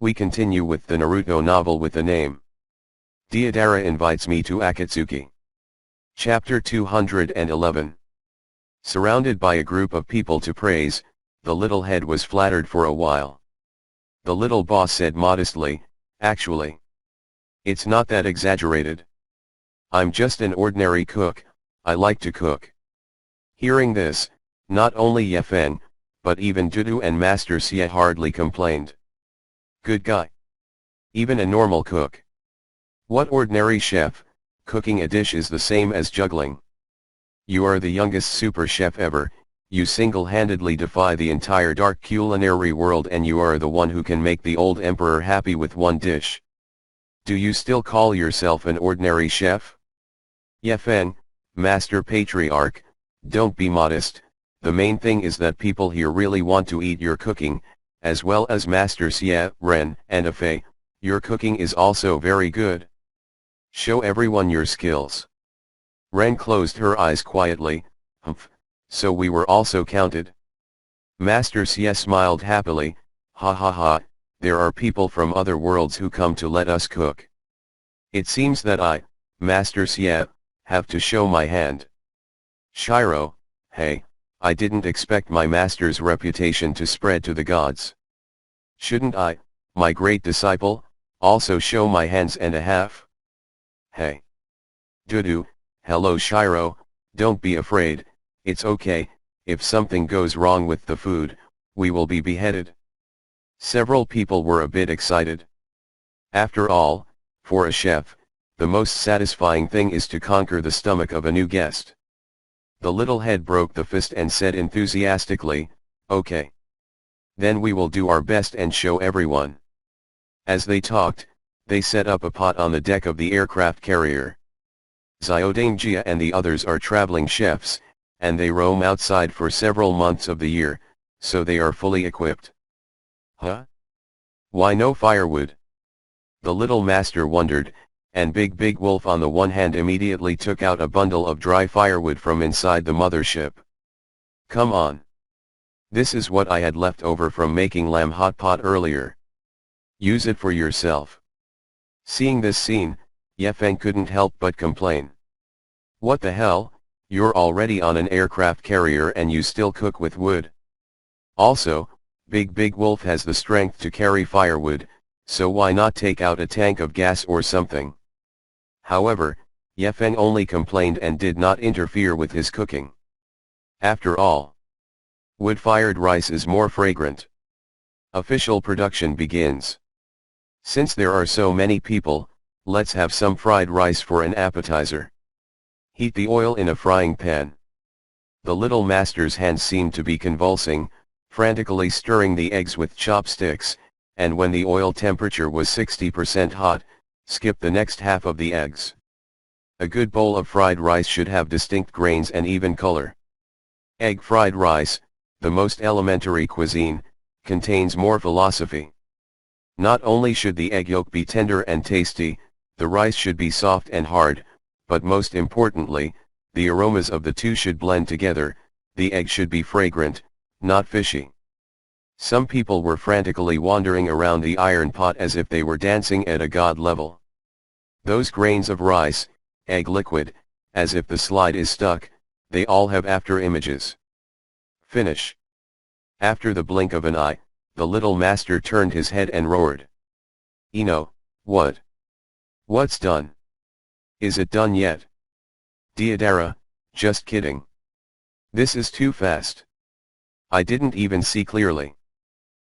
We continue with the Naruto novel with the name Deidara Invites Me to Akatsuki. Chapter 211. Surrounded by a group of people to praise, the little head was flattered for a while. The little boss said modestly, "Actually, it's not that exaggerated. I'm just an ordinary cook, I like to cook." Hearing this, not only Yefen, but even Dudu and Master Xie hardly complained. Good guy. Even a normal cook. What ordinary chef, cooking a dish is the same as juggling. You are the youngest super chef ever, you single-handedly defy the entire dark culinary world, and you are the one who can make the old emperor happy with one dish. Do you still call yourself an ordinary chef? Yefen, Master Patriarch, don't be modest, the main thing is that people here really want to eat your cooking, as well as Master Xie, Ren, and Afei, your cooking is also very good. Show everyone your skills. Ren closed her eyes quietly, "Humph, so we were also counted." Master Xie smiled happily, "Ha ha ha, there are people from other worlds who come to let us cook. It seems that I, Master Xie, have to show my hand." Shiro, hey, I didn't expect my master's reputation to spread to the gods. Shouldn't I, my great disciple, also show my hands and a half? Hey. Dudu, hello Shiro, don't be afraid, it's okay, if something goes wrong with the food, we will be beheaded. Several people were a bit excited. After all, for a chef, the most satisfying thing is to conquer the stomach of a new guest. The little head broke the fist and said enthusiastically, "Okay. Then we will do our best and show everyone." As they talked, they set up a pot on the deck of the aircraft carrier. Xiaodangjia and the others are traveling chefs, and they roam outside for several months of the year, so they are fully equipped. Huh? Why no firewood? The little master wondered, and Big Wolf on the one hand immediately took out a bundle of dry firewood from inside the mothership. "Come on. This is what I had left over from making lamb hot pot earlier. Use it for yourself." Seeing this scene, Yefen couldn't help but complain. "What the hell, you're already on an aircraft carrier and you still cook with wood. Also, Big Wolf has the strength to carry firewood, so why not take out a tank of gas or something?" However, Yefen only complained and did not interfere with his cooking. After all, wood-fired rice is more fragrant. Official production begins. Since there are so many people, let's have some fried rice for an appetizer. Heat the oil in a frying pan. The little master's hands seemed to be convulsing, frantically stirring the eggs with chopsticks, and when the oil temperature was 60% hot, skip the next half of the eggs. A good bowl of fried rice should have distinct grains and even color. Egg fried rice, the most elementary cuisine, contains more philosophy. Not only should the egg yolk be tender and tasty, the rice should be soft and hard, but most importantly, the aromas of the two should blend together, the egg should be fragrant, not fishy. Some people were frantically wandering around the iron pot as if they were dancing at a god level. Those grains of rice, egg liquid, as if the slide is stuck, they all have after images. Finish. After the blink of an eye, the little master turned his head and roared. "Ino, what? What's done? Is it done yet?" "Deidara, just kidding. This is too fast. I didn't even see clearly.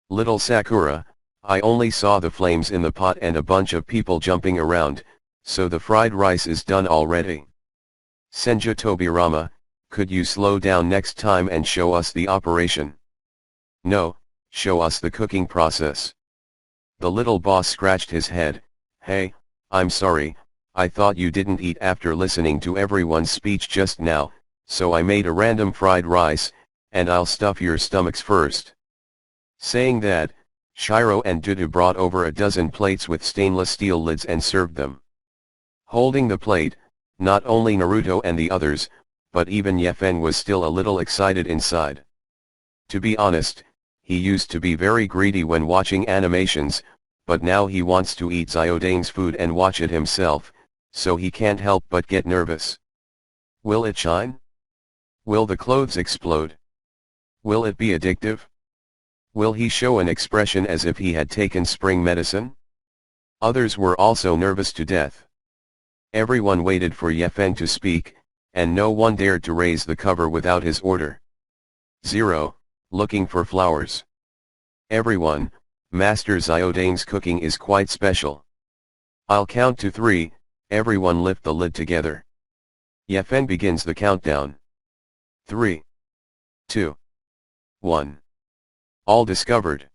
Little Sakura, I only saw the flames in the pot and a bunch of people jumping around, so the fried rice is done already. Senja Tobirama, could you slow down next time and show us the operation? No, show us the cooking process." The little boss scratched his head. "Hey, I'm sorry, I thought you didn't eat after listening to everyone's speech just now, so I made a random fried rice, and I'll stuff your stomachs first." Saying that, Shiro and Dudu brought over a dozen plates with stainless steel lids and served them. Holding the plate, not only Naruto and the others, but even Yefen was still a little excited inside. To be honest, he used to be very greedy when watching animations, but now he wants to eat Xiaodang's food and watch it himself, so he can't help but get nervous. Will it shine? Will the clothes explode? Will it be addictive? Will he show an expression as if he had taken spring medicine? Others were also nervous to death. Everyone waited for Ye Feng to speak, and no one dared to raise the cover without his order. 0. Looking for flowers. Everyone, Master Xiaodang's cooking is quite special. I'll count to 3, everyone lift the lid together. Ye Feng begins the countdown. 3, 2, 1. All discovered.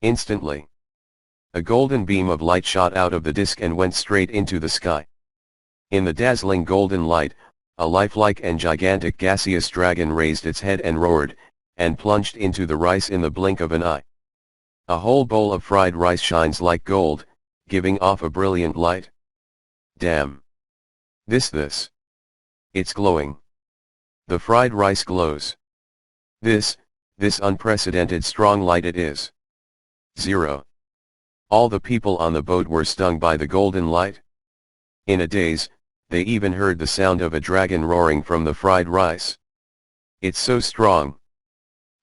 Instantly. A golden beam of light shot out of the disk and went straight into the sky. In the dazzling golden light, a lifelike and gigantic gaseous dragon raised its head and roared, and plunged into the rice in the blink of an eye. A whole bowl of fried rice shines like gold, giving off a brilliant light. Damn. This. It's glowing. The fried rice glows. This unprecedented strong light it is. 0. All the people on the boat were stung by the golden light. In a daze, they even heard the sound of a dragon roaring from the fried rice. It's so strong.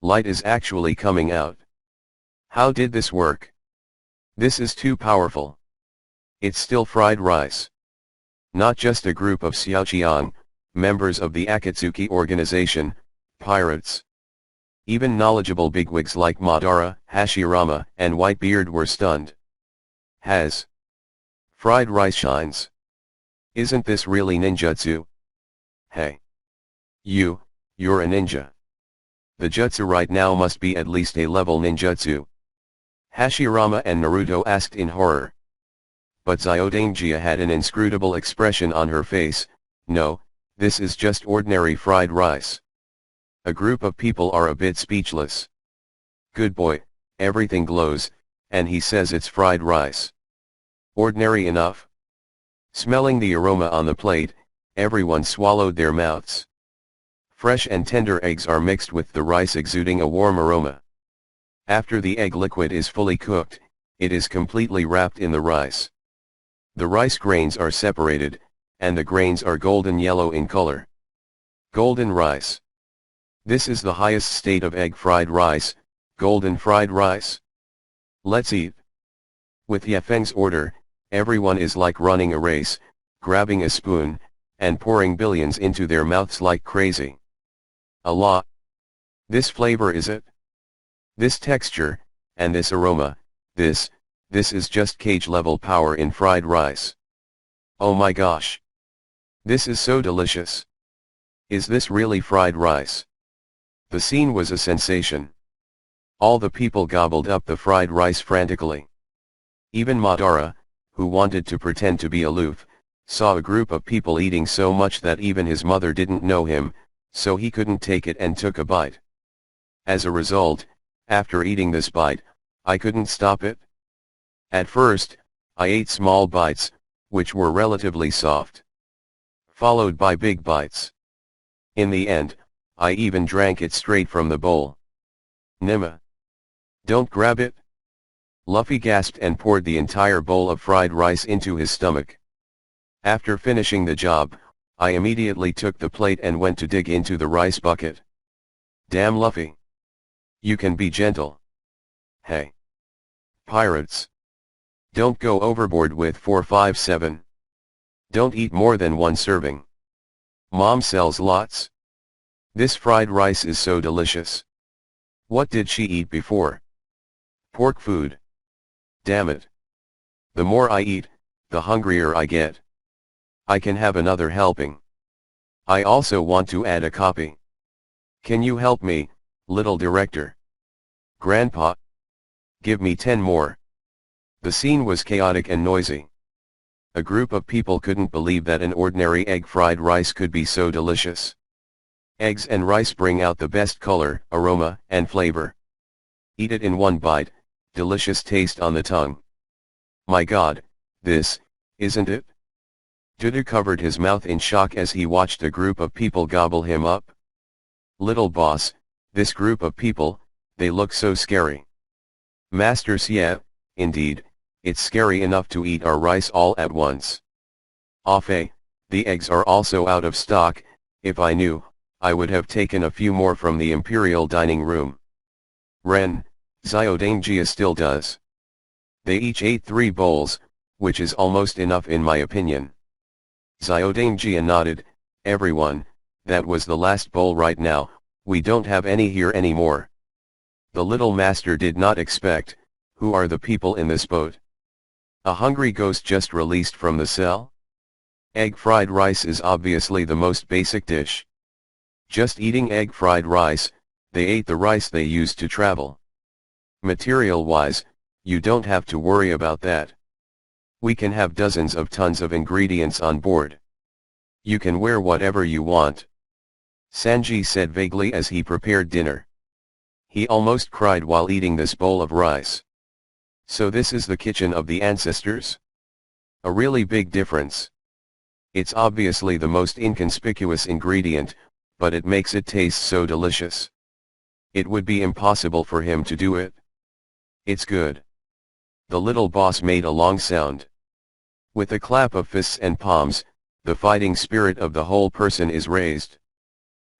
Light is actually coming out. How did this work? This is too powerful. It's still fried rice. Not just a group of Xiaoqiang, members of the Akatsuki organization, pirates. Even knowledgeable bigwigs like Madara, Hashirama, and Whitebeard were stunned. Has fried rice shines. Isn't this really ninjutsu? Hey. You're a ninja. The jutsu right now must be at least a level ninjutsu. Hashirama and Naruto asked in horror. But Xiaodang had an inscrutable expression on her face. No, this is just ordinary fried rice. A group of people are a bit speechless. Good boy, everything glows, and he says it's fried rice. Ordinary enough. Smelling the aroma on the plate, everyone swallowed their mouths. Fresh and tender eggs are mixed with the rice, exuding a warm aroma. After the egg liquid is fully cooked, it is completely wrapped in the rice. The rice grains are separated, and the grains are golden yellow in color. Golden rice. This is the highest state of egg fried rice, golden fried rice. Let's eat. With Ye Feng's order, everyone is like running a race, grabbing a spoon, and pouring billions into their mouths like crazy. Allah! This flavor is it? This texture, and this aroma, this is just cage level power in fried rice. Oh my gosh! This is so delicious. Is this really fried rice? The scene was a sensation. All the people gobbled up the fried rice frantically. Even Madara, who wanted to pretend to be aloof, saw a group of people eating so much that even his mother didn't know him, so he couldn't take it and took a bite. As a result, after eating this bite, I couldn't stop it. At first, I ate small bites, which were relatively soft. Followed by big bites. In the end, I even drank it straight from the bowl. Nima. Don't grab it. Luffy gasped and poured the entire bowl of fried rice into his stomach. After finishing the job, I immediately took the plate and went to dig into the rice bucket. Damn Luffy. You can be gentle. Hey. Pirates. Don't go overboard with 457. Don't eat more than one serving. Mom sells lots. This fried rice is so delicious. What did she eat before? Pork food. Damn it. The more I eat, the hungrier I get. I can have another helping. I also want to add a copy. Can you help me, little director? Grandpa? Give me 10 more. The scene was chaotic and noisy. A group of people couldn't believe that an ordinary egg fried rice could be so delicious. Eggs and rice bring out the best color, aroma, and flavor. Eat it in one bite, delicious taste on the tongue. My God, this, isn't it? Dudu covered his mouth in shock as he watched a group of people gobble him up. Little boss, this group of people, they look so scary. Master Xie, indeed, it's scary enough to eat our rice all at once. The eggs are also out of stock. If I knew, I would have taken a few more from the imperial dining room. Ren, Xiaodangjia still does. They each ate 3 bowls, which is almost enough in my opinion. Xiaodangjia nodded. Everyone, that was the last bowl right now, we don't have any here anymore. The little master did not expect, who are the people in this boat? A hungry ghost just released from the cell? Egg fried rice is obviously the most basic dish. Just eating egg fried rice, they ate the rice they used to travel. Material-wise, you don't have to worry about that. We can have dozens of tons of ingredients on board. You can wear whatever you want. Sanji said vaguely as he prepared dinner. He almost cried while eating this bowl of rice. So this is the kitchen of the ancestors? A really big difference. It's obviously the most inconspicuous ingredient, but it makes it taste so delicious. It would be impossible for him to do it. It's good. The little boss made a long sound. With a clap of fists and palms, the fighting spirit of the whole person is raised.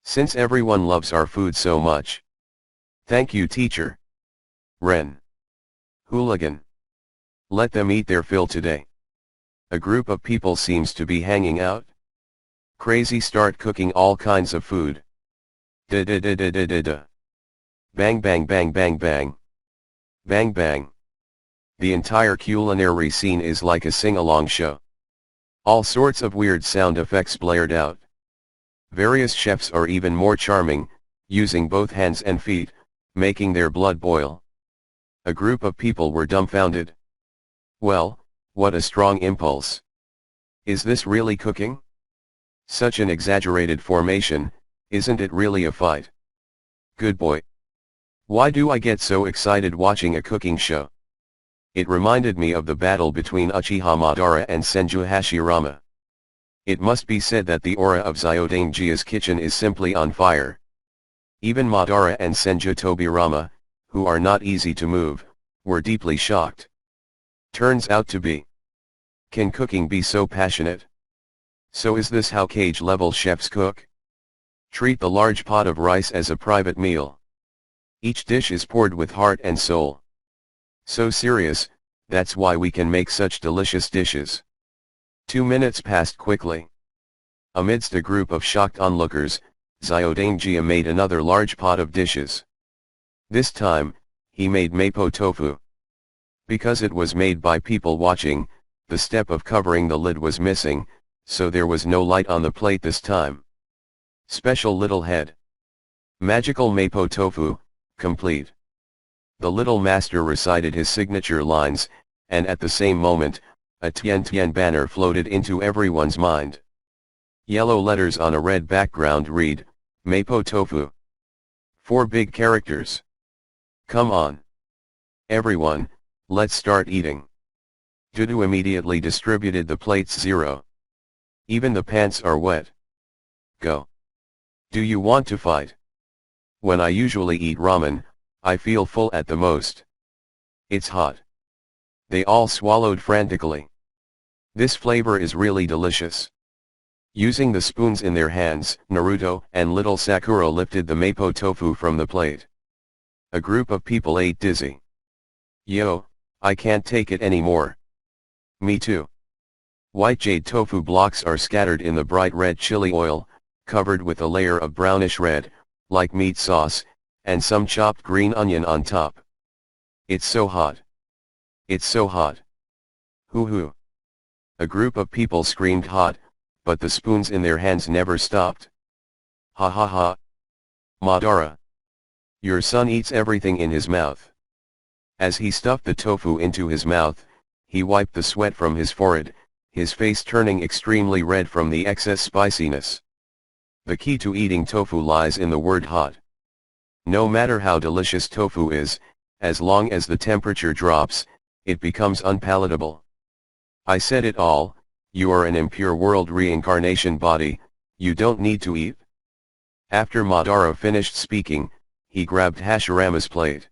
Since everyone loves our food so much. Thank you, teacher. Ren. Hooligan. Let them eat their fill today. A group of people seems to be hanging out. Crazy start cooking all kinds of food. Da da da da da da da. Bang bang bang bang bang. Bang bang. The entire culinary scene is like a sing-along show. All sorts of weird sound effects blared out. Various chefs are even more charming, using both hands and feet, making their blood boil. A group of people were dumbfounded. Well, what a strong impulse. Is this really cooking? Such an exaggerated formation, isn't it really a fight? Good boy. Why do I get so excited watching a cooking show? It reminded me of the battle between Uchiha Madara and Senju Hashirama. It must be said that the aura of Xiaodangia's kitchen is simply on fire. Even Madara and Senju Tobirama, who are not easy to move, were deeply shocked. Turns out to be. Can cooking be so passionate? So is this how cage-level chefs cook? Treat the large pot of rice as a private meal. Each dish is poured with heart and soul. So serious, that's why we can make such delicious dishes. 2 minutes passed quickly. Amidst a group of shocked onlookers, Xiaodangjia made another large pot of dishes. This time, he made mapo tofu. Because it was made by people watching, the step of covering the lid was missing, so there was no light on the plate this time. Special little head. Magical mapo tofu, complete. The little master recited his signature lines, and at the same moment, a Tian Tian banner floated into everyone's mind. Yellow letters on a red background read, Mapo Tofu. 4 big characters. Come on. Everyone, let's start eating. Dudu immediately distributed the plates 0. Even the pants are wet. Go. Do you want to fight? When I usually eat ramen, I feel full at the most. It's hot. They all swallowed frantically. This flavor is really delicious. Using the spoons in their hands, Naruto and little Sakura lifted the mapo tofu from the plate. A group of people ate dizzy. Yo, I can't take it anymore. Me too. White jade tofu blocks are scattered in the bright red chili oil, covered with a layer of brownish red, like meat sauce, and some chopped green onion on top. It's so hot. It's so hot. Hoo hoo. A group of people screamed hot, but the spoons in their hands never stopped. Ha ha ha. Madara. Your son eats everything in his mouth. As he stuffed the tofu into his mouth, he wiped the sweat from his forehead, his face turning extremely red from the excess spiciness. The key to eating tofu lies in the word hot. No matter how delicious tofu is, as long as the temperature drops, it becomes unpalatable. I said it all, you are an impure world reincarnation body, you don't need to eat. After Madara finished speaking, he grabbed Hashirama's plate.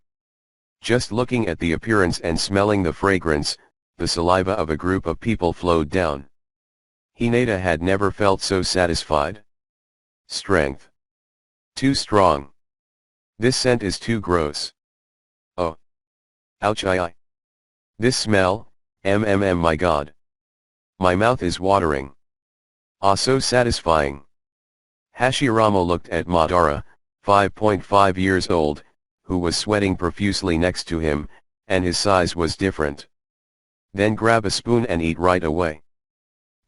Just looking at the appearance and smelling the fragrance, the saliva of a group of people flowed down. Hinata had never felt so satisfied. Strength. Too strong. This scent is too gross. Oh. Ouch I. This smell, my god. My mouth is watering. Ah, so satisfying. Hashirama looked at Madara, 5.5 years old, who was sweating profusely next to him, and his size was different. Then grab a spoon and eat right away.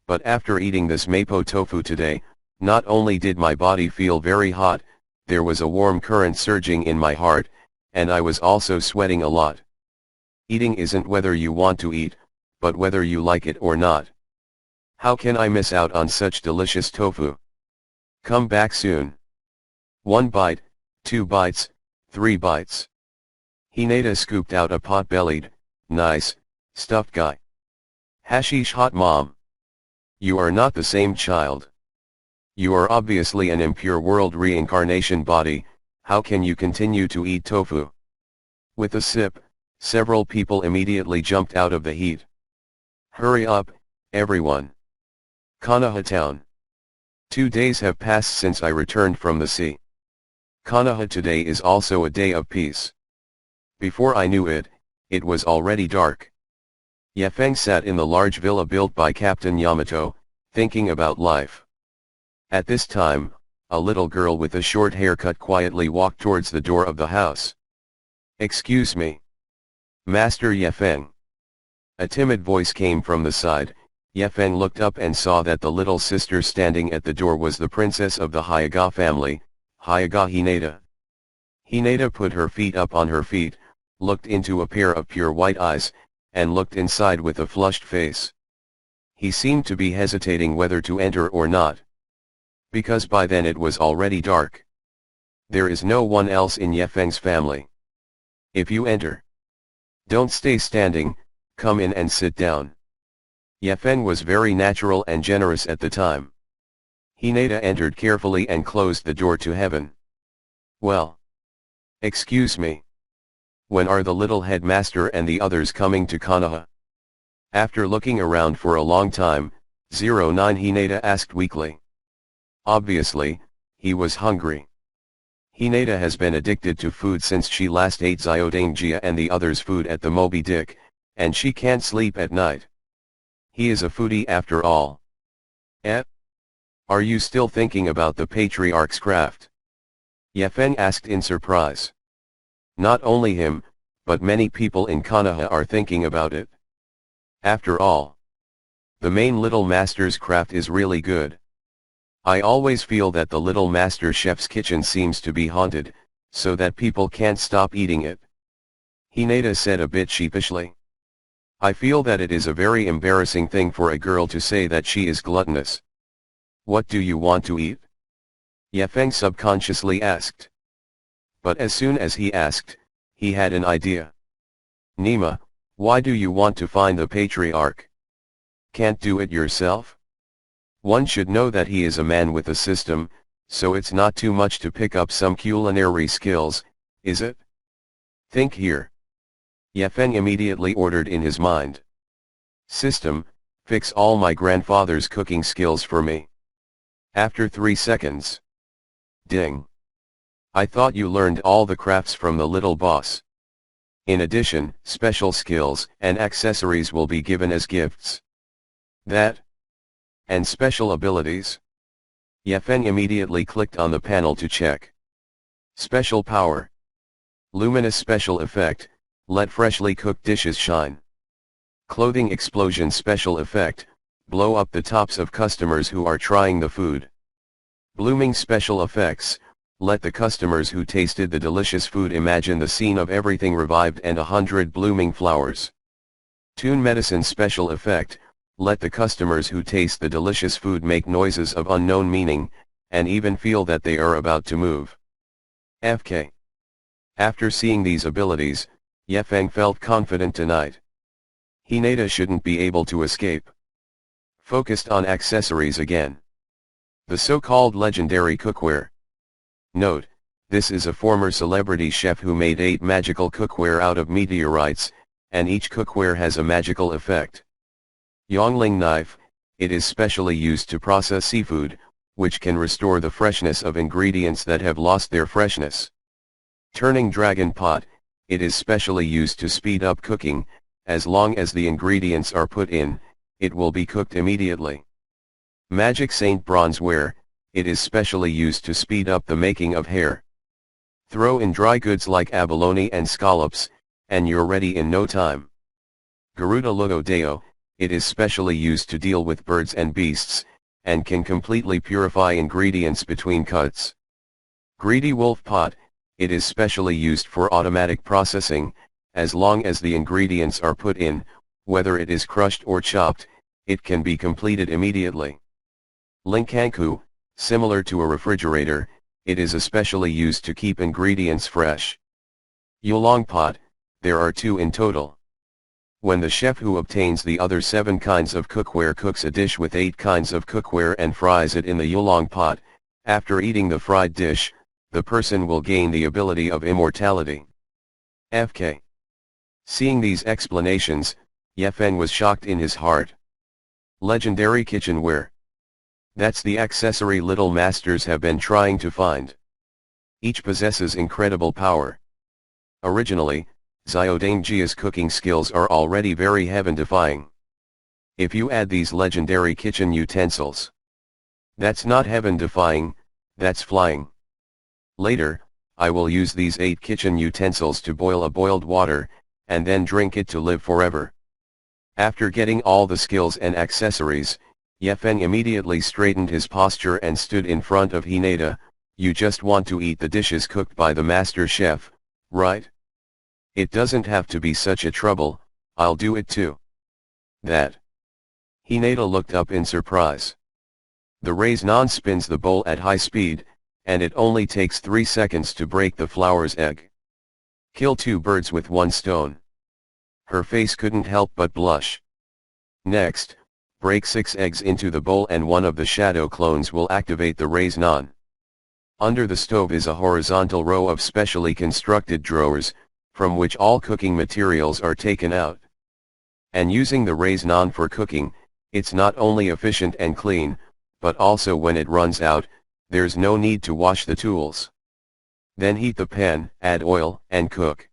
But after eating this mapo tofu today, not only did my body feel very hot, there was a warm current surging in my heart, and I was also sweating a lot. Eating isn't whether you want to eat, but whether you like it or not. How can I miss out on such delicious tofu? Come back soon. 1 bite, 2 bites, 3 bites. Hinata scooped out a pot-bellied, nice, stuffed guy. Hashish hot mom. You are not the same child. You are obviously an impure world reincarnation body, how can you continue to eat tofu? With a sip, several people immediately jumped out of the heat. Hurry up, everyone. Konoha town. 2 days have passed since I returned from the sea. Konoha today is also a day of peace. Before I knew it, it was already dark. Yefeng sat in the large villa built by Captain Yamato, thinking about life. At this time, a little girl with a short haircut quietly walked towards the door of the house. Excuse me. Master Yefeng. A timid voice came from the side. Yefeng looked up and saw that the little sister standing at the door was the princess of the Hyaga family, Hyaga Hinata. Hinata put her feet up on her feet, looked into a pair of pure white eyes, and looked inside with a flushed face. He seemed to be hesitating whether to enter or not. Because by then it was already dark. There is no one else in Yefeng's family. If you enter, don't stay standing, come in and sit down. Yefeng was very natural and generous at the time. Hinata entered carefully and closed the door to heaven. Well. Excuse me. When are the little headmaster and the others coming to Konoha? After looking around for a long time, 09 Hinata asked weakly. Obviously, he was hungry. Hinata has been addicted to food since she last ate Zyodangea and the others' food at the Moby Dick, and she can't sleep at night. He is a foodie after all. Eh? Are you still thinking about the patriarch's craft? Yefeng asked in surprise. Not only him, but many people in Konoha are thinking about it. After all, the main little master's craft is really good. I always feel that the little master chef's kitchen seems to be haunted, so that people can't stop eating it. Hinata said a bit sheepishly. I feel that it is a very embarrassing thing for a girl to say that she is gluttonous. What do you want to eat? Yefeng subconsciously asked. But as soon as he asked, he had an idea. Nima, why do you want to find the patriarch? Can't do it yourself? One should know that he is a man with a system, so it's not too much to pick up some culinary skills, is it? Think here. Yefeng immediately ordered in his mind. System, fix all my grandfather's cooking skills for me. After 3 seconds. Ding. I thought you learned all the crafts from the little boss. In addition, special skills and accessories will be given as gifts. That? And special abilities? Yefeng immediately clicked on the panel to check. Special power. Luminous special effect, let freshly cooked dishes shine. Clothing explosion special effect, blow up the tops of customers who are trying the food. Blooming special effects, let the customers who tasted the delicious food imagine the scene of everything revived and 100 blooming flowers. Tune medicine special effect, let the customers who taste the delicious food make noises of unknown meaning, and even feel that they are about to move. FK. After seeing these abilities, Yefeng felt confident tonight. Hinata shouldn't be able to escape. Focused on accessories again. The so-called legendary cookware. Note, this is a former celebrity chef who made 8 magical cookware out of meteorites, and each cookware has a magical effect. Yongling knife, it is specially used to process seafood, which can restore the freshness of ingredients that have lost their freshness. Turning dragon pot, it is specially used to speed up cooking, as long as the ingredients are put in, it will be cooked immediately. Magic Saint bronzeware, it is specially used to speed up the making of hair. Throw in dry goods like abalone and scallops, and you're ready in no time. Garuda Lugo Deo, it is specially used to deal with birds and beasts, and can completely purify ingredients between cuts. Greedy Wolf Pot, it is specially used for automatic processing, as long as the ingredients are put in, whether it is crushed or chopped, it can be completed immediately. Linkanku, similar to a refrigerator, it is especially used to keep ingredients fresh. Yulong Pot, there are 2 in total. When the chef who obtains the other 7 kinds of cookware cooks a dish with 8 kinds of cookware and fries it in the Yulong Pot, after eating the fried dish, the person will gain the ability of immortality. FK. Seeing these explanations, Yefeng was shocked in his heart. Legendary kitchenware. That's the accessory little masters have been trying to find. Each possesses incredible power. Originally, Xiaodangjia's cooking skills are already very heaven-defying. If you add these legendary kitchen utensils, that's not heaven-defying, that's flying. Later, I will use these 8 kitchen utensils to boil a boiled water, and then drink it to live forever. After getting all the skills and accessories, Yefeng immediately straightened his posture and stood in front of Hinata. You just want to eat the dishes cooked by the master chef, right? It doesn't have to be such a trouble, I'll do it too. That. Hinata looked up in surprise. The raise-non spins the bowl at high speed, and it only takes 3 seconds to break the flower's egg. Kill 2 birds with 1 stone. Her face couldn't help but blush. Next, break 6 eggs into the bowl and one of the shadow clones will activate the raise-non. Under the stove is a horizontal row of specially constructed drawers, from which all cooking materials are taken out. And using the raise-non for cooking, it's not only efficient and clean, but also when it runs out, there's no need to wash the tools. Then heat the pan, add oil, and cook.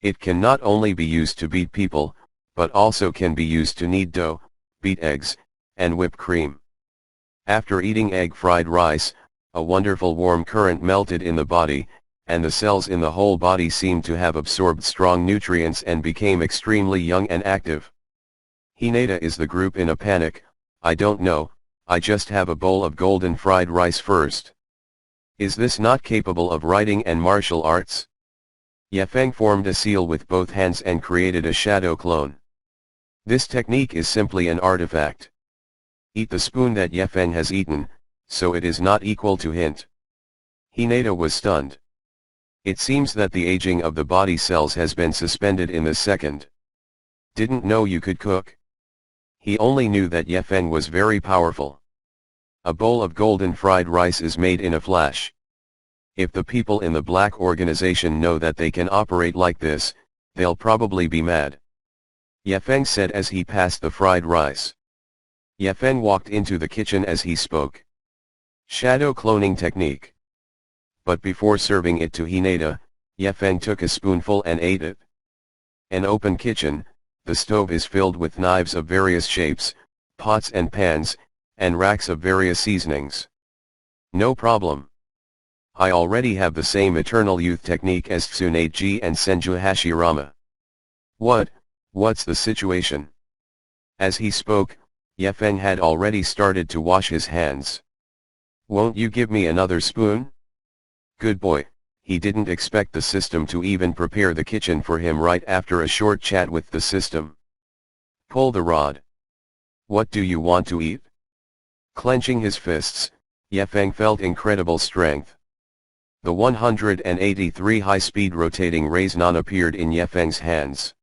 It can not only be used to beat people, but also can be used to knead dough, beat eggs, and whip cream. After eating egg-fried rice, a wonderful warm current melted in the body, and the cells in the whole body seemed to have absorbed strong nutrients and became extremely young and active. Hinata is the group in a panic. I don't know, I just have a bowl of golden fried rice first. Is this not capable of writing and martial arts? Yefeng formed a seal with both hands and created a shadow clone. This technique is simply an artifact. Eat the spoon that Yefeng has eaten, so it is not equal to hint. Hinata was stunned. It seems that the aging of the body cells has been suspended in the second. Didn't know you could cook. He only knew that Yefeng was very powerful. A bowl of golden fried rice is made in a flash. If the people in the black organization know that they can operate like this, they'll probably be mad. Yefeng said as he passed the fried rice. Yefeng walked into the kitchen as he spoke. Shadow cloning technique. But before serving it to Hinata, Yefeng took a spoonful and ate it. An open kitchen, the stove is filled with knives of various shapes, pots and pans, and racks of various seasonings. No problem. I already have the same eternal youth technique as Tsuneji and Senju Hashirama. What's the situation? As he spoke, Yefeng had already started to wash his hands. Won't you give me another spoon? Good boy. He didn't expect the system to even prepare the kitchen for him right after a short chat with the system. Pull the rod. What do you want to eat? Clenching his fists, Yefeng felt incredible strength. The 183 high-speed rotating raise-non appeared in Yefeng's hands.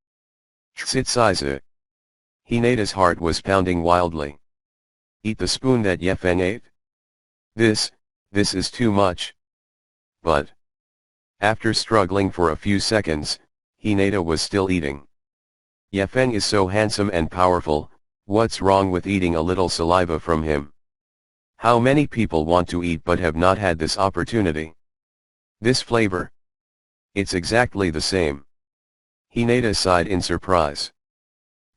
Tsitsize. Hinata's heart was pounding wildly. Eat the spoon that Yefeng ate? This is too much. But after struggling for a few seconds, Hinata was still eating. Yefeng is so handsome and powerful, what's wrong with eating a little saliva from him? How many people want to eat but have not had this opportunity? This flavor? It's exactly the same. Hinata sighed in surprise.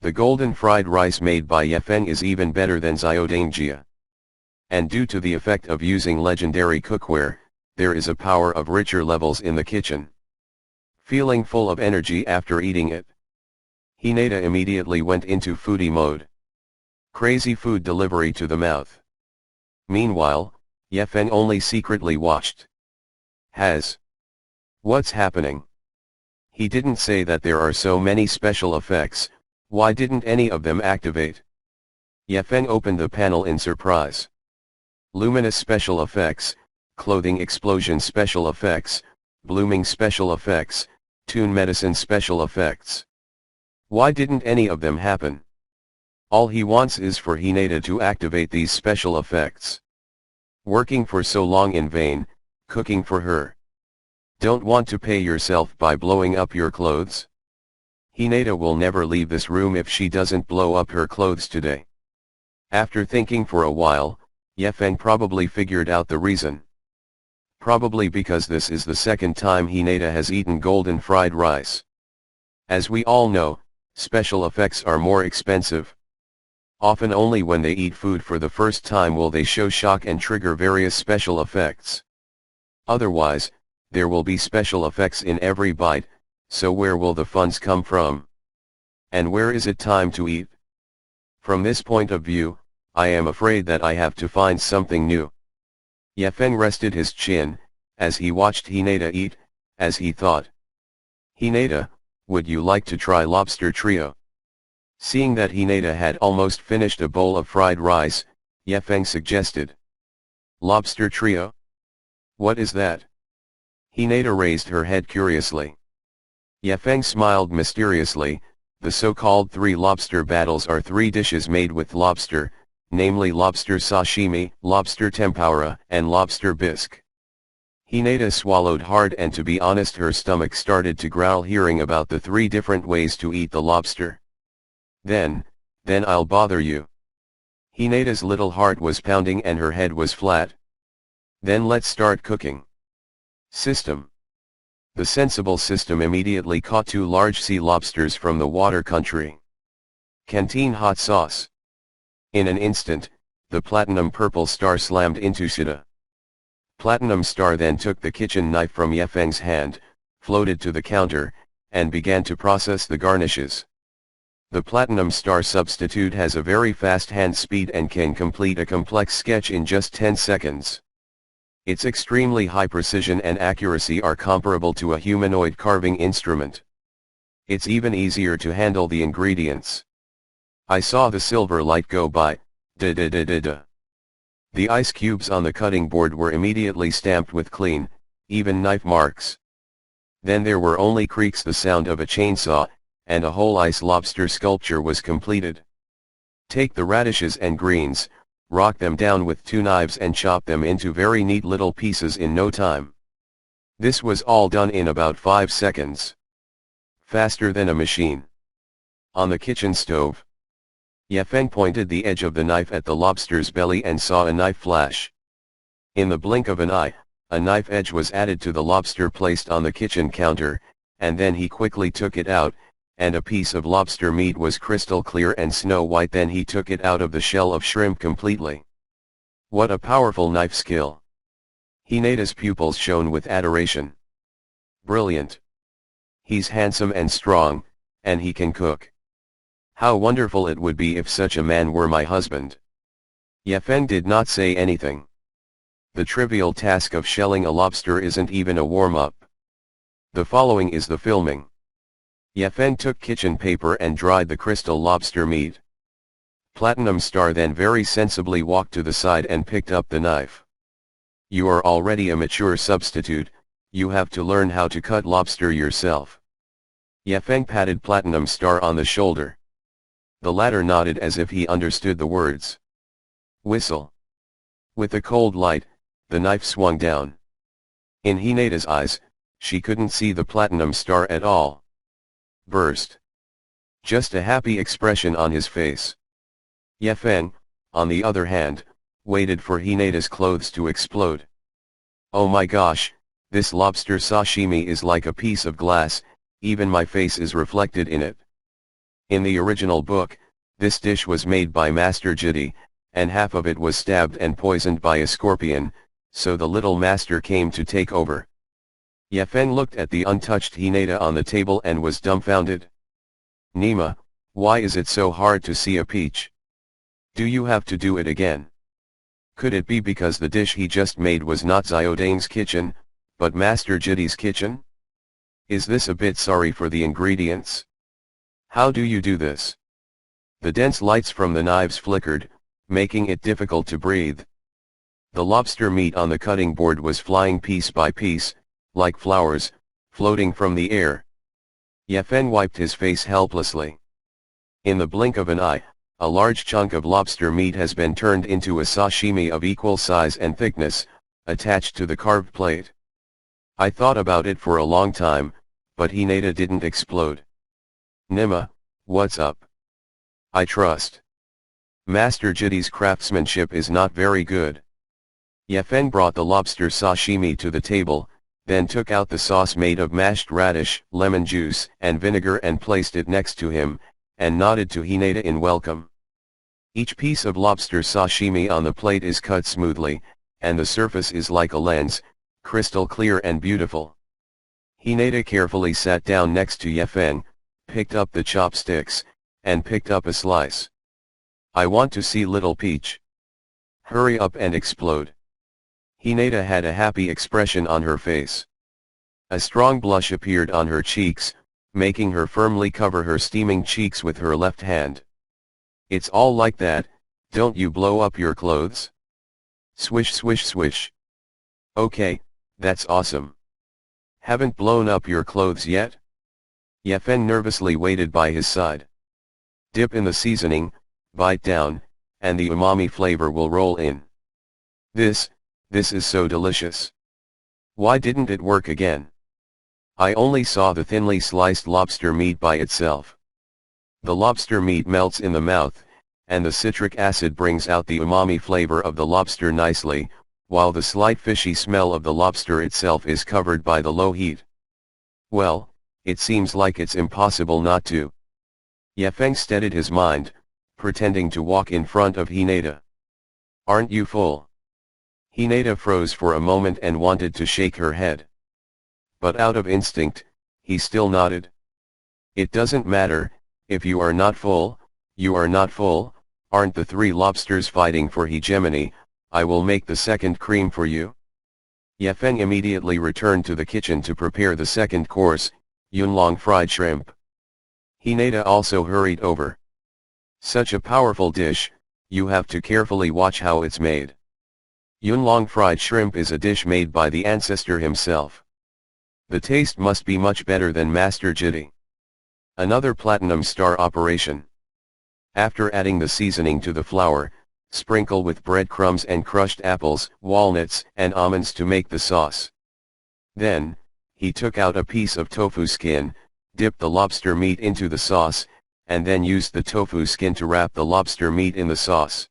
The golden fried rice made by Yefeng is even better than Xiaodangjia. And due to the effect of using legendary cookware, there is a power of richer levels in the kitchen. Feeling full of energy after eating it, Hinata immediately went into foodie mode. Crazy food delivery to the mouth. Meanwhile, Yefeng only secretly watched. What's happening? He didn't say that there are so many special effects, why didn't any of them activate? Yefeng opened the panel in surprise. Luminous special effects, clothing explosion special effects, blooming special effects, tune medicine special effects. Why didn't any of them happen? All he wants is for Hinata to activate these special effects. Working for so long in vain, cooking for her. Don't want to pay yourself by blowing up your clothes? Hinata will never leave this room if she doesn't blow up her clothes today. After thinking for a while, Yefeng probably figured out the reason. Probably because this is the second time Hinata has eaten golden fried rice. As we all know, special effects are more expensive. Often only when they eat food for the first time will they show shock and trigger various special effects. Otherwise, there will be special effects in every bite, so where will the funds come from? And where is it time to eat? From this point of view, I am afraid that I have to find something new. Yefeng rested his chin, as he watched Hinata eat, as he thought. Hinata, would you like to try lobster trio? Seeing that Hinata had almost finished a bowl of fried rice, Yefeng suggested. Lobster trio? What is that? Hinata raised her head curiously. Yefeng smiled mysteriously. The so-called 3 lobster battles are 3 dishes made with lobster, namely lobster sashimi, lobster tempura, and lobster bisque. Hinata swallowed hard, and to be honest her stomach started to growl hearing about the 3 different ways to eat the lobster. Then I'll bother you. Hinata's little heart was pounding and her head was flat. Then let's start cooking. System. The sensible system immediately caught 2 large sea lobsters from the water country. Canteen hot sauce. In an instant, the platinum purple star slammed into Shida. Platinum Star then took the kitchen knife from Yefeng's hand, floated to the counter, and began to process the garnishes. The Platinum Star substitute has a very fast hand speed and can complete a complex sketch in just 10 seconds. Its extremely high precision and accuracy are comparable to a humanoid carving instrument. It's even easier to handle the ingredients. I saw the silver light go by. The ice cubes on the cutting board were immediately stamped with clean, even knife marks. Then there were only creaks, the sound of a chainsaw, and a whole ice lobster sculpture was completed. Take the radishes and greens, rock them down with 2 knives and chop them into very neat little pieces in no time. This was all done in about 5 seconds. Faster than a machine. On the kitchen stove, Yefeng pointed the edge of the knife at the lobster's belly and saw a knife flash. In the blink of an eye, a knife edge was added to the lobster placed on the kitchen counter, and then he quickly took it out, and a piece of lobster meat was crystal clear and snow white. Then he took it out of the shell of shrimp completely. What a powerful knife skill! Hinata's pupils shone with adoration. Brilliant! He's handsome and strong, and he can cook. How wonderful it would be if such a man were my husband. Yefeng did not say anything. The trivial task of shelling a lobster isn't even a warm-up. The following is the filming. Yefeng took kitchen paper and dried the crystal lobster meat. Platinum Star then very sensibly walked to the side and picked up the knife. You are already a mature substitute, you have to learn how to cut lobster yourself. Yefeng patted Platinum Star on the shoulder. The latter nodded as if he understood the words. Whistle. With a cold light, the knife swung down. In Hinata's eyes, she couldn't see the Platinum Star at all. Burst. Just a happy expression on his face. Yefeng, on the other hand, waited for Hineda's clothes to explode. Oh my gosh, this lobster sashimi is like a piece of glass, even my face is reflected in it. In the original book, this dish was made by Master Jiti, and half of it was stabbed and poisoned by a scorpion, so the little master came to take over. Yefeng looked at the untouched Hineda on the table and was dumbfounded. Nima, why is it so hard to see a peach? Do you have to do it again? Could it be because the dish he just made was not Xiaodang's kitchen, but Master Jiti's kitchen? Is this a bit sorry for the ingredients? How do you do this? The dense lights from the knives flickered, making it difficult to breathe. The lobster meat on the cutting board was flying piece by piece, like flowers, floating from the air. Yefeng wiped his face helplessly. In the blink of an eye, a large chunk of lobster meat has been turned into a sashimi of equal size and thickness, attached to the carved plate. I thought about it for a long time, but Hineda didn't explode. Nima, what's up? I trust. Master Jiti's craftsmanship is not very good. Yefeng brought the lobster sashimi to the table, then took out the sauce made of mashed radish, lemon juice, and vinegar and placed it next to him, and nodded to Hineda in welcome. Each piece of lobster sashimi on the plate is cut smoothly, and the surface is like a lens, crystal clear and beautiful. Hineda carefully sat down next to Yefeng, picked up the chopsticks, and picked up a slice. I want to see little peach. Hurry up and explode. Hineda had a happy expression on her face. A strong blush appeared on her cheeks, making her firmly cover her steaming cheeks with her left hand. It's all like that, don't you blow up your clothes? Swish swish swish. Okay, that's awesome. Haven't blown up your clothes yet? Yefeng nervously waited by his side. Dip in the seasoning, bite down, and the umami flavor will roll in. This is so delicious. Why didn't it work again? I only saw the thinly sliced lobster meat by itself. The lobster meat melts in the mouth, and the citric acid brings out the umami flavor of the lobster nicely, while the slight fishy smell of the lobster itself is covered by the low heat. Well, it seems like it's impossible not to. Yefeng steadied his mind, pretending to walk in front of Hineda. Aren't you full? Hineda froze for a moment and wanted to shake her head. But out of instinct, he still nodded. It doesn't matter, if you are not full, you are not full, aren't the three lobsters fighting for hegemony? I will make the second cream for you. Yefeng immediately returned to the kitchen to prepare the second course, Yunlong fried shrimp. Hineda also hurried over. Such a powerful dish, you have to carefully watch how it's made. Yunlong fried shrimp is a dish made by the ancestor himself. The taste must be much better than Master Jiti. Another platinum star operation. After adding the seasoning to the flour, sprinkle with breadcrumbs and crushed apples, walnuts, and almonds to make the sauce. Then, he took out a piece of tofu skin, dipped the lobster meat into the sauce, and then used the tofu skin to wrap the lobster meat in the sauce.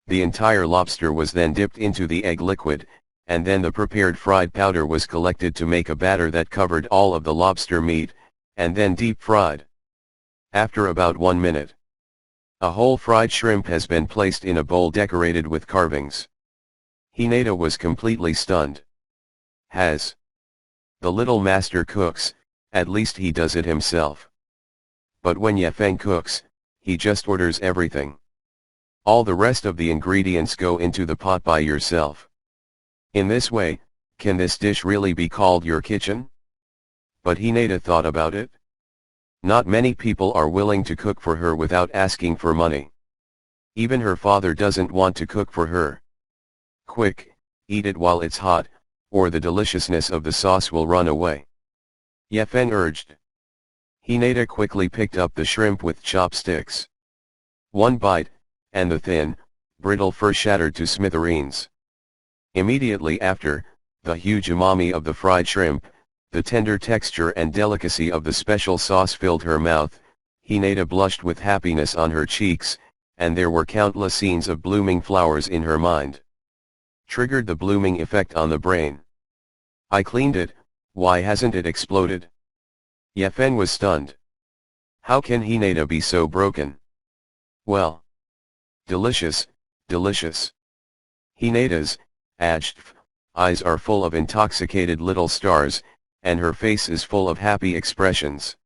The entire lobster was then dipped into the egg liquid, and then the prepared fried powder was collected to make a batter that covered all of the lobster meat, and then deep fried. After about 1 minute, a whole fried shrimp has been placed in a bowl decorated with carvings. Hineda was completely stunned. The little master cooks, at least he does it himself. But when Yefeng cooks, he just orders everything. All the rest of the ingredients go into the pot by yourself. In this way, can this dish really be called your kitchen? But Hineda thought about it. Not many people are willing to cook for her without asking for money. Even her father doesn't want to cook for her. Quick, eat it while it's hot, or the deliciousness of the sauce will run away. Yefeng urged. Hineda quickly picked up the shrimp with chopsticks. One bite, and the thin, brittle fur shattered to smithereens. Immediately after, the huge umami of the fried shrimp, the tender texture and delicacy of the special sauce filled her mouth. Hinata blushed with happiness on her cheeks, and there were countless scenes of blooming flowers in her mind. Triggered the blooming effect on the brain. I cleaned it, why hasn't it exploded? Yefen was stunned. How can Hinata be so broken? Well. Delicious, delicious. Hinata's eyes are full of intoxicated little stars, and her face is full of happy expressions.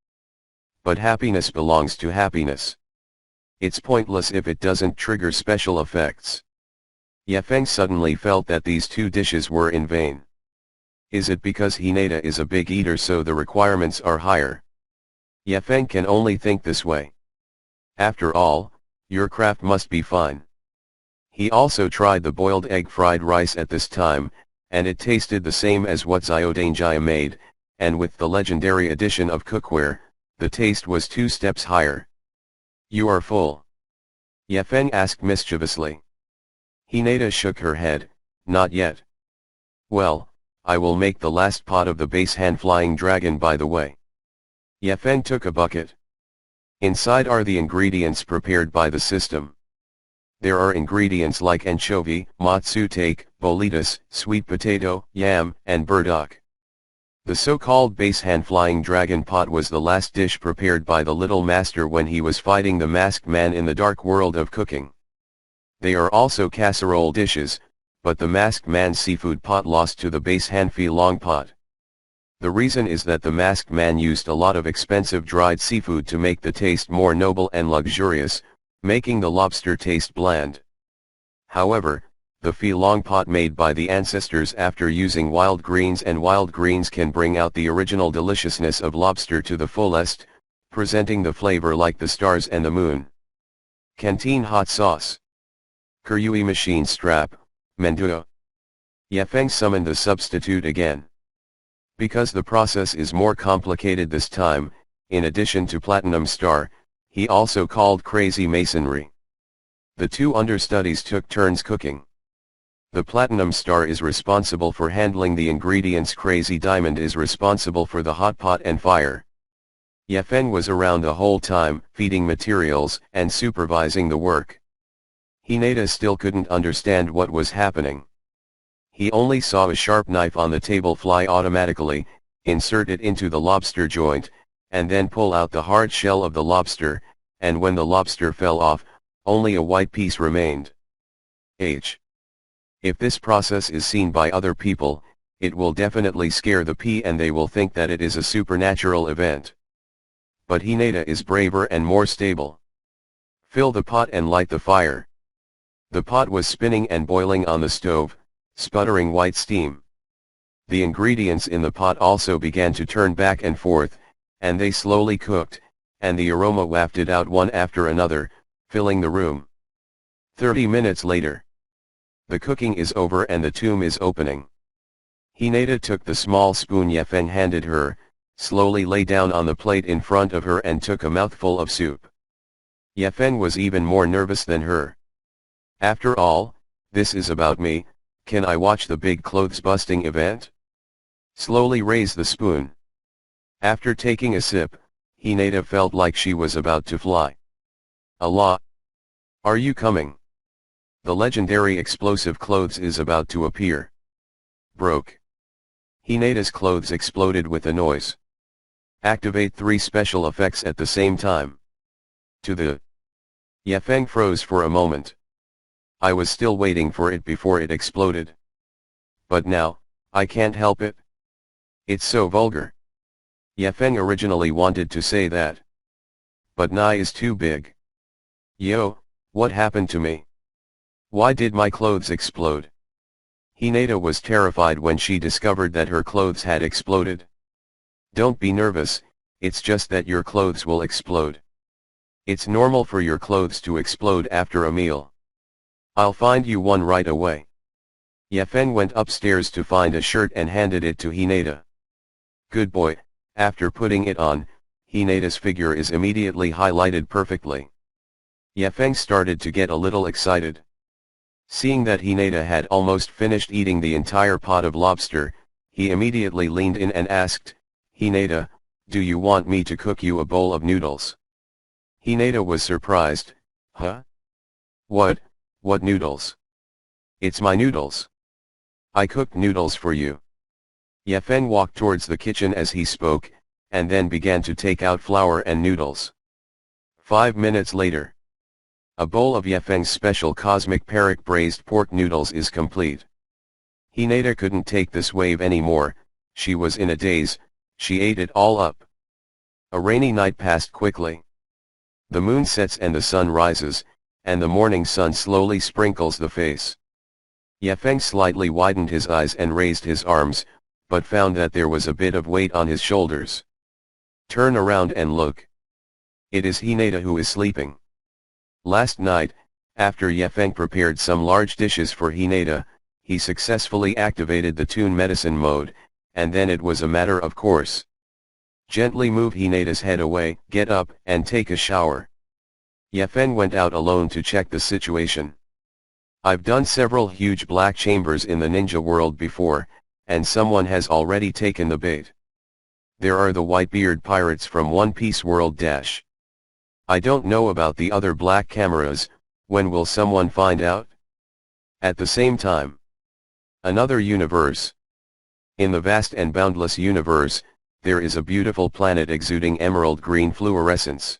But happiness belongs to happiness. It's pointless if it doesn't trigger special effects. Yefeng suddenly felt that these two dishes were in vain. Is it because Hinata is a big eater so the requirements are higher? Yefeng can only think this way. After all, your craft must be fine. He also tried the boiled egg fried rice at this time, and it tasted the same as what Xiaodangjia made, and with the legendary addition of cookware, the taste was 2 steps higher. You are full? Yefeng asked mischievously. Hinata shook her head, not yet. Well, I will make the last pot of the base hand flying dragon by the way. Yefeng took a bucket. Inside are the ingredients prepared by the system. There are ingredients like anchovy, matsutake, bolitas, sweet potato, yam, and burdock. The so-called base hand flying dragon pot was the last dish prepared by the little master when he was fighting the masked man in the dark world of cooking. They are also casserole dishes, but the masked man's seafood pot lost to the base hand long pot. The reason is that the masked man used a lot of expensive dried seafood to make the taste more noble and luxurious, making the lobster taste bland. However, the long pot made by the ancestors after using wild greens can bring out the original deliciousness of lobster to the fullest, presenting the flavor like the stars and the moon. Canteen hot sauce. Kuryui machine strap, Menduo. Yefeng summoned the substitute again. Because the process is more complicated this time, in addition to Platinum Star, he also called Crazy Masonry. The two understudies took turns cooking. The Platinum Star is responsible for handling the ingredients, Crazy Diamond is responsible for the hot pot and fire. Yefeng was around the whole time, feeding materials and supervising the work. Hinata still couldn't understand what was happening. He only saw a sharp knife on the table fly automatically, insert it into the lobster joint, and then pull out the hard shell of the lobster, and when the lobster fell off, only a white piece remained. If this process is seen by other people, it will definitely scare the pea and they will think that it is a supernatural event. But Hinata is braver and more stable. Fill the pot and light the fire. The pot was spinning and boiling on the stove, sputtering white steam. The ingredients in the pot also began to turn back and forth, and they slowly cooked, and the aroma wafted out one after another, filling the room. 30 minutes later. The cooking is over and the tomb is opening. Hinata took the small spoon Yefeng handed her, slowly lay down on the plate in front of her and took a mouthful of soup. Yefeng was even more nervous than her. After all, this is about me. Can I watch the big clothes-busting event? Slowly raise the spoon. After taking a sip, Hinata felt like she was about to fly. Allah! Are you coming? The legendary explosive clothes is about to appear. Broke. Hinata's clothes exploded with a noise. Activate 3 special effects at the same time. To the... Yefeng froze for a moment. I was still waiting for it before it exploded. But now, I can't help it. It's so vulgar. Yefeng originally wanted to say that. But Nai is too big. Yo, what happened to me? Why did my clothes explode? Hinata was terrified when she discovered that her clothes had exploded. Don't be nervous, it's just that your clothes will explode. It's normal for your clothes to explode after a meal. I'll find you one right away. Yefeng went upstairs to find a shirt and handed it to Hinata. Good boy. After putting it on, Hinata's figure is immediately highlighted perfectly. Yefeng started to get a little excited. Seeing that Hinata had almost finished eating the entire pot of lobster, he immediately leaned in and asked, Hinata, do you want me to cook you a bowl of noodles? Hinata was surprised. Huh? What noodles? It's my noodles. I cooked noodles for you. Yefeng walked towards the kitchen as he spoke, and then began to take out flour and noodles. 5 minutes later, a bowl of Yefeng's special cosmic parak braised pork noodles is complete. Hinata couldn't take this wave anymore, she was in a daze, she ate it all up. A rainy night passed quickly. The moon sets and the sun rises, and the morning sun slowly sprinkles the face. Yefeng slightly widened his eyes and raised his arms, but found that there was a bit of weight on his shoulders. Turn around and look. It is Hinata who is sleeping. Last night, after Yefeng prepared some large dishes for Hinata, he successfully activated the Toon medicine mode, and then it was a matter of course. Gently move Hinata's head away, get up, and take a shower. Yefeng went out alone to check the situation. I've done several huge black chambers in the ninja world before, and someone has already taken the bait. There are the Whitebeard pirates from One Piece world dash. I don't know about the other black cameras, when will someone find out? At the same time. Another universe. In the vast and boundless universe, there is a beautiful planet exuding emerald green fluorescence.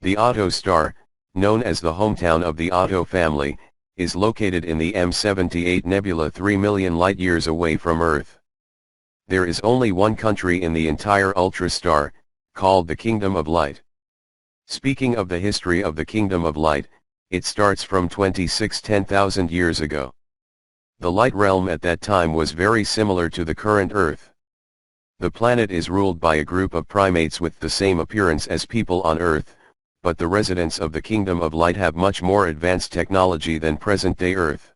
The Otto star, known as the hometown of the Otto family, is located in the M78 nebula 3 million light-years away from Earth. There is only one country in the entire ultra-star, called the Kingdom of Light. Speaking of the history of the Kingdom of Light, it starts from 10,000 years ago. The light realm at that time was very similar to the current Earth. The planet is ruled by a group of primates with the same appearance as people on Earth, but the residents of the Kingdom of Light have much more advanced technology than present-day Earth.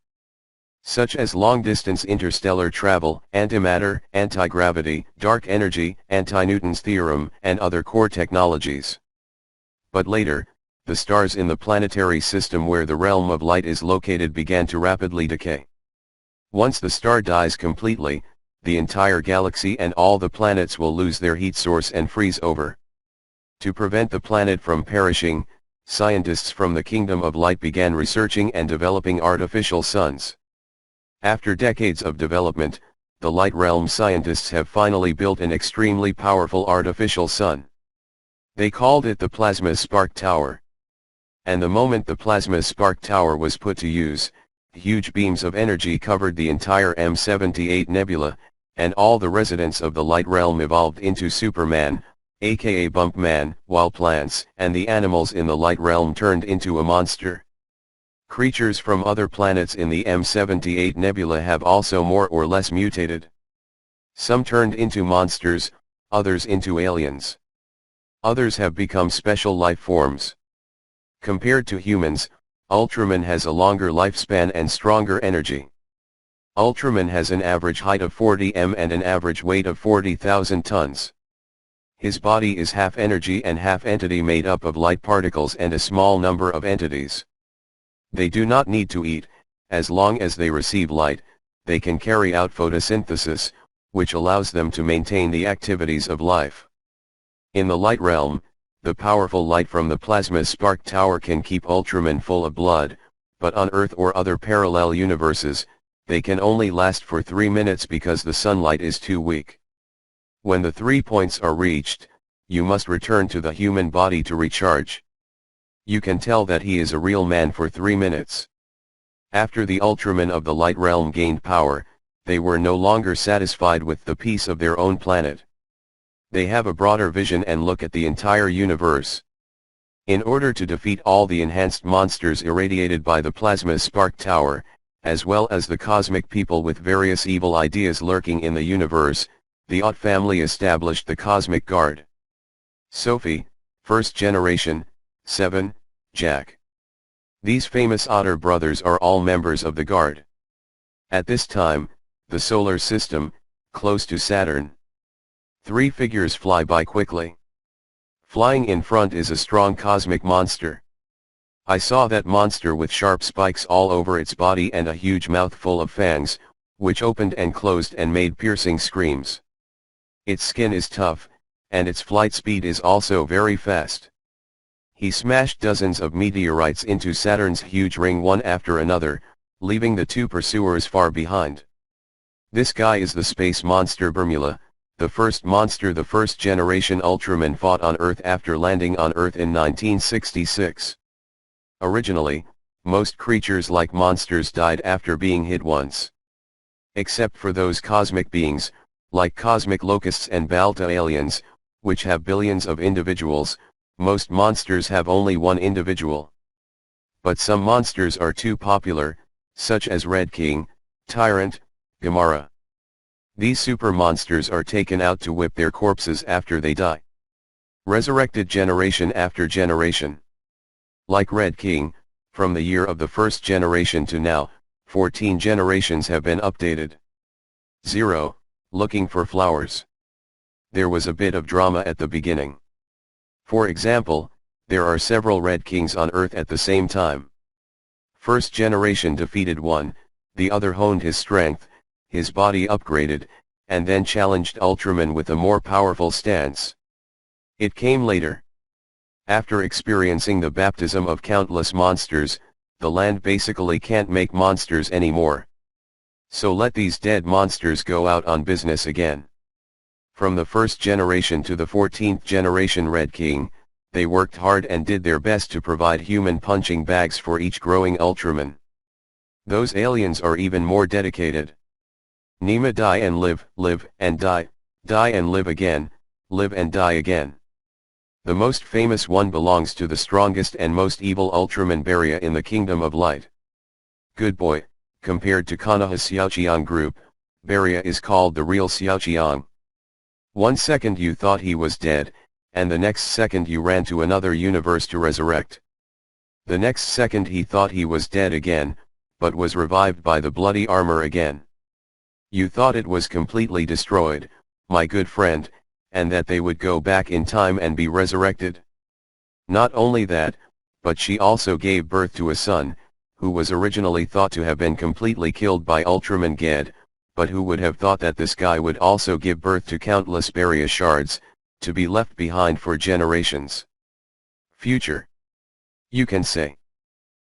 Such as long-distance interstellar travel, antimatter, anti-gravity, dark energy, anti-Newton's theorem, and other core technologies. But later, the stars in the planetary system where the realm of light is located began to rapidly decay. Once the star dies completely, the entire galaxy and all the planets will lose their heat source and freeze over. To prevent the planet from perishing, scientists from the Kingdom of Light began researching and developing artificial suns. After decades of development, the Light Realm scientists have finally built an extremely powerful artificial sun. They called it the Plasma Spark Tower. And the moment the Plasma Spark Tower was put to use, huge beams of energy covered the entire M78 nebula, and all the residents of the Light Realm evolved into Superman, aka Bumpman, while plants and the animals in the Light Realm turned into a monster. Creatures from other planets in the M78 nebula have also more or less mutated. Some turned into monsters, others into aliens. Others have become special life forms. Compared to humans, Ultraman has a longer lifespan and stronger energy. Ultraman has an average height of 40 m and an average weight of 40,000 tons. His body is half energy and half entity made up of light particles and a small number of entities. They do not need to eat, as long as they receive light, they can carry out photosynthesis, which allows them to maintain the activities of life. In the light realm, the powerful light from the Plasma Spark Tower can keep Ultraman full of blood, but on Earth or other parallel universes, they can only last for 3 minutes because the sunlight is too weak. When the 3 points are reached, you must return to the human body to recharge. You can tell that he is a real man for 3 minutes. After the Ultramen of the Light Realm gained power, they were no longer satisfied with the peace of their own planet. They have a broader vision and look at the entire universe. In order to defeat all the enhanced monsters irradiated by the Plasma Spark Tower, as well as the cosmic people with various evil ideas lurking in the universe, the Ott family established the Cosmic Guard. Sophie, First Generation, 7, Jack. These famous Otter brothers are all members of the Guard. At this time, the solar system, close to Saturn. 3 figures fly by quickly. Flying in front is a strong cosmic monster. I saw that monster with sharp spikes all over its body and a huge mouth full of fangs, which opened and closed and made piercing screams. Its skin is tough, and its flight speed is also very fast. he smashed dozens of meteorites into Saturn's huge ring one after another, leaving the two pursuers far behind. This guy is the space monster Bermula, the first monster the first-generation Ultraman fought on Earth after landing on Earth in 1966. Originally, most creatures like monsters died after being hit once. Except for those cosmic beings, like cosmic locusts and Balta aliens, which have billions of individuals, most monsters have only one individual. But some monsters are too popular, such as Red King, Tyrant, Gamera. These super monsters are taken out to whip their corpses after they die. Resurrected generation after generation. Like Red King, from the year of the first generation to now, 14 generations have been updated. 0. Looking for flowers. There was a bit of drama at the beginning. For example, there are several Red Kings on Earth at the same time. First generation defeated one, the other honed his strength, his body upgraded, and then challenged Ultraman with a more powerful stance. It came later. After experiencing the baptism of countless monsters, the land basically can't make monsters anymore. So let these dead monsters go out on business again. From the first generation to the 14th generation Red King, they worked hard and did their best to provide human punching bags for each growing Ultraman. Those aliens are even more dedicated. Nema die and live, live and die, die and live again, live and die again. The most famous one belongs to the strongest and most evil Ultraman Beria in the Kingdom of Light. Good boy, compared to Konoha's Xiaoqiang group, Beria is called the real Xiaoqiang. 1 second you thought he was dead, and the next second you ran to another universe to resurrect. The next second he thought he was dead again, but was revived by the bloody armor again. You thought it was completely destroyed, my good friend, and that they would go back in time and be resurrected. Not only that, but she also gave birth to a son, who was originally thought to have been completely killed by Ultraman Ged, but who would have thought that this guy would also give birth to countless Beria shards, to be left behind for generations. Future. You can say.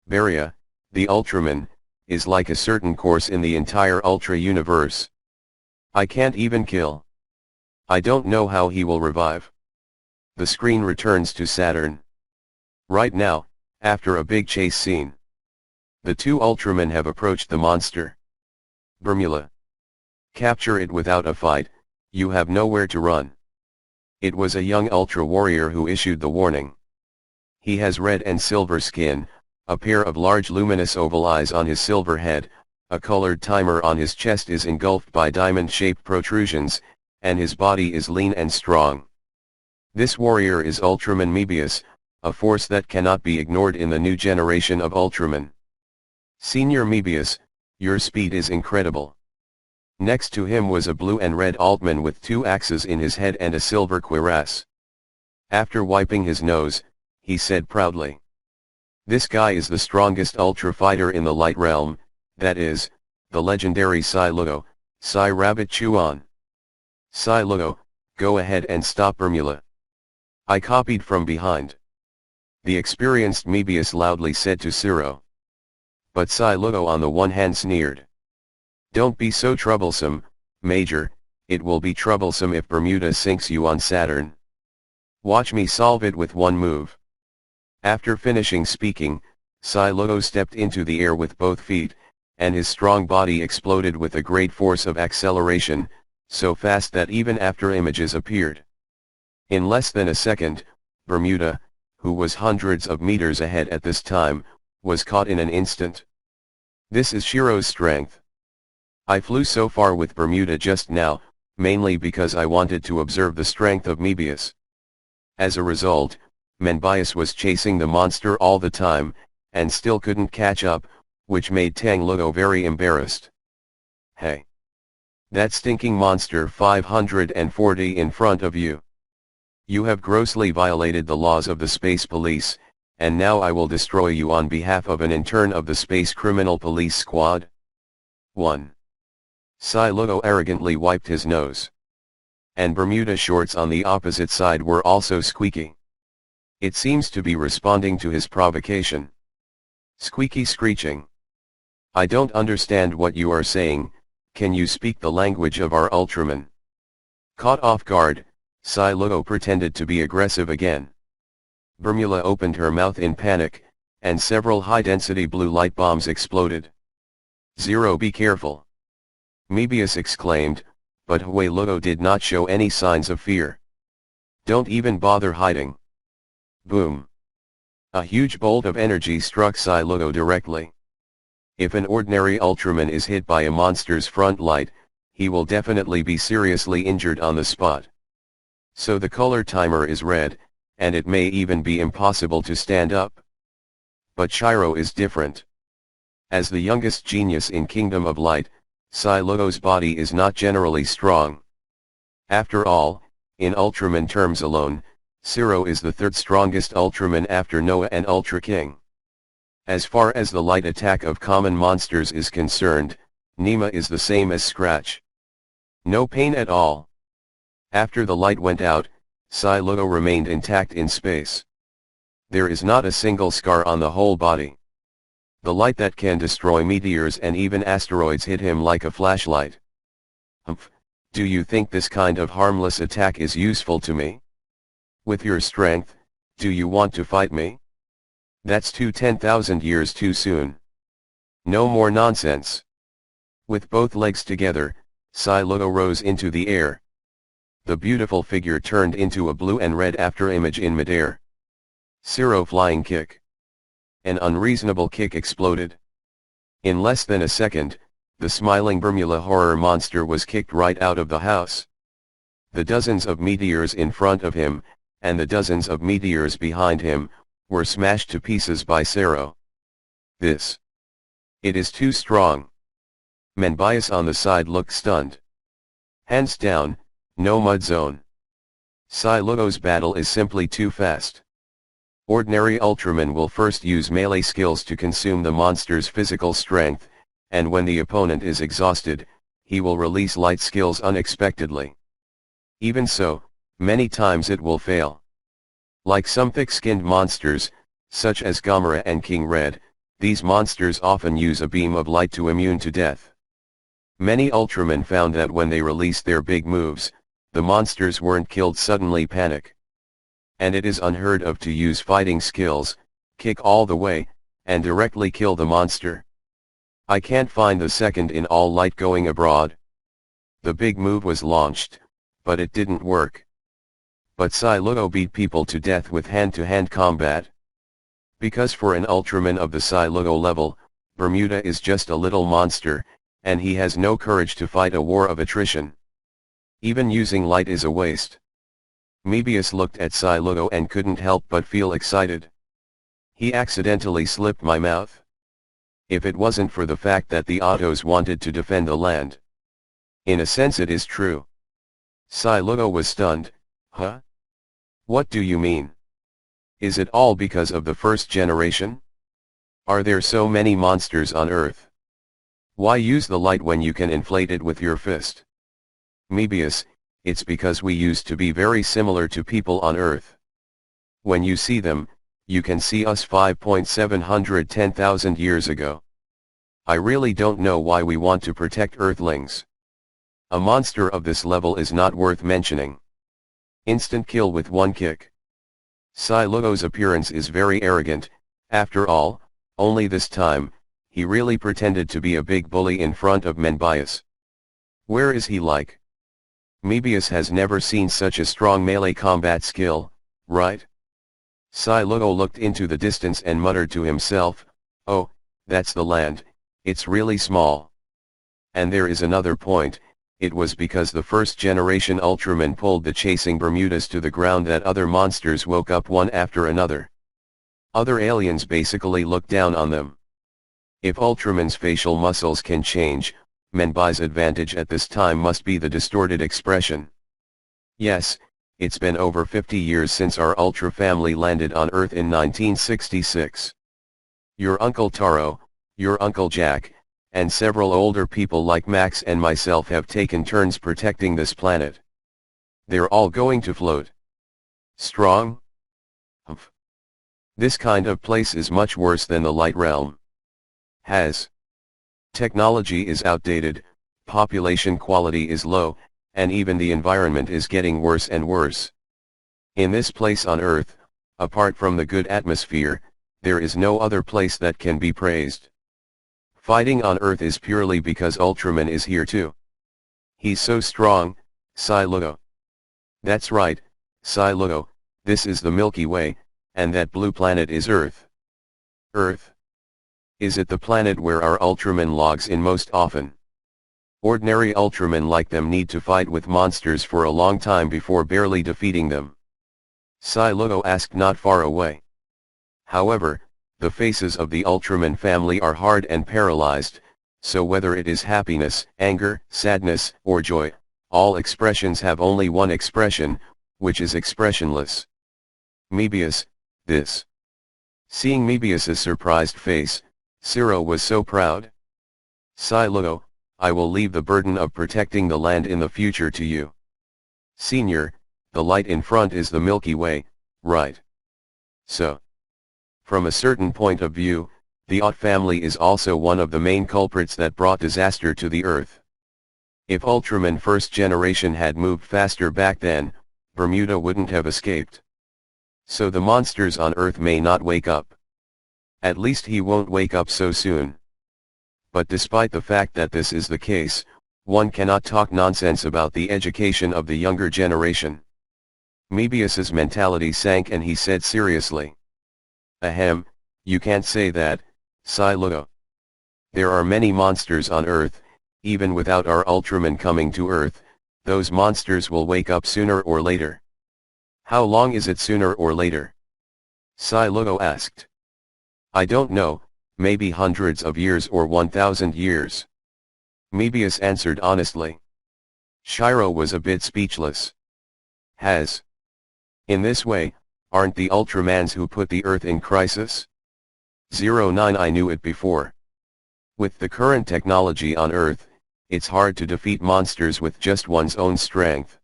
Beria, the Ultraman, is like a certain course in the entire Ultra universe. I can't even kill. I don't know how he will revive. The screen returns to Saturn. Right now, after a big chase scene. The two Ultramen have approached the monster. Bermula. Capture it without a fight, you have nowhere to run. It was a young Ultra warrior who issued the warning. He has red and silver skin, a pair of large luminous oval eyes on his silver head, a colored timer on his chest is engulfed by diamond-shaped protrusions, and his body is lean and strong. This warrior is Ultraman Mebius, a force that cannot be ignored in the new generation of Ultraman. Senior Mebius, your speed is incredible. Next to him was a blue and red Altman with two axes in his head and a silver cuirass. After wiping his nose, he said proudly. This guy is the strongest Ultra fighter in the Light Realm, that is, the legendary Sai Luo, Sai Rabbit Chuan. Sai Luo, go ahead and stop Bermula. I copied from behind. The experienced Mebius loudly said to Siro. But Sai Luo on the one hand sneered. Don't be so troublesome, Major, it will be troublesome if Bermuda sinks you on Saturn. Watch me solve it with one move. After finishing speaking, Sai Luo stepped into the air with both feet, and his strong body exploded with a great force of acceleration, so fast that even after images appeared. In less than a second, Bermuda, who was hundreds of meters ahead at this time, was caught in an instant. This is Shiro's strength. I flew so far with Bermuda just now, mainly because I wanted to observe the strength of Mebius. As a result, Mebius was chasing the monster all the time, and still couldn't catch up, which made Tang Luo very embarrassed. Hey! That stinking monster 540 in front of you. You have grossly violated the laws of the Space Police, and now I will destroy you on behalf of an intern of the Space Criminal Police Squad. 1. Sai Luo arrogantly wiped his nose. And Bermuda shorts on the opposite side were also squeaky. It seems to be responding to his provocation. Squeaky screeching. I don't understand what you are saying, can you speak the language of our Ultraman? Caught off guard, Psy-Logo pretended to be aggressive again. Bermula opened her mouth in panic, and several high-density blue light bombs exploded. Zero, be careful! Mebius exclaimed, but Huey-Logo did not show any signs of fear. Don't even bother hiding. Boom! A huge bolt of energy struck Psy-Logo directly. If an ordinary Ultraman is hit by a monster's front light, he will definitely be seriously injured on the spot. So the color timer is red, and it may even be impossible to stand up. But Shiro is different. As the youngest genius in Kingdom of Light, Psy-Logo's body is not generally strong. After all, in Ultraman terms alone, Zero is the third strongest Ultraman after Noah and Ultra King. As far as the light attack of common monsters is concerned, Nema is the same as Scratch. No pain at all. After the light went out, Psy-Logo remained intact in space. There is not a single scar on the whole body. The light that can destroy meteors and even asteroids hit him like a flashlight. Humph, do you think this kind of harmless attack is useful to me? With your strength, do you want to fight me? That's 10,000 years too soon. No more nonsense. With both legs together, Psy-Logo rose into the air. The beautiful figure turned into a blue and red afterimage in midair. Zero flying kick. An unreasonable kick exploded. In less than a second, the smiling Bermula horror monster was kicked right out of the house. The dozens of meteors in front of him, and the dozens of meteors behind him, were smashed to pieces by Zero. It is too strong. Menbias on the side looked stunned. Hands down, no mud zone. Psy-Logo's battle is simply too fast. Ordinary Ultraman will first use melee skills to consume the monster's physical strength, and when the opponent is exhausted, he will release light skills unexpectedly. Even so, many times it will fail. Like some thick-skinned monsters, such as Gamera and King Red, these monsters often use a beam of light to immune to death. Many Ultramen found that when they released their big moves, the monsters weren't killed suddenly panic. And it is unheard of to use fighting skills, kick all the way, and directly kill the monster. I can't find the second in all light going abroad. The big move was launched, but it didn't work. But Psy-Logo beat people to death with hand-to-hand combat. Because for an Ultraman of the Psy-Logo level, Bermuda is just a little monster, and he has no courage to fight a war of attrition. Even using light is a waste. Mebius looked at Psy-Logo and couldn't help but feel excited. He accidentally slipped my mouth. If it wasn't for the fact that the Autos wanted to defend the land. In a sense it is true. Psy-Logo was stunned. Huh? What do you mean? Is it all because of the first generation? Are there so many monsters on Earth? Why use the light when you can inflate it with your fist? Mebius, it's because we used to be very similar to people on Earth. When you see them, you can see us 5,710,000 years ago. I really don't know why we want to protect Earthlings. A monster of this level is not worth mentioning. Instant kill with one kick. Psy-Logo's appearance is very arrogant, after all, only this time, he really pretended to be a big bully in front of Menbias. Where is he like? Mebius has never seen such a strong melee combat skill, right? Psy-Logo looked into the distance and muttered to himself, oh, that's the land, it's really small. And there is another point, it was because the first generation Ultraman pulled the chasing Bermudas to the ground that other monsters woke up one after another. Other aliens basically looked down on them. If Ultraman's facial muscles can change, Menbai's advantage at this time must be the distorted expression. Yes, it's been over 50 years since our Ultra family landed on Earth in 1966. Your Uncle Taro, your Uncle Jack, and several older people like Max and myself have taken turns protecting this planet. They're all going to float. Strong? Humph. This kind of place is much worse than the light realm. Technology is outdated, population quality is low, and even the environment is getting worse and worse. In this place on Earth, apart from the good atmosphere, there is no other place that can be praised. Fighting on Earth is purely because Ultraman is here too. He's so strong, Sai Lugo. That's right, Sai Lugo, this is the Milky Way, and that blue planet is Earth. Earth? Is it the planet where our Ultraman logs in most often? Ordinary Ultramen like them need to fight with monsters for a long time before barely defeating them. Sai Lugo asked not far away. However, the faces of the Ultraman family are hard and paralyzed, so whether it is happiness, anger, sadness, or joy, all expressions have only one expression, which is expressionless. Mebius, this. Seeing Mebius's surprised face, Ciro was so proud. Sai Lugo, I will leave the burden of protecting the land in the future to you. Senior, the light in front is the Milky Way, right? So, from a certain point of view, the Ott family is also one of the main culprits that brought disaster to the Earth. If Ultraman first generation had moved faster back then, Bermuda wouldn't have escaped. So the monsters on Earth may not wake up. At least he won't wake up so soon. But despite the fact that this is the case, one cannot talk nonsense about the education of the younger generation. Mebius's mentality sank and he said seriously. Ahem, you can't say that, Sai Lugo. There are many monsters on Earth, even without our Ultraman coming to Earth, those monsters will wake up sooner or later. How long is it sooner or later? Sai Lugo asked. I don't know, maybe hundreds of years or 1,000 years. Mebius answered honestly. Shiro was a bit speechless. In this way, aren't the Ultramans who put the Earth in crisis? 09 I knew it before. With the current technology on Earth, it's hard to defeat monsters with just one's own strength.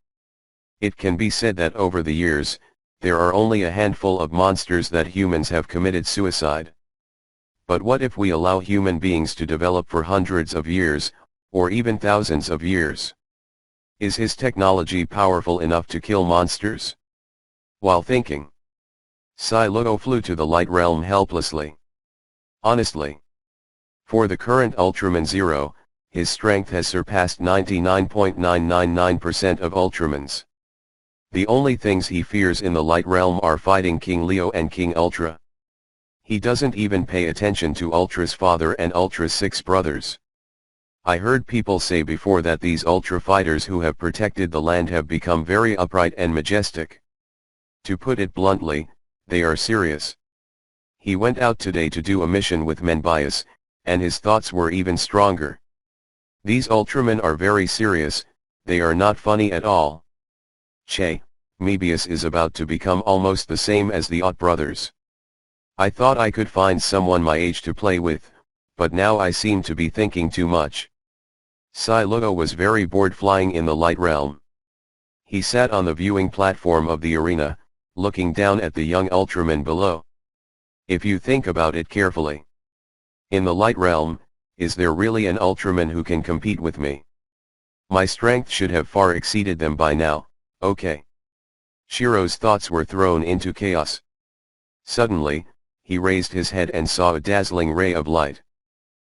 It can be said that over the years, there are only a handful of monsters that humans have committed suicide. But what if we allow human beings to develop for hundreds of years, or even thousands of years? Is his technology powerful enough to kill monsters? While thinking, Sai Lugo flew to the light realm helplessly. Honestly. For the current Ultraman Zero, his strength has surpassed 99.999% of Ultramans. The only things he fears in the light realm are fighting King Leo and King Ultra. He doesn't even pay attention to Ultra's father and Ultra's 6 brothers. I heard people say before that these Ultra fighters who have protected the land have become very upright and majestic. To put it bluntly, they are serious. He went out today to do a mission with Menbius, and his thoughts were even stronger. These Ultramen are very serious, they are not funny at all. Che, Mebius is about to become almost the same as the Ott brothers. I thought I could find someone my age to play with, but now I seem to be thinking too much. Sai Lugo was very bored flying in the light realm. He sat on the viewing platform of the arena, looking down at the young Ultraman below. If you think about it carefully. In the light realm, is there really an Ultraman who can compete with me? My strength should have far exceeded them by now, okay. Shiro's thoughts were thrown into chaos. Suddenly, he raised his head and saw a dazzling ray of light.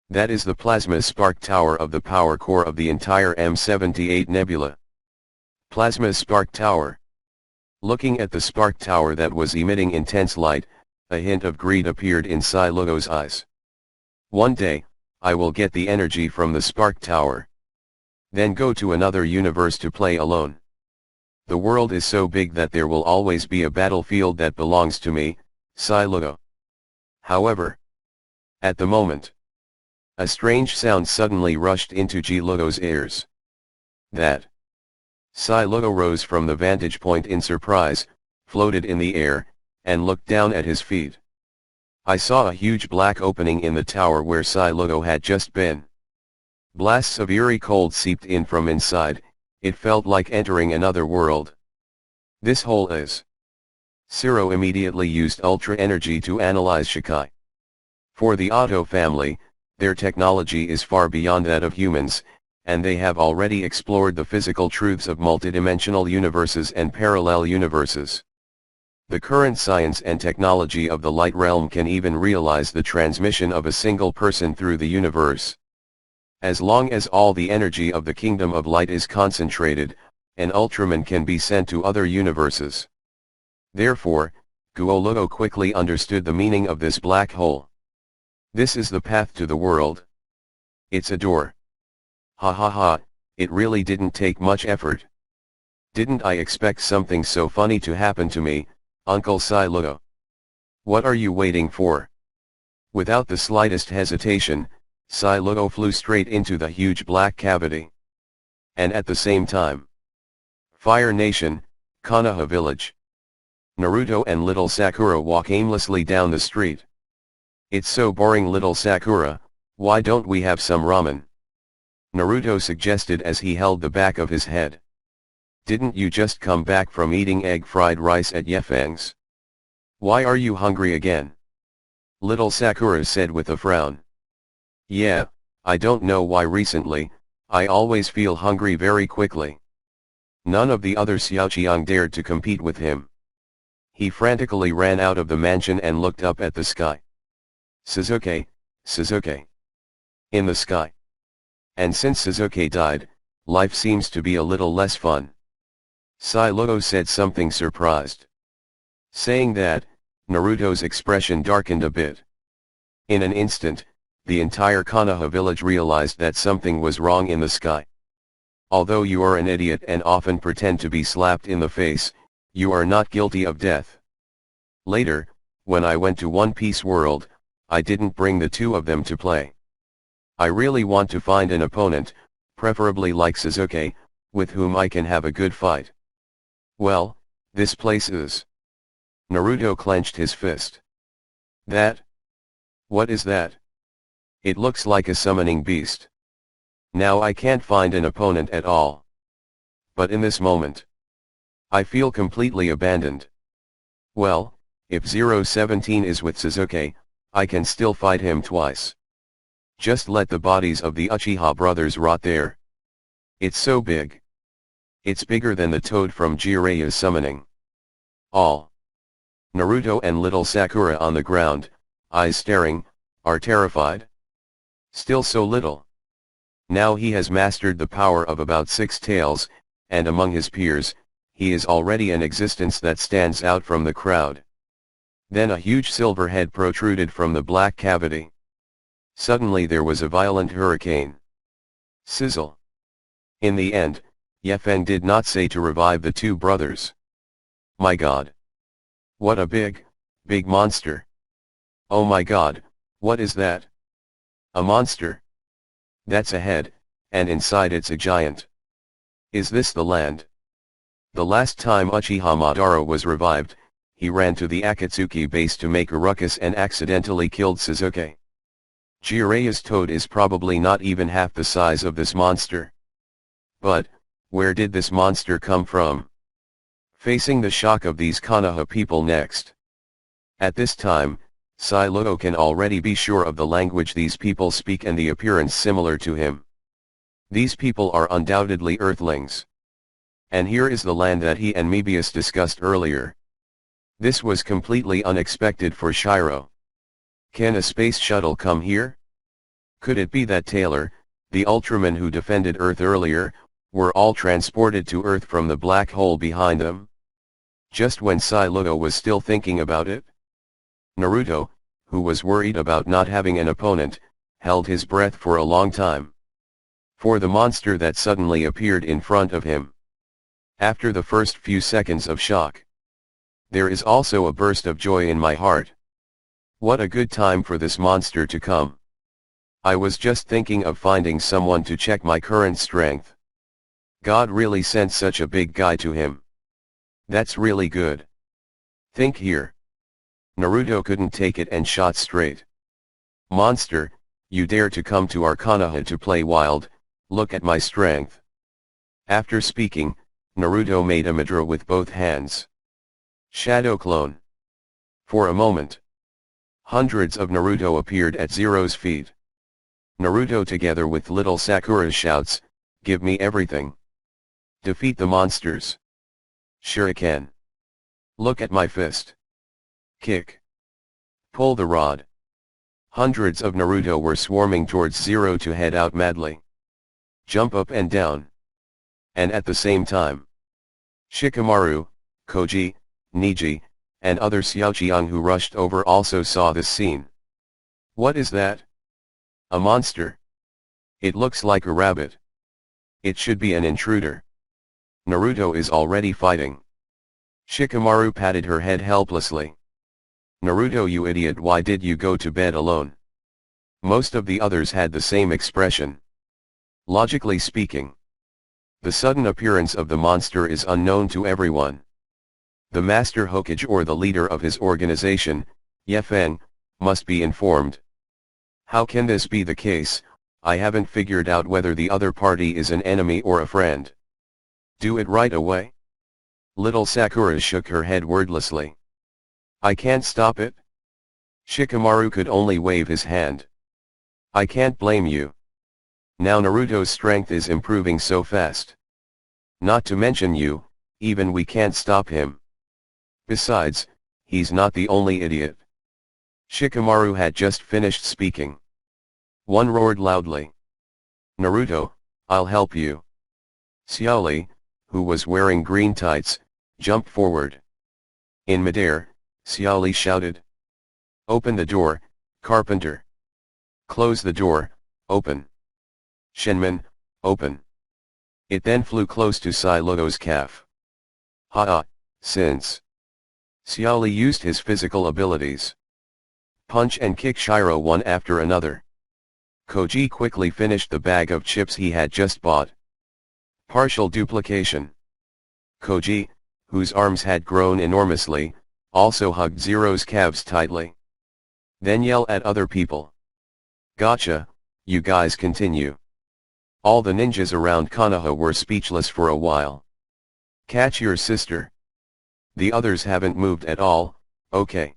That is the plasma spark tower of the power core of the entire M78 nebula. Plasma spark tower. Looking at the spark tower that was emitting intense light, a hint of greed appeared in Sai Lugo's eyes. One day, I will get the energy from the spark tower. Then go to another universe to play alone. The world is so big that there will always be a battlefield that belongs to me, Sai Lugo. However, at the moment, a strange sound suddenly rushed into G Lugo's ears. That. Sai Lugo rose from the vantage point in surprise, floated in the air, and looked down at his feet. I saw a huge black opening in the tower where Sai Lugo had just been. Blasts of eerie cold seeped in from inside, it felt like entering another world. This hole is Siro immediately used Ultra Energy to analyze Shikai. For the Otto family, their technology is far beyond that of humans, and they have already explored the physical truths of multidimensional universes and parallel universes. The current science and technology of the light realm can even realize the transmission of a single person through the universe. As long as all the energy of the kingdom of light is concentrated, an Ultraman can be sent to other universes. Therefore, Guologo quickly understood the meaning of this black hole. This is the path to the world. It's a door. Ha ha ha, it really didn't take much effort. Didn't I expect something so funny to happen to me, Uncle Silugo? What are you waiting for? Without the slightest hesitation, Silugo flew straight into the huge black cavity. And at the same time, Fire Nation, Konoha Village. Naruto and little Sakura walk aimlessly down the street. It's so boring, little Sakura, why don't we have some ramen? Naruto suggested as he held the back of his head. Didn't you just come back from eating egg fried rice at Yefeng's? Why are you hungry again? Little Sakura said with a frown. Yeah, I don't know why recently, I always feel hungry very quickly. None of the other Xiaoqiang dared to compete with him. He frantically ran out of the mansion and looked up at the sky. Suzuki, Suzuki. In the sky. And since Suzuki died, life seems to be a little less fun. Silugo said, something surprised. Saying that, Naruto's expression darkened a bit. In an instant, the entire Konoha village realized that something was wrong in the sky. Although you are an idiot and often pretend to be slapped in the face, you are not guilty of death. Later, when I went to One Piece World, I didn't bring the two of them to play. I really want to find an opponent, preferably like Suzuki, with whom I can have a good fight. Well, this place is. Naruto clenched his fist. That? What is that? It looks like a summoning beast. Now I can't find an opponent at all. But in this moment, I feel completely abandoned. Well, if 017 is with Suzuki, I can still fight him twice. Just let the bodies of the Uchiha brothers rot there. It's so big. It's bigger than the toad from Jireya's summoning. All. Naruto and little Sakura on the ground, eyes staring, are terrified. Still so little. Now he has mastered the power of about 6 tails, and among his peers, he is already an existence that stands out from the crowd. Then a huge silver head protruded from the black cavity. Suddenly there was a violent hurricane. Sizzle. In the end, Yefeng did not say to revive the two brothers. My God. What a big monster. Oh my God, what is that? A monster. That's a head, and inside it's a giant. Is this the land? The last time Uchiha Madara was revived, he ran to the Akatsuki base to make a ruckus and accidentally killed Suzuki. Jireya's toad is probably not even half the size of this monster. But, where did this monster come from? Facing the shock of these Konoha people next. At this time, Silugo can already be sure of the language these people speak and the appearance similar to him. These people are undoubtedly Earthlings. And here is the land that he and Mebius discussed earlier. This was completely unexpected for Shiro. Can a space shuttle come here? Could it be that Taylor, the Ultraman who defended Earth earlier, were all transported to Earth from the black hole behind them? Just when Silugo was still thinking about it, Naruto, who was worried about not having an opponent, held his breath for a long time. For the monster that suddenly appeared in front of him. After the first few seconds of shock, there is also a burst of joy in my heart. What a good time for this monster to come. I was just thinking of finding someone to check my current strength. God really sent such a big guy to him. That's really good. Think here. Naruto couldn't take it and shot straight. Monster, you dare to come to our Konoha to play wild, look at my strength. After speaking, Naruto made a mudra with both hands. Shadow clone. For a moment, hundreds of Naruto appeared at Zero's feet. Naruto together with little Sakura shouts, "Give me everything. Defeat the monsters. Shuriken. Look at my fist. Kick. Pull the rod." Hundreds of Naruto were swarming towards Zero to head out madly. Jump up and down. And at the same time, Shikamaru, Koji, Niji, and other Xiaoqiang who rushed over also saw this scene. What is that? A monster. It looks like a rabbit. It should be an intruder. Naruto is already fighting. Shikamaru patted her head helplessly. Naruto, you idiot, why did you go to bed alone? Most of the others had the same expression. Logically speaking, the sudden appearance of the monster is unknown to everyone. The Master Hokage or the leader of his organization, Yefeng, must be informed. How can this be the case? I haven't figured out whether the other party is an enemy or a friend. Do it right away. Little Sakura shook her head wordlessly. I can't stop it. Shikamaru could only wave his hand. I can't blame you. Now Naruto's strength is improving so fast. Not to mention you, even we can't stop him. Besides, he's not the only idiot. Shikamaru had just finished speaking. One roared loudly. Naruto, I'll help you. Xiaoli, who was wearing green tights, jumped forward. In midair, Xiaoli shouted. Open the door, Carpenter. Close the door, open. Shenman, open. It then flew close to Sai Logo's calf. Ha-ah, since. Xiaoli used his physical abilities. Punch and kick Shiro one after another. Koji quickly finished the bag of chips he had just bought. Partial duplication. Koji, whose arms had grown enormously, also hugged Zero's calves tightly. Then yell at other people. Gotcha, you guys continue. All the ninjas around Konoha were speechless for a while. Catch your sister. The others haven't moved at all, okay.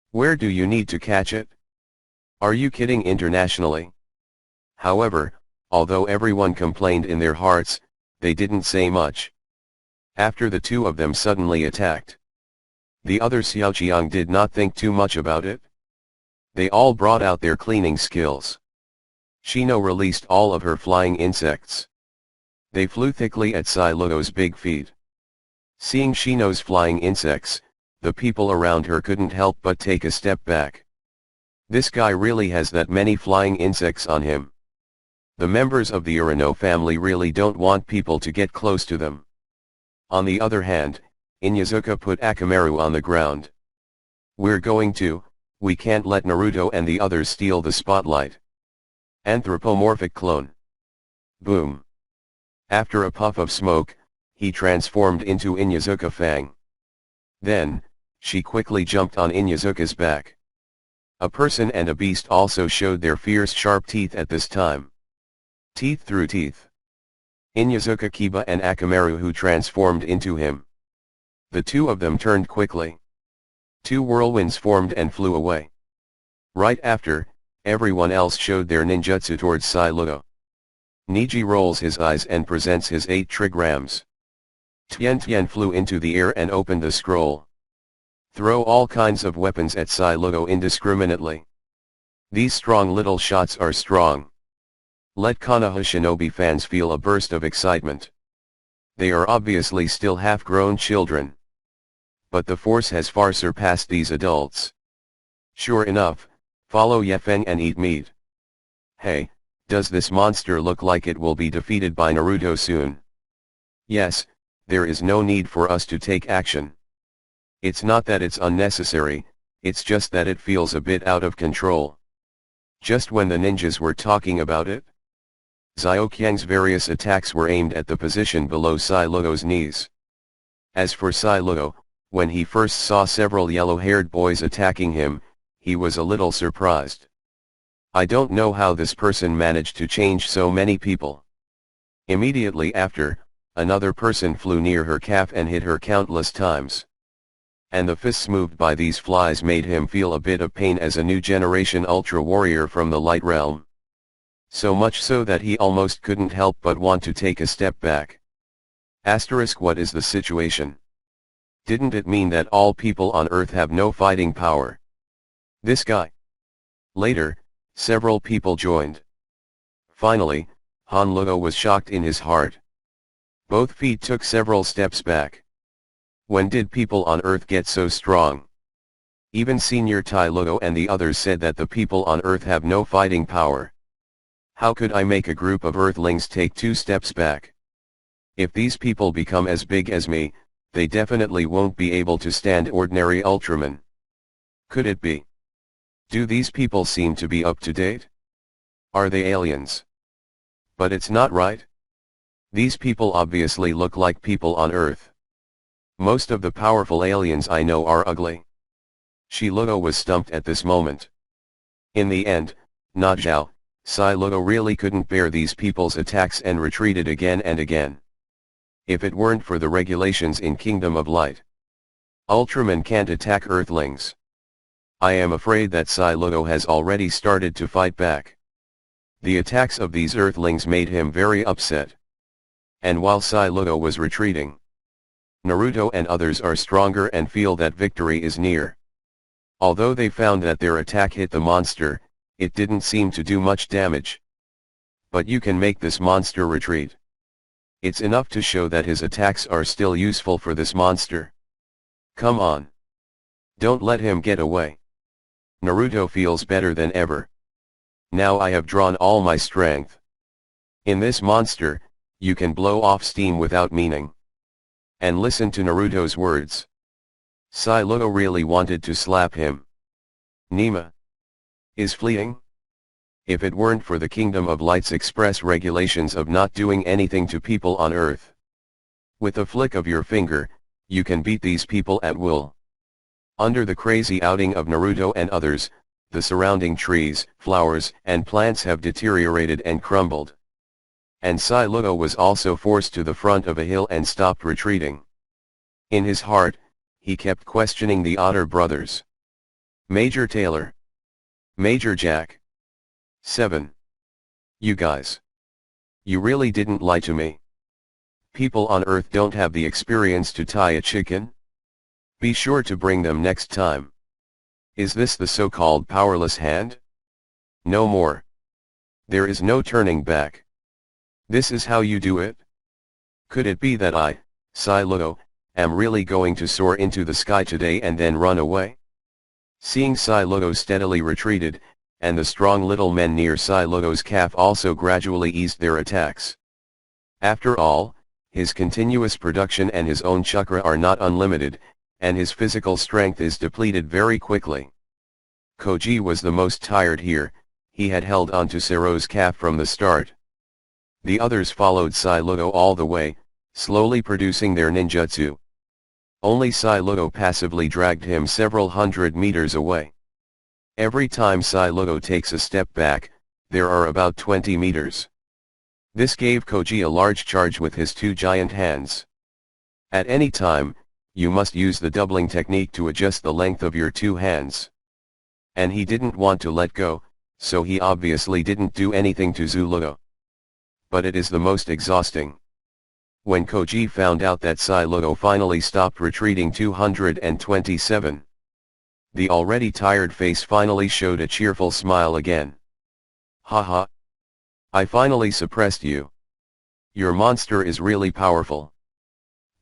Where do you need to catch it? Are you kidding internationally? However, although everyone complained in their hearts, they didn't say much. After the two of them suddenly attacked, the other Xiaoqiang did not think too much about it. They all brought out their cleaning skills. Shino released all of her flying insects. They flew thickly at Sai Logo's big feet. Seeing Shino's flying insects, the people around her couldn't help but take a step back. This guy really has that many flying insects on him. The members of the Urano family really don't want people to get close to them. On the other hand, Inyazuka put Akamaru on the ground. We can't let Naruto and the others steal the spotlight. Anthropomorphic clone. Boom. After a puff of smoke, he transformed into Inyazuka Fang. Then, she quickly jumped on Inyazuka's back. A person and a beast also showed their fierce sharp teeth at this time. Teeth through teeth. Inyazuka Kiba and Akamaru who transformed into him. The two of them turned quickly. Two whirlwinds formed and flew away. Right after, everyone else showed their ninjutsu towards Sai Logo. Niji rolls his eyes and presents his 8 trigrams. Tian flew into the air and opened the scroll. Throw all kinds of weapons at Sai Logo indiscriminately. These strong little shots are strong. Let Konoha Shinobi fans feel a burst of excitement. They are obviously still half-grown children. But the force has far surpassed these adults. Sure enough, follow Yefeng and eat meat. Hey, does this monster look like it will be defeated by Naruto soon? Yes, there is no need for us to take action. It's not that it's unnecessary, it's just that it feels a bit out of control. Just when the ninjas were talking about it, Xiaoqiang's various attacks were aimed at the position below Sai Logo's knees. As for Sai Logo, when he first saw several yellow-haired boys attacking him, he was a little surprised. I don't know how this person managed to change so many people. Immediately after, another person flew near her calf and hit her countless times. and the fists moved by these flies made him feel a bit of pain as a new generation ultra warrior from the light realm. So much so that he almost couldn't help but want to take a step back. Asterisk, what is the situation? Didn't it mean that all people on Earth have no fighting power? This guy. Later, several people joined. Finally, Han Lugo was shocked in his heart. Both feet took several steps back. When did people on Earth get so strong? Even Senior Tai Lugo and the others said that the people on Earth have no fighting power. How could I make a group of Earthlings take 2 steps back? If these people become as big as me, they definitely won't be able to stand ordinary Ultramen. Could it be? Do these people seem to be up to date? Are they aliens? But it's not right. These people obviously look like people on Earth. Most of the powerful aliens I know are ugly. Shi Lugo was stumped at this moment. In the end, Na Zhao, Sai Lugo really couldn't bear these people's attacks and retreated again and again. If it weren't for the regulations in Kingdom of Light, Ultramen can't attack Earthlings. I am afraid that Sai Lugo has already started to fight back. The attacks of these Earthlings made him very upset. And while Sai Lugo was retreating, Naruto and others are stronger and feel that victory is near. Although they found that their attack hit the monster, it didn't seem to do much damage. But you can make this monster retreat. It's enough to show that his attacks are still useful for this monster. Come on. Don't let him get away. Naruto feels better than ever. Now I have drawn all my strength. In this monster, you can blow off steam without meaning. And listen to Naruto's words. Sai Lugo really wanted to slap him. Nima is fleeing? If it weren't for the Kingdom of Light's express regulations of not doing anything to people on Earth. With a flick of your finger, you can beat these people at will. Under the crazy outing of Naruto and others, the surrounding trees, flowers, and plants have deteriorated and crumbled. And Sai Lugo was also forced to the front of a hill and stopped retreating. In his heart, he kept questioning the Otter brothers. Major Taylor. Major Jack. 7. You guys. You really didn't lie to me. People on Earth don't have the experience to tie a chicken? Be sure to bring them next time. Is this the so-called powerless hand? No more. There is no turning back. This is how you do it? Could it be that I, Sai Lugo, am really going to soar into the sky today and then run away? Seeing Sai Lugo steadily retreated, and the strong little men near Sai Lugo's calf also gradually eased their attacks. After all, his continuous production and his own chakra are not unlimited, and his physical strength is depleted very quickly. Koji was the most tired here, he had held on to Sero's calf from the start. The others followed Sai Lugo all the way, slowly producing their ninjutsu. Only Sai Lugo passively dragged him several hundred meters away. Every time Sai Lugo takes a step back, there are about 20 meters. This gave Koji a large charge with his 2 giant hands. At any time, you must use the doubling technique to adjust the length of your 2 hands. And he didn't want to let go, so he obviously didn't do anything to Lugo. But it is the most exhausting. When Koji found out that Sai Lugo finally stopped retreating 227. The already tired face finally showed a cheerful smile again. Haha. I finally suppressed you. Your monster is really powerful.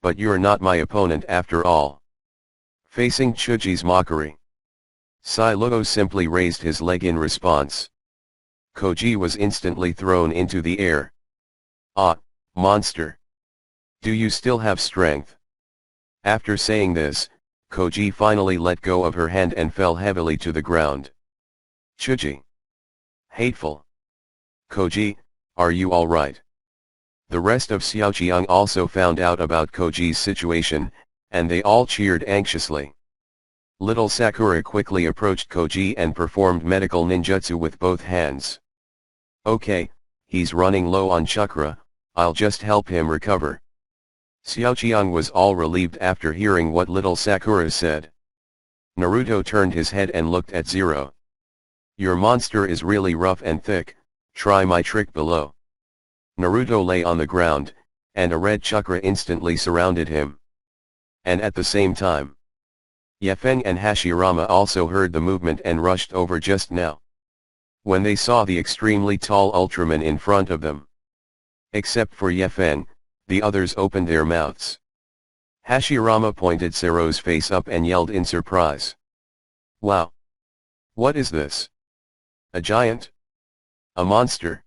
But you're not my opponent after all. Facing Chuji's mockery, Sai Lugo simply raised his leg in response. Koji was instantly thrown into the air. Ah, monster! Do you still have strength? After saying this, Koji finally let go of her hand and fell heavily to the ground. Chuji! Hateful! Koji, are you alright? The rest of Xiaoqiang also found out about Koji's situation, and they all cheered anxiously. Little Sakura quickly approached Koji and performed medical ninjutsu with both hands. Okay, he's running low on chakra, I'll just help him recover. Xiaoqiang was all relieved after hearing what little Sakura said. Naruto turned his head and looked at Zero. Your monster is really rough and thick, try my trick below. Naruto lay on the ground, and a red chakra instantly surrounded him. And at the same time, Yefeng and Hashirama also heard the movement and rushed over just now. When they saw the extremely tall Ultraman in front of them. Except for Yefeng, the others opened their mouths. Hashirama pointed Sero's face up and yelled in surprise. Wow! What is this? A giant? A monster?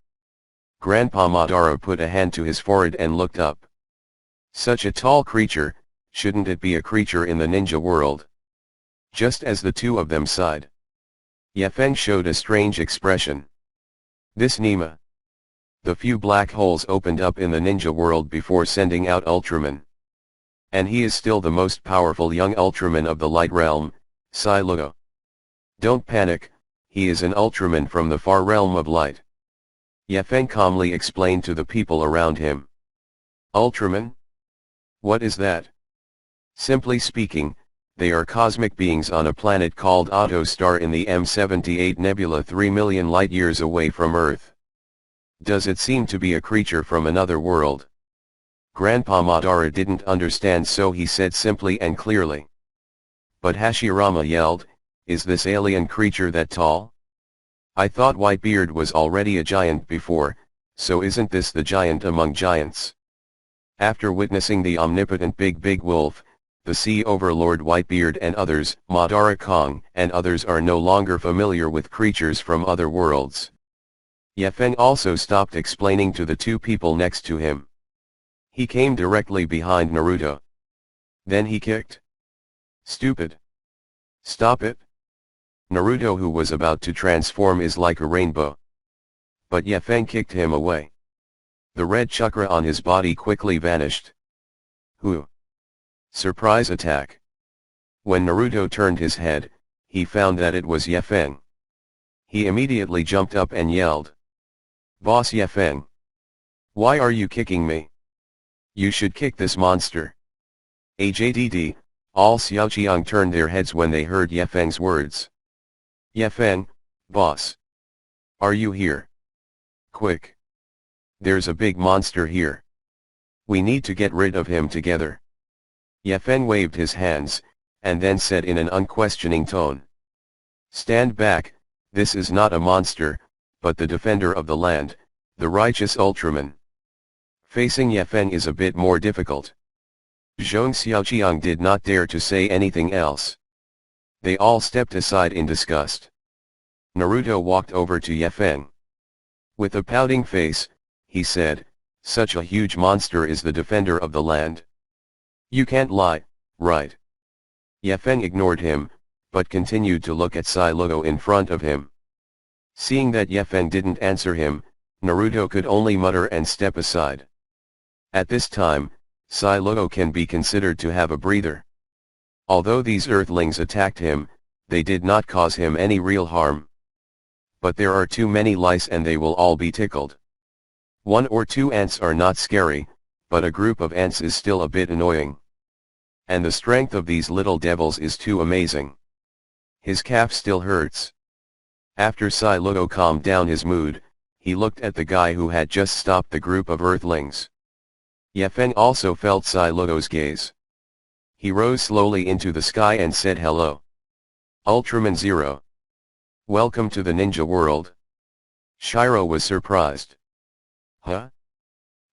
Grandpa Madara put a hand to his forehead and looked up. Such a tall creature, shouldn't it be a creature in the ninja world? Just as the two of them sighed. Yefeng showed a strange expression. This Nima. The few black holes opened up in the ninja world before sending out Ultraman. And he is still the most powerful young Ultraman of the Light Realm, Sai Lugo. Don't panic, he is an Ultraman from the far realm of light. Yefeng calmly explained to the people around him. Ultraman? What is that? Simply speaking, they are cosmic beings on a planet called Otto Star in the M78 Nebula 3 million light-years away from Earth. Does it seem to be a creature from another world? Grandpa Madara didn't understand, so he said simply and clearly. But Hashirama yelled, is this alien creature that tall? I thought Whitebeard was already a giant before, so isn't this the giant among giants? After witnessing the omnipotent Big Wolf, the Sea Overlord Whitebeard and others, Madara Kong and others are no longer familiar with creatures from other worlds. Yefeng also stopped explaining to the two people next to him. He came directly behind Naruto. Then he kicked. Stupid. Stop it. Naruto, who was about to transform, is like a rainbow. But Yefeng kicked him away. The red chakra on his body quickly vanished. Who? Surprise attack. When Naruto turned his head, he found that it was Yefeng. He immediately jumped up and yelled. Boss Yefeng. Why are you kicking me? You should kick this monster. HADD, all Xiaoqiang turned their heads when they heard Yefeng's words. Yefeng, boss. Are you here? Quick. There's a big monster here. We need to get rid of him together. Yefeng waved his hands, and then said in an unquestioning tone. Stand back, this is not a monster, but the defender of the land, the righteous Ultraman. Facing Yefeng is a bit more difficult. Zhong Xiaoqiang did not dare to say anything else. They all stepped aside in disgust. Naruto walked over to Yefeng. With a pouting face, he said, such a huge monster is the defender of the land. You can't lie, right? Yefeng ignored him, but continued to look at Sai Lugo in front of him. Seeing that Yefeng didn't answer him, Naruto could only mutter and step aside. At this time, Sai Lugo can be considered to have a breather. Although these earthlings attacked him, they did not cause him any real harm. But there are too many lice and they will all be tickled. 1 or 2 ants are not scary, but a group of ants is still a bit annoying. And the strength of these little devils is too amazing. His calf still hurts. After Sai Lugo calmed down his mood, he looked at the guy who had just stopped the group of earthlings. Yefeng also felt Sai Lugo's gaze. He rose slowly into the sky and said hello. Ultraman Zero. Welcome to the ninja world. Shiro was surprised. Huh?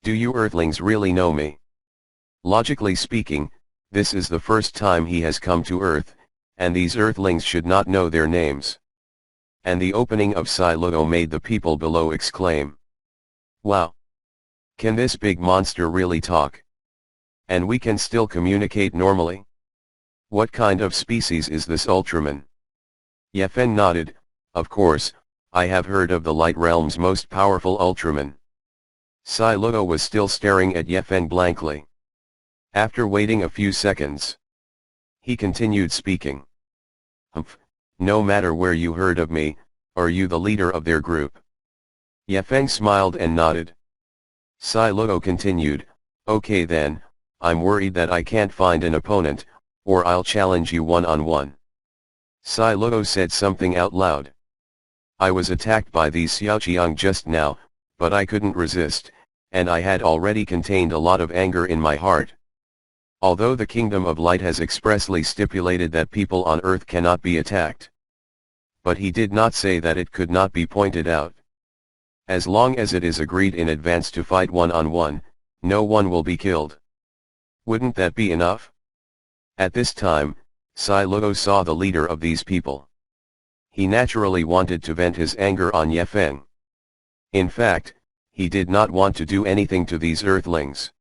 Do you earthlings really know me? Logically speaking, this is the first time he has come to Earth, and these earthlings should not know their names. And the opening of Sai Lugo made the people below exclaim. Wow! Can this big monster really talk? And we can still communicate normally? What kind of species is this Ultraman? Yefeng nodded, of course, I have heard of the Light Realm's most powerful Ultraman. Sai Lugo was still staring at Yefeng blankly. After waiting a few seconds, he continued speaking. Humph, no matter where you heard of me, are you the leader of their group? Yefeng smiled and nodded. Sai Lugo continued, okay then, I'm worried that I can't find an opponent, or I'll challenge you one-on-one. Sai Luo said something out loud. I was attacked by these Xiaoqiang just now, but I couldn't resist, and I had already contained a lot of anger in my heart. Although the Kingdom of Light has expressly stipulated that people on earth cannot be attacked. But he did not say that it could not be pointed out. As long as it is agreed in advance to fight one-on-one, no one will be killed. Wouldn't that be enough? At this time, Sai Luo saw the leader of these people. He naturally wanted to vent his anger on Ye Feng. In fact, he did not want to do anything to these earthlings.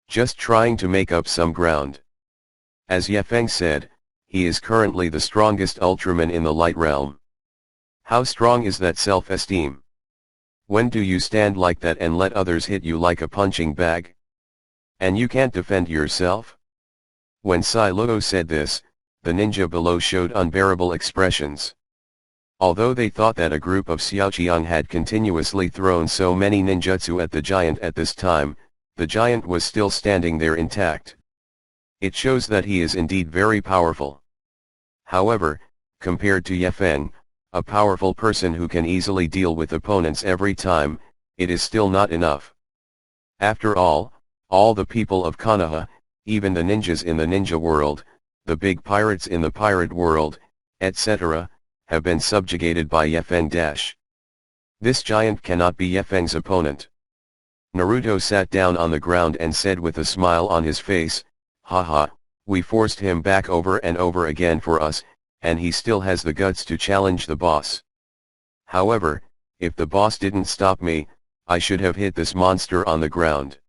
Just trying to make up some ground. As Ye Feng said, he is currently the strongest Ultraman in the Light Realm. How strong is that self-esteem? When do you stand like that and let others hit you like a punching bag? And you can't defend yourself? When Sai Luo said this, the ninja below showed unbearable expressions. Although they thought that a group of Xiaoqiang had continuously thrown so many ninjutsu at the giant at this time, the giant was still standing there intact. It shows that he is indeed very powerful. However, compared to Ye Feng, a powerful person who can easily deal with opponents every time, it is still not enough. After all the people of Konoha, even the ninjas in the ninja world, the big pirates in the pirate world, etc., have been subjugated by Ye Feng. This giant cannot be Ye Feng's opponent. Naruto sat down on the ground and said with a smile on his face, "Haha, we forced him back over and over again for us, and he still has the guts to challenge the boss. However, if the boss didn't stop me, I should have hit this monster on the ground."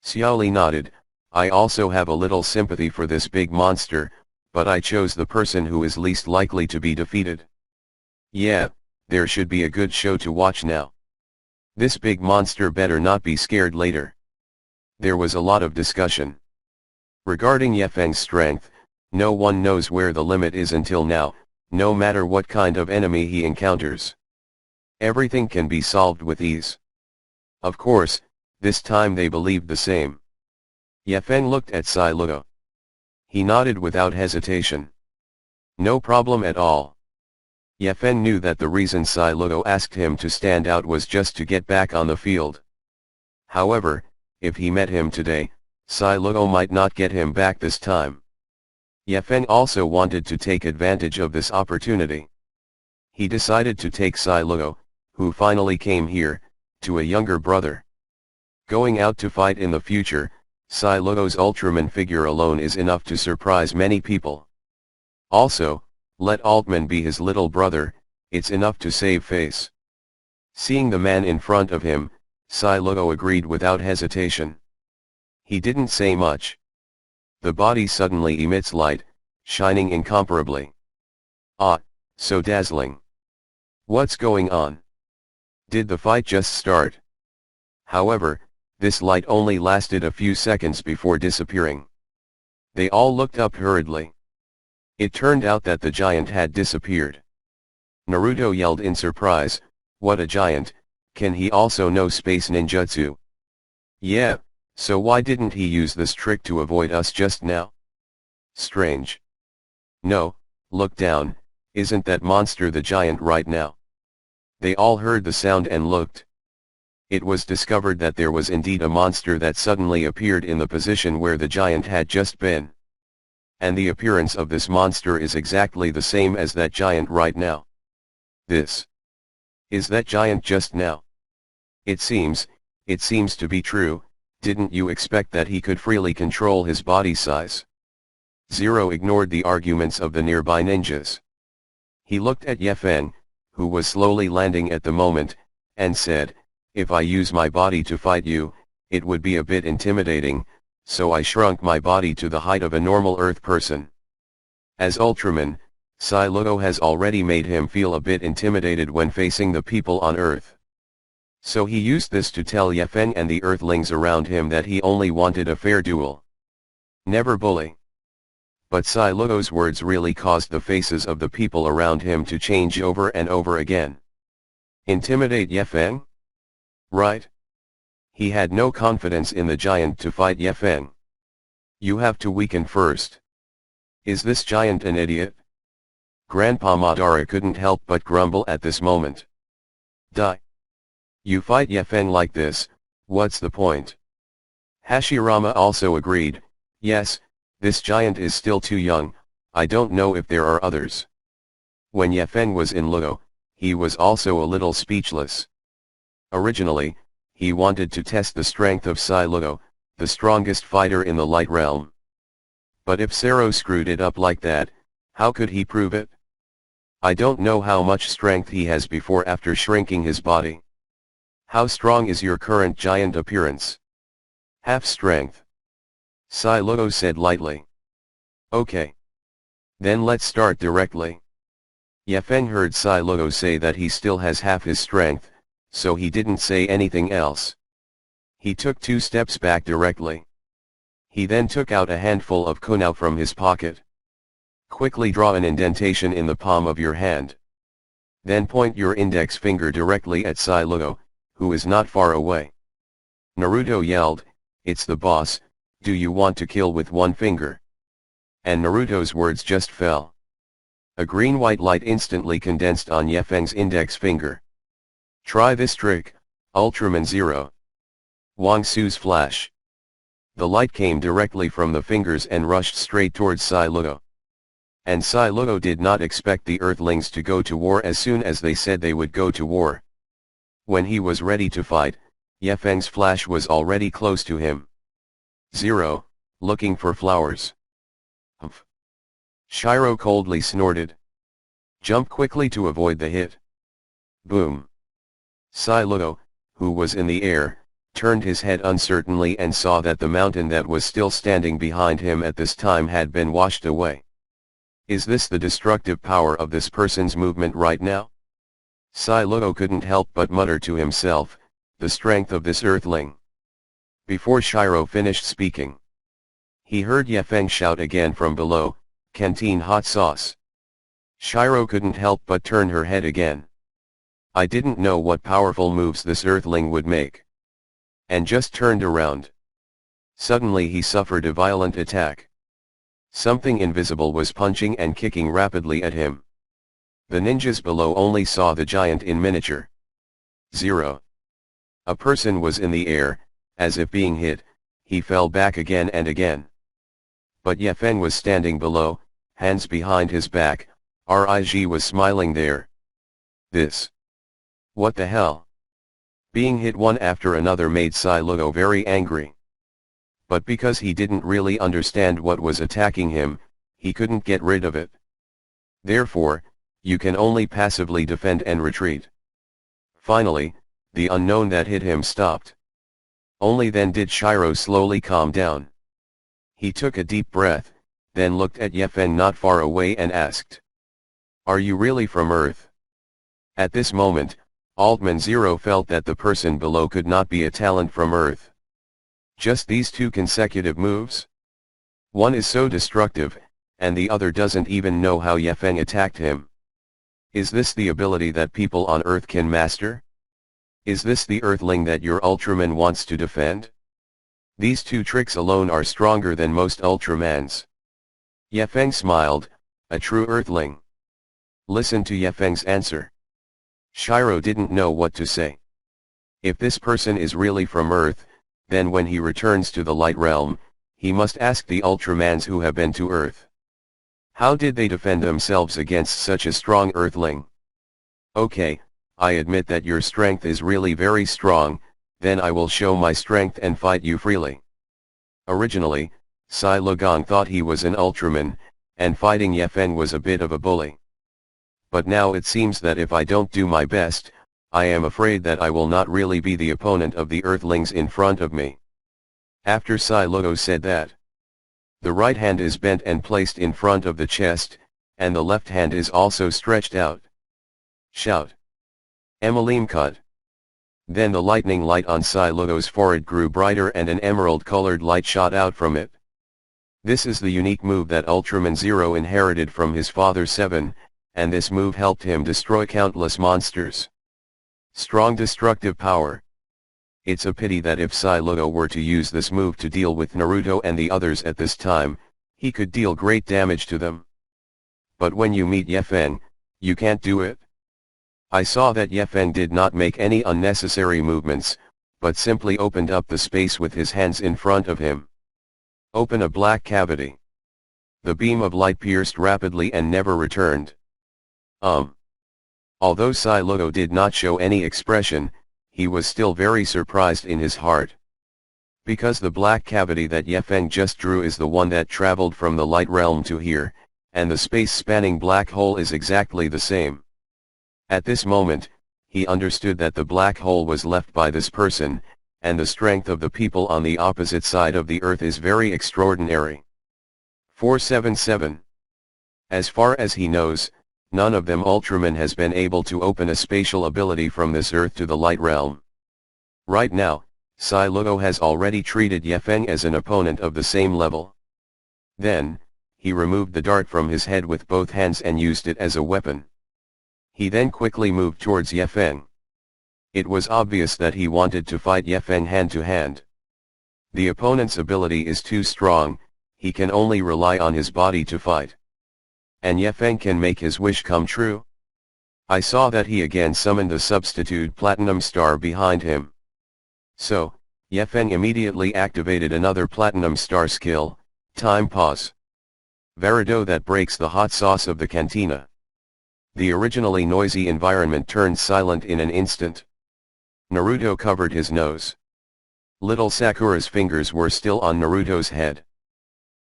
Xiaoli nodded. I also have a little sympathy for this big monster, but I chose the person who is least likely to be defeated. Yeah, there should be a good show to watch now. This big monster better not be scared later. There was a lot of discussion. Regarding Ye Feng's strength, no one knows where the limit is until now, no matter what kind of enemy he encounters. Everything can be solved with ease. Of course, this time they believed the same. Ye Feng looked at Sai Luo. He nodded without hesitation. No problem at all. Ye Feng knew that the reason Sai Luo asked him to stand out was just to get back on the field. However, if he met him today, Sai Luo might not get him back this time. Ye Feng also wanted to take advantage of this opportunity. He decided to take Sai Luo, who finally came here, to a younger brother. Going out to fight in the future, Sai Luo's Ultraman figure alone is enough to surprise many people. Also, let Altman be his little brother, it's enough to save face. Seeing the man in front of him, Sai Luo agreed without hesitation. He didn't say much. The body suddenly emits light, shining incomparably. Ah, so dazzling. What's going on? Did the fight just start? However, this light only lasted a few seconds before disappearing. They all looked up hurriedly. It turned out that the giant had disappeared. Naruto yelled in surprise, "What a giant, can he also know space ninjutsu?" Yeah, so why didn't he use this trick to avoid us just now? Strange. No, look down, isn't that monster the giant right now? They all heard the sound and looked. It was discovered that there was indeed a monster that suddenly appeared in the position where the giant had just been. And the appearance of this monster is exactly the same as that giant right now. This is that giant just now. It seems to be true. Didn't you expect that he could freely control his body size? Zero ignored the arguments of the nearby ninjas. He looked at Ye Feng, who was slowly landing at the moment, and said, "If I use my body to fight you, it would be a bit intimidating, so I shrunk my body to the height of a normal Earth person." As Ultraman, Sai Luo has already made him feel a bit intimidated when facing the people on Earth. So he used this to tell Ye Feng and the Earthlings around him that he only wanted a fair duel. Never bully. But Sai Luo's words really caused the faces of the people around him to change over and over again. Intimidate Ye Feng? Right? He had no confidence in the giant to fight Ye Feng. You have to weaken first. Is this giant an idiot? Grandpa Madara couldn't help but grumble at this moment. Die. You fight Yefeng like this, what's the point? Hashirama also agreed, yes, this giant is still too young, I don't know if there are others. When Yefeng was in Luo, he was also a little speechless. Originally, he wanted to test the strength of Sai Luo, the strongest fighter in the light realm. But if Sero screwed it up like that, how could he prove it? I don't know how much strength he has before after shrinking his body. How strong is your current giant appearance? Half strength. Sai Luo said lightly. Okay. Then let's start directly. Yefeng heard Sai Luo say that he still has half his strength, so he didn't say anything else. He took 2 steps back directly. He then took out a handful of kunao from his pocket. Quickly draw an indentation in the palm of your hand. Then point your index finger directly at Sai Luo, who is not far away. Naruto yelled, "It's the boss, do you want to kill with one finger?" And Naruto's words just fell. A green-white light instantly condensed on Yefeng's index finger. Try this trick, Ultraman Zero. Wang Su's flash. The light came directly from the fingers and rushed straight towards Sai Luo. And Sai Luo did not expect the Earthlings to go to war as soon as they said they would go to war. When he was ready to fight, Yefeng's flash was already close to him. Zero, looking for flowers. Humph. Shiro coldly snorted. Jump quickly to avoid the hit. Boom. Sai Luo, who was in the air, turned his head uncertainly and saw that the mountain that was still standing behind him at this time had been washed away. Is this the destructive power of this person's movement right now? Sai Luo couldn't help but mutter to himself, the strength of this earthling. Before Shiro finished speaking, he heard Yefeng shout again from below, "Canteen hot sauce." Shiro couldn't help but turn her head again. I didn't know what powerful moves this earthling would make. And just turned around. Suddenly he suffered a violent attack. Something invisible was punching and kicking rapidly at him. The ninjas below only saw the giant in miniature. Zero. A person was in the air, as if being hit, he fell back again and again. But Yefeng was standing below, hands behind his back, Rig was smiling there. This. What the hell? Being hit one after another made Sai Luo very angry. But because he didn't really understand what was attacking him, he couldn't get rid of it. Therefore, you can only passively defend and retreat. Finally, the unknown that hit him stopped. Only then did Shiro slowly calm down. He took a deep breath, then looked at Yefeng not far away and asked, "Are you really from Earth?" At this moment, Altman Zero felt that the person below could not be a talent from Earth. Just these 2 consecutive moves? One is so destructive, and the other doesn't even know how Yefeng attacked him. Is this the ability that people on Earth can master? Is this the Earthling that your Ultraman wants to defend? These 2 tricks alone are stronger than most Ultramans. Yefeng smiled, a true Earthling. Listen to Yefeng's answer. Shiro didn't know what to say. If this person is really from Earth, then when he returns to the light realm, he must ask the Ultramans who have been to Earth. How did they defend themselves against such a strong Earthling? Okay, I admit that your strength is really very strong, then I will show my strength and fight you freely. Originally, Sai Luo thought he was an Ultraman, and fighting Yefeng was a bit of a bully. But now it seems that if I don't do my best, I am afraid that I will not really be the opponent of the Earthlings in front of me. After Sai Luo said that, the right hand is bent and placed in front of the chest, and the left hand is also stretched out. Shout. Emalim cut. Then the lightning light on Sai Luo's forehead grew brighter and an emerald-colored light shot out from it. This is the unique move that Ultraman Zero inherited from his father Seven, and this move helped him destroy countless monsters. Strong destructive power. It's a pity that if Sai Lugo were to use this move to deal with Naruto and the others at this time, he could deal great damage to them. But when you meet Yefeng, you can't do it. I saw that Yefeng did not make any unnecessary movements, but simply opened up the space with his hands in front of him. Open a black cavity. The beam of light pierced rapidly and never returned. Although Sai Lugo did not show any expression, he was still very surprised in his heart. Because the black cavity that Yefeng just drew is the one that traveled from the light realm to here, and the space-spanning black hole is exactly the same. At this moment, he understood that the black hole was left by this person, and the strength of the people on the opposite side of the earth is very extraordinary. 477. As far as he knows, none of them Ultraman has been able to open a spatial ability from this earth to the light realm. Right now, Sai Lugo has already treated Yefeng as an opponent of the same level. Then, he removed the dart from his head with both hands and used it as a weapon. He then quickly moved towards Yefeng. It was obvious that he wanted to fight Yefeng hand to hand. The opponent's ability is too strong, he can only rely on his body to fight. And Yefeng can make his wish come true? I saw that he again summoned the substitute Platinum Star behind him. So, Yefeng immediately activated another Platinum Star skill, Time Pause. Varido that breaks the hot sauce of the cantina. The originally noisy environment turned silent in an instant. Naruto covered his nose. Little Sakura's fingers were still on Naruto's head.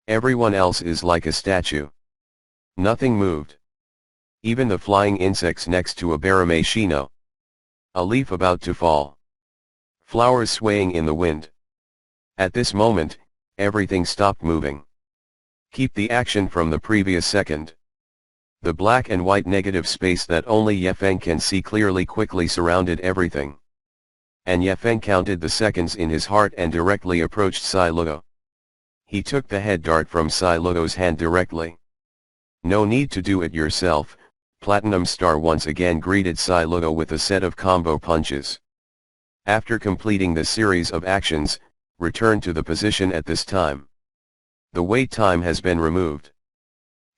Everyone else is like a statue. Nothing moved. Even the flying insects next to Abarame Shino. A leaf about to fall. Flowers swaying in the wind. At this moment, everything stopped moving. Keep the action from the previous second. The black and white negative space that only Yefeng can see clearly quickly surrounded everything. And Yefeng counted the seconds in his heart and directly approached Sai Lugo. He took the head dart from Sai Lugo's hand directly. No need to do it yourself, Platinum Star once again greeted Sai Lugo with a set of combo punches. After completing this series of actions, return to the position at this time. The wait time has been removed.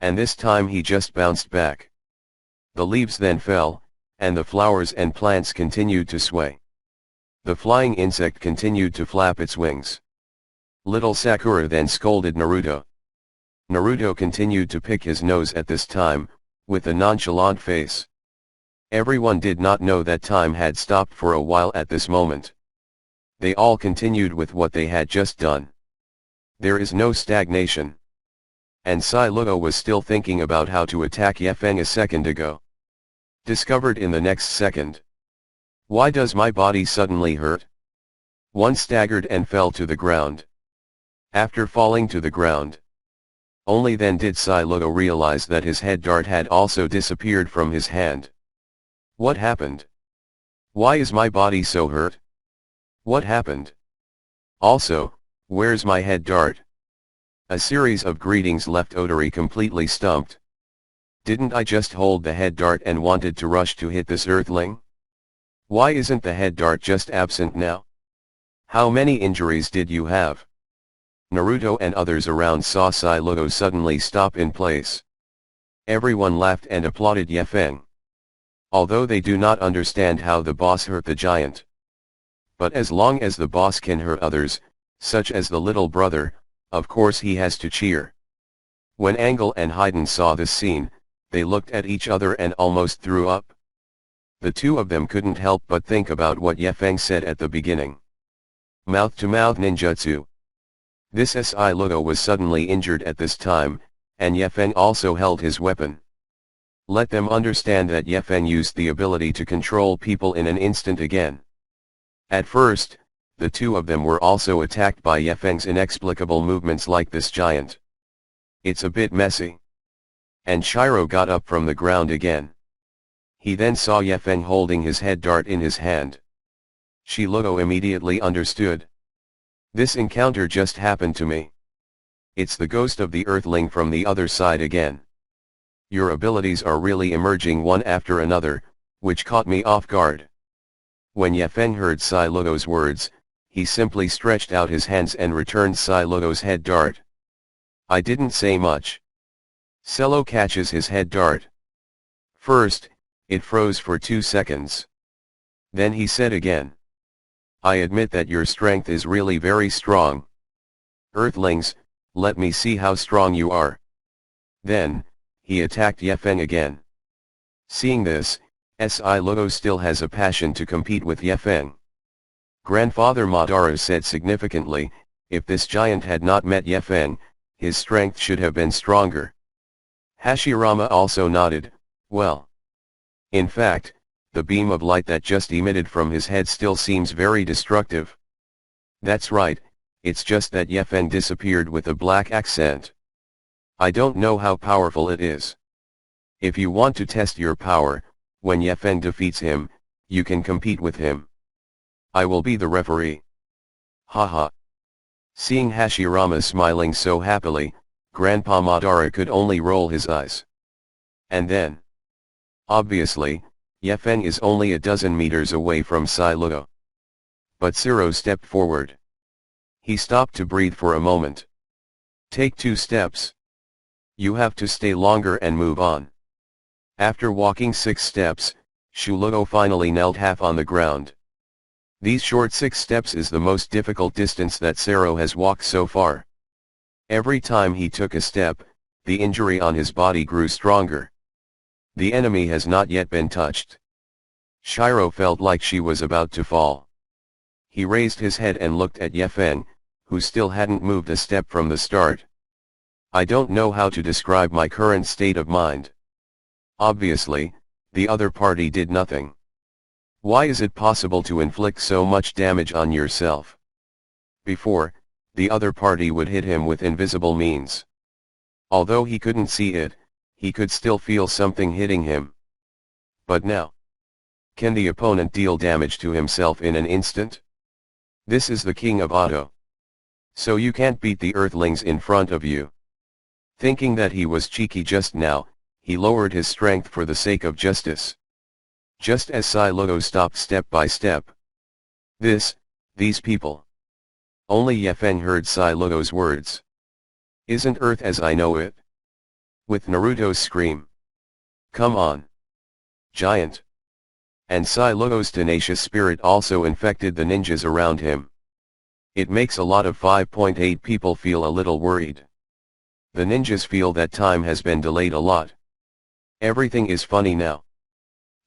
And this time he just bounced back. The leaves then fell, and the flowers and plants continued to sway. The flying insect continued to flap its wings. Little Sakura then scolded Naruto. Naruto continued to pick his nose at this time, with a nonchalant face. Everyone did not know that time had stopped for a while at this moment. They all continued with what they had just done. There is no stagnation. And Sai Lugo was still thinking about how to attack Yefeng a second ago. Discovered in the next second. Why does my body suddenly hurt? One staggered and fell to the ground. After falling to the ground, only then did Sai Lugo realize that his head dart had also disappeared from his hand. What happened? Why is my body so hurt? What happened? Also, where's my head dart? A series of greetings left Odori completely stumped. Didn't I just hold the head dart and wanted to rush to hit this earthling? Why isn't the head dart just absent now? How many injuries did you have? Naruto and others around saw Sai Lugo suddenly stop in place. Everyone laughed and applauded Yefeng. Although they do not understand how the boss hurt the giant. But as long as the boss can hurt others, such as the little brother, of course he has to cheer. When Angle and Haydn saw this scene, they looked at each other and almost threw up. The two of them couldn't help but think about what Yefeng said at the beginning. Mouth-to-mouth ninjutsu. This Sai Lugo was suddenly injured at this time, and Yefeng also held his weapon. Let them understand that Yefeng used the ability to control people in an instant again. At first, the two of them were also attacked by Yefeng's inexplicable movements like this giant. It's a bit messy. And Shiro got up from the ground again. He then saw Yefeng holding his head dart in his hand. Shi Lugo immediately understood. This encounter just happened to me. It's the ghost of the Earthling from the other side again. Your abilities are really emerging one after another, which caught me off guard. When Yefeng heard Sai Lugo's words, he simply stretched out his hands and returned Sai Luo's head dart. I didn't say much. Cello catches his head dart. First, it froze for 2 seconds. Then he said again. I admit that your strength is really very strong. Earthlings, let me see how strong you are. Then, he attacked Ye Feng again. Seeing this, Sai Luo still has a passion to compete with Ye Feng. Grandfather Madara said significantly, if this giant had not met Ye Feng, his strength should have been stronger. Hashirama also nodded, well. In fact, the beam of light that just emitted from his head still seems very destructive. That's right, it's just that Ye Feng disappeared with a black accent. I don't know how powerful it is. If you want to test your power, when Ye Feng defeats him, you can compete with him. I will be the referee. Haha. Seeing Hashirama smiling so happily, Grandpa Madara could only roll his eyes. And then, obviously, Ye Feng is only a dozen meters away from Sai Luo. But Zero stepped forward. He stopped to breathe for a moment. Take 2 steps. You have to stay longer and move on. After walking 6 steps, Shu Luo finally knelt half on the ground. These short 6 steps is the most difficult distance that Zero has walked so far. Every time he took a step, the injury on his body grew stronger. The enemy has not yet been touched. Shiro felt like she was about to fall. He raised his head and looked at Ye Feng, who still hadn't moved a step from the start. I don't know how to describe my current state of mind. Obviously, the other party did nothing. Why is it possible to inflict so much damage on yourself? Before, the other party would hit him with invisible means. Although he couldn't see it, he could still feel something hitting him. But now, can the opponent deal damage to himself in an instant? This is the king of auto. So you can't beat the earthlings in front of you. Thinking that he was cheeky just now, he lowered his strength for the sake of justice. Just as Sai Luo stopped step by step. These people. Only Ye Feng heard Sai Luo's words. Isn't Earth as I know it? With Naruto's scream. Come on. Giant. And Sai Luo's tenacious spirit also infected the ninjas around him. It makes a lot of 5.8 people feel a little worried. The ninjas feel that time has been delayed a lot. Everything is funny now.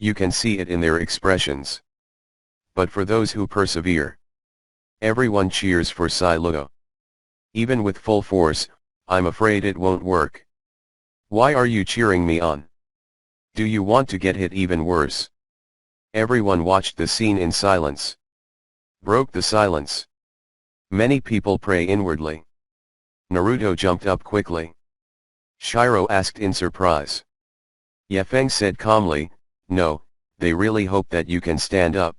You can see it in their expressions. But for those who persevere, everyone cheers for Sai Luo. Even with full force, I'm afraid it won't work. Why are you cheering me on? Do you want to get hit even worse? Everyone watched the scene in silence. Broke the silence. Many people pray inwardly. Naruto jumped up quickly. Shiro asked in surprise. Ye Feng said calmly, no, they really hope that you can stand up.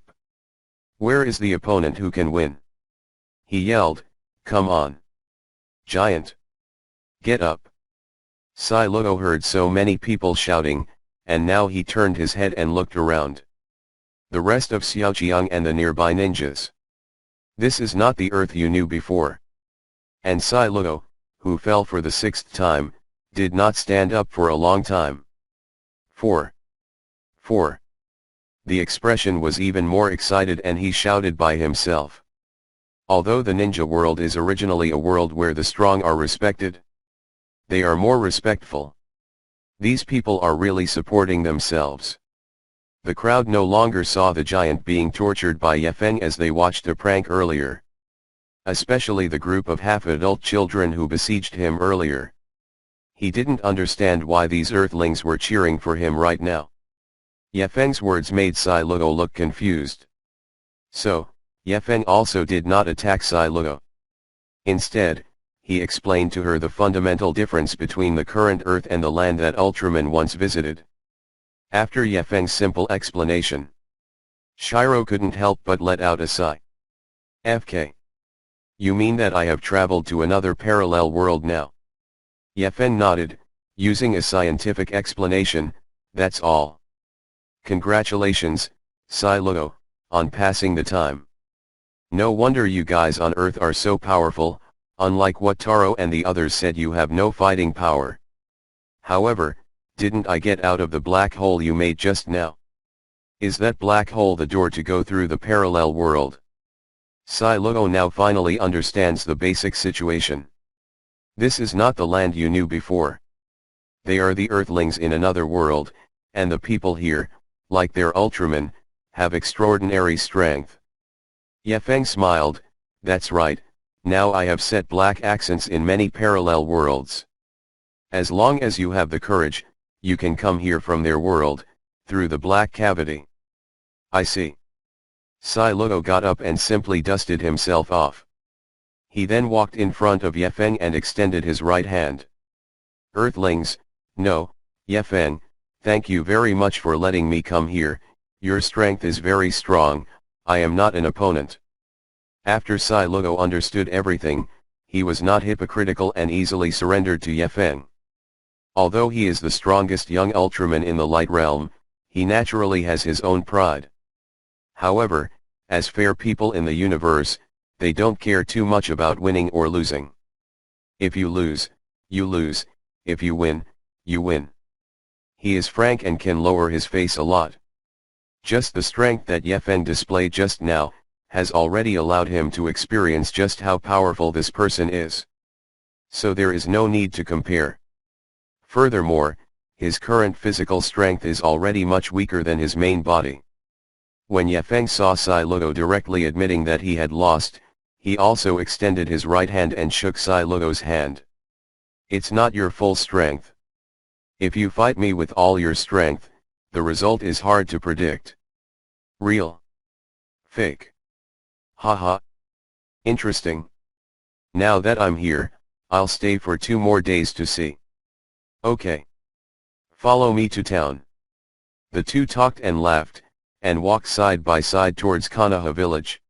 Where is the opponent who can win? He yelled, come on. Giant. Get up. Sai Luo heard so many people shouting, and now he turned his head and looked around. The rest of Xiaoqiang and the nearby ninjas. This is not the Earth you knew before. And Sai Luo, who fell for the 6th time, did not stand up for a long time. 4. The expression was even more excited and he shouted by himself. Although the ninja world is originally a world where the strong are respected, they are more respectful. These people are really supporting themselves. The crowd no longer saw the giant being tortured by Ye Feng as they watched a prank earlier. Especially the group of half-adult children who besieged him earlier. He didn't understand why these earthlings were cheering for him right now. Ye Feng's words made Sai Luo look confused. So, Ye Feng also did not attack Sai Luo. Instead, he explained to her the fundamental difference between the current Earth and the land that Ultraman once visited. After Ye Feng's simple explanation, Shiro couldn't help but let out a sigh. FK. You mean that I have traveled to another parallel world now? Ye Feng nodded, using a scientific explanation, that's all. Congratulations, Sai Luo, on passing the time. No wonder you guys on Earth are so powerful, unlike what Taro and the others said, you have no fighting power. However, didn't I get out of the black hole you made just now? Is that black hole the door to go through the parallel world? Sai Luo now finally understands the basic situation. This is not the land you knew before. They are the Earthlings in another world, and the people here, like their Ultraman, have extraordinary strength. Ye Feng smiled, that's right, now I have set black accents in many parallel worlds. As long as you have the courage, you can come here from their world, through the black cavity. I see. Sai Luo got up and simply dusted himself off. He then walked in front of Ye Feng and extended his right hand. Earthlings, no, Ye Feng, thank you very much for letting me come here, your strength is very strong, I am not an opponent. After Sai Luo understood everything, he was not hypocritical and easily surrendered to Ye Feng. Although he is the strongest young Ultraman in the Light Realm, he naturally has his own pride. However, as fair people in the universe, they don't care too much about winning or losing. If you lose, you lose, if you win, you win. He is frank and can lower his face a lot. Just the strength that Ye Feng displayed just now, has already allowed him to experience just how powerful this person is. So there is no need to compare. Furthermore, his current physical strength is already much weaker than his main body. When Ye Feng saw Sai Luo directly admitting that he had lost, he also extended his right hand and shook Sai Luo's hand. It's not your full strength. If you fight me with all your strength, the result is hard to predict. Real. Fake. Haha. Interesting. Now that I'm here, I'll stay for 2 more days to see. Okay. Follow me to town. The two talked and laughed, and walked side by side towards Konoha village.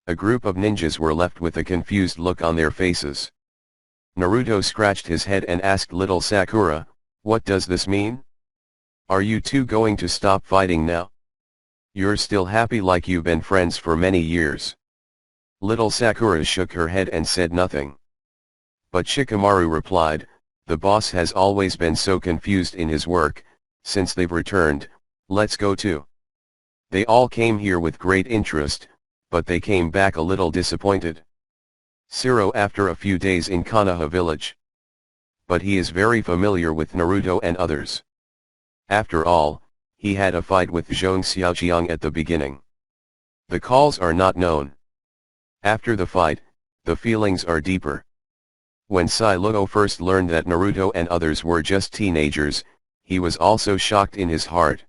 A group of ninjas were left with a confused look on their faces. Naruto scratched his head and asked little Sakura, what does this mean? Are you two going to stop fighting now? You're still happy like you've been friends for many years. Little Sakura shook her head and said nothing. But Shikamaru replied, the boss has always been so confused in his work, since they've returned, let's go too. They all came here with great interest, but they came back a little disappointed. Shiro after a few days in Konoha village. But he is very familiar with Naruto and others. After all, he had a fight with Zhong Xiaoqiang at the beginning. The calls are not known. After the fight, the feelings are deeper. When Sai Luo first learned that Naruto and others were just teenagers, he was also shocked in his heart.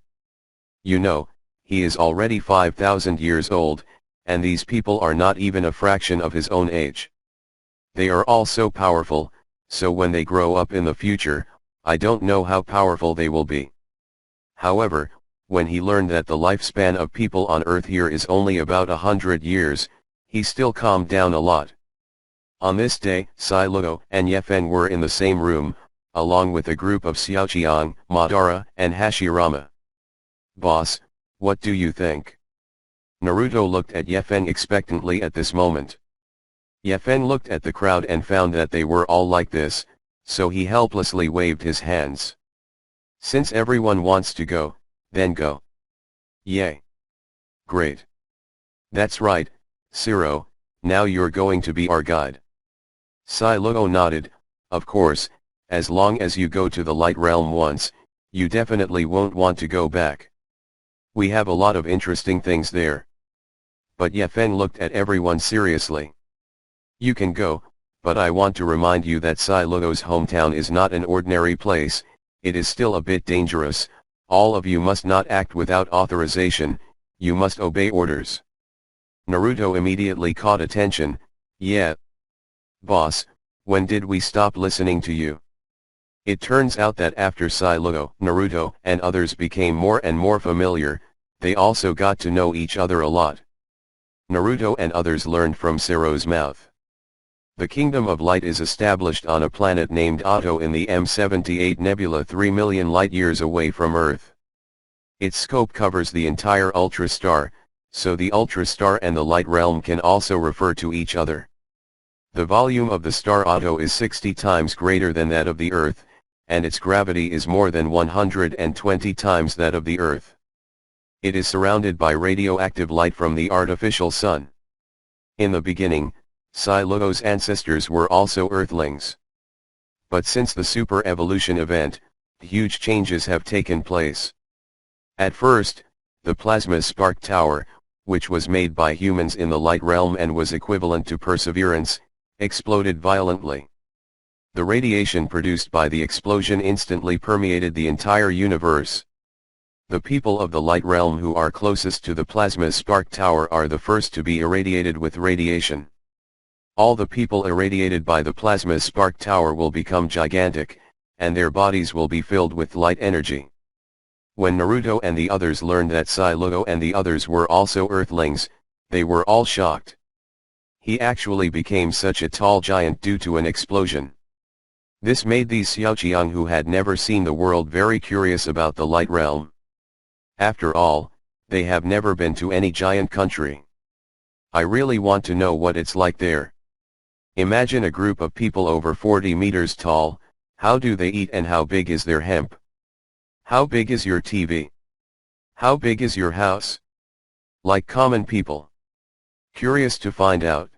You know, he is already 5,000 years old, and these people are not even a fraction of his own age. They are all so powerful, so when they grow up in the future, I don't know how powerful they will be. However, when he learned that the lifespan of people on Earth here is only about 100 years, he still calmed down a lot. On this day, Sai Luo and Ye Feng were in the same room, along with a group of Xiaoqiang, Madara, and Hashirama. Boss, what do you think? Naruto looked at Ye Feng expectantly at this moment. Ye Feng looked at the crowd and found that they were all like this, so he helplessly waved his hands. Since everyone wants to go, then go. Yay. Great. That's right, Shiro, now you're going to be our guide. Sai Luo nodded, of course, as long as you go to the Light Realm once, you definitely won't want to go back. We have a lot of interesting things there. But Ye Feng looked at everyone seriously. You can go, but I want to remind you that Sai Luo's hometown is not an ordinary place, it is still a bit dangerous, all of you must not act without authorization, you must obey orders. Naruto immediately caught attention, yeah. Boss, when did we stop listening to you? It turns out that after Sai Luo, Naruto, and others became more and more familiar, they also got to know each other a lot. Naruto and others learned from Shiro's mouth. The Kingdom of Light is established on a planet named Otto in the M78 Nebula 3 million light-years away from Earth. Its scope covers the entire ultra star, so the ultra-star and the light realm can also refer to each other. The volume of the star Otto is 60 times greater than that of the Earth, and its gravity is more than 120 times that of the Earth. It is surrounded by radioactive light from the artificial sun. In the beginning, Psi Luo's ancestors were also Earthlings. But since the super-evolution event, huge changes have taken place. At first, the plasma spark tower, which was made by humans in the light realm and was equivalent to Perseverance, exploded violently. The radiation produced by the explosion instantly permeated the entire universe. The people of the light realm who are closest to the plasma spark tower are the first to be irradiated with radiation. All the people irradiated by the plasma spark tower will become gigantic, and their bodies will be filled with light energy. When Naruto and the others learned that Psi Luo and the others were also Earthlings, they were all shocked. He actually became such a tall giant due to an explosion. This made these Xiaoqiang who had never seen the world very curious about the light realm. After all, they have never been to any giant country. I really want to know what it's like there. Imagine a group of people over 40 meters tall. How do they eat and how big is their hemp? How big is your TV? How big is your house? Like common people. Curious to find out.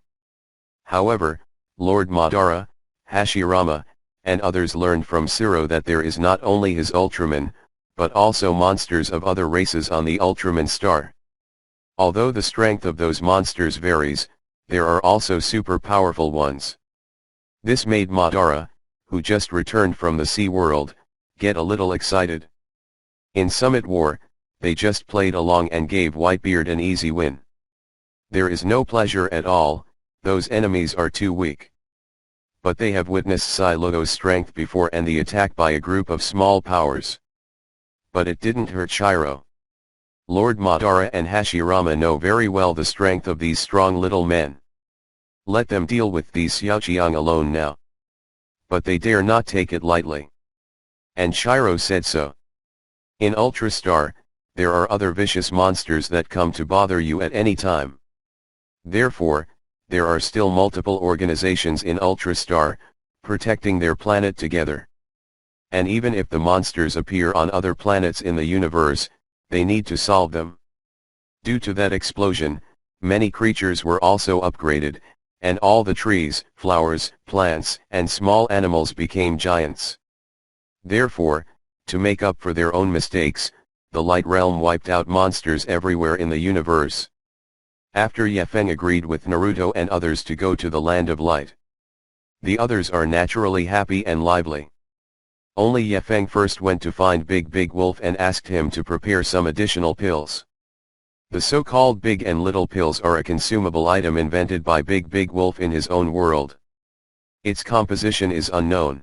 However, Lord Madara, Hashirama, and others learned from Siro that there is not only his Ultraman, but also monsters of other races on the Ultraman star. Although the strength of those monsters varies, there are also super powerful ones. This made Madara, who just returned from the Sea World, get a little excited. In Summit War, they just played along and gave Whitebeard an easy win. There is no pleasure at all, those enemies are too weak. But they have witnessed Psi Luo's strength before and the attack by a group of small powers. But it didn't hurt Shiro. Lord Madara and Hashirama know very well the strength of these strong little men. Let them deal with these Xiaoqiang alone now. But they dare not take it lightly. And Shiro said so. In Ultra Star, there are other vicious monsters that come to bother you at any time. Therefore, there are still multiple organizations in Ultra Star, protecting their planet together. And even if the monsters appear on other planets in the universe, they need to solve them. Due to that explosion, many creatures were also upgraded, and all the trees, flowers, plants, and small animals became giants. Therefore, to make up for their own mistakes, the Light Realm wiped out monsters everywhere in the universe. After Yefeng agreed with Naruto and others to go to the Land of Light. The others are naturally happy and lively. Only Yefeng first went to find Big Wolf and asked him to prepare some additional pills. The so-called Big and Little pills are a consumable item invented by Big Wolf in his own world. Its composition is unknown.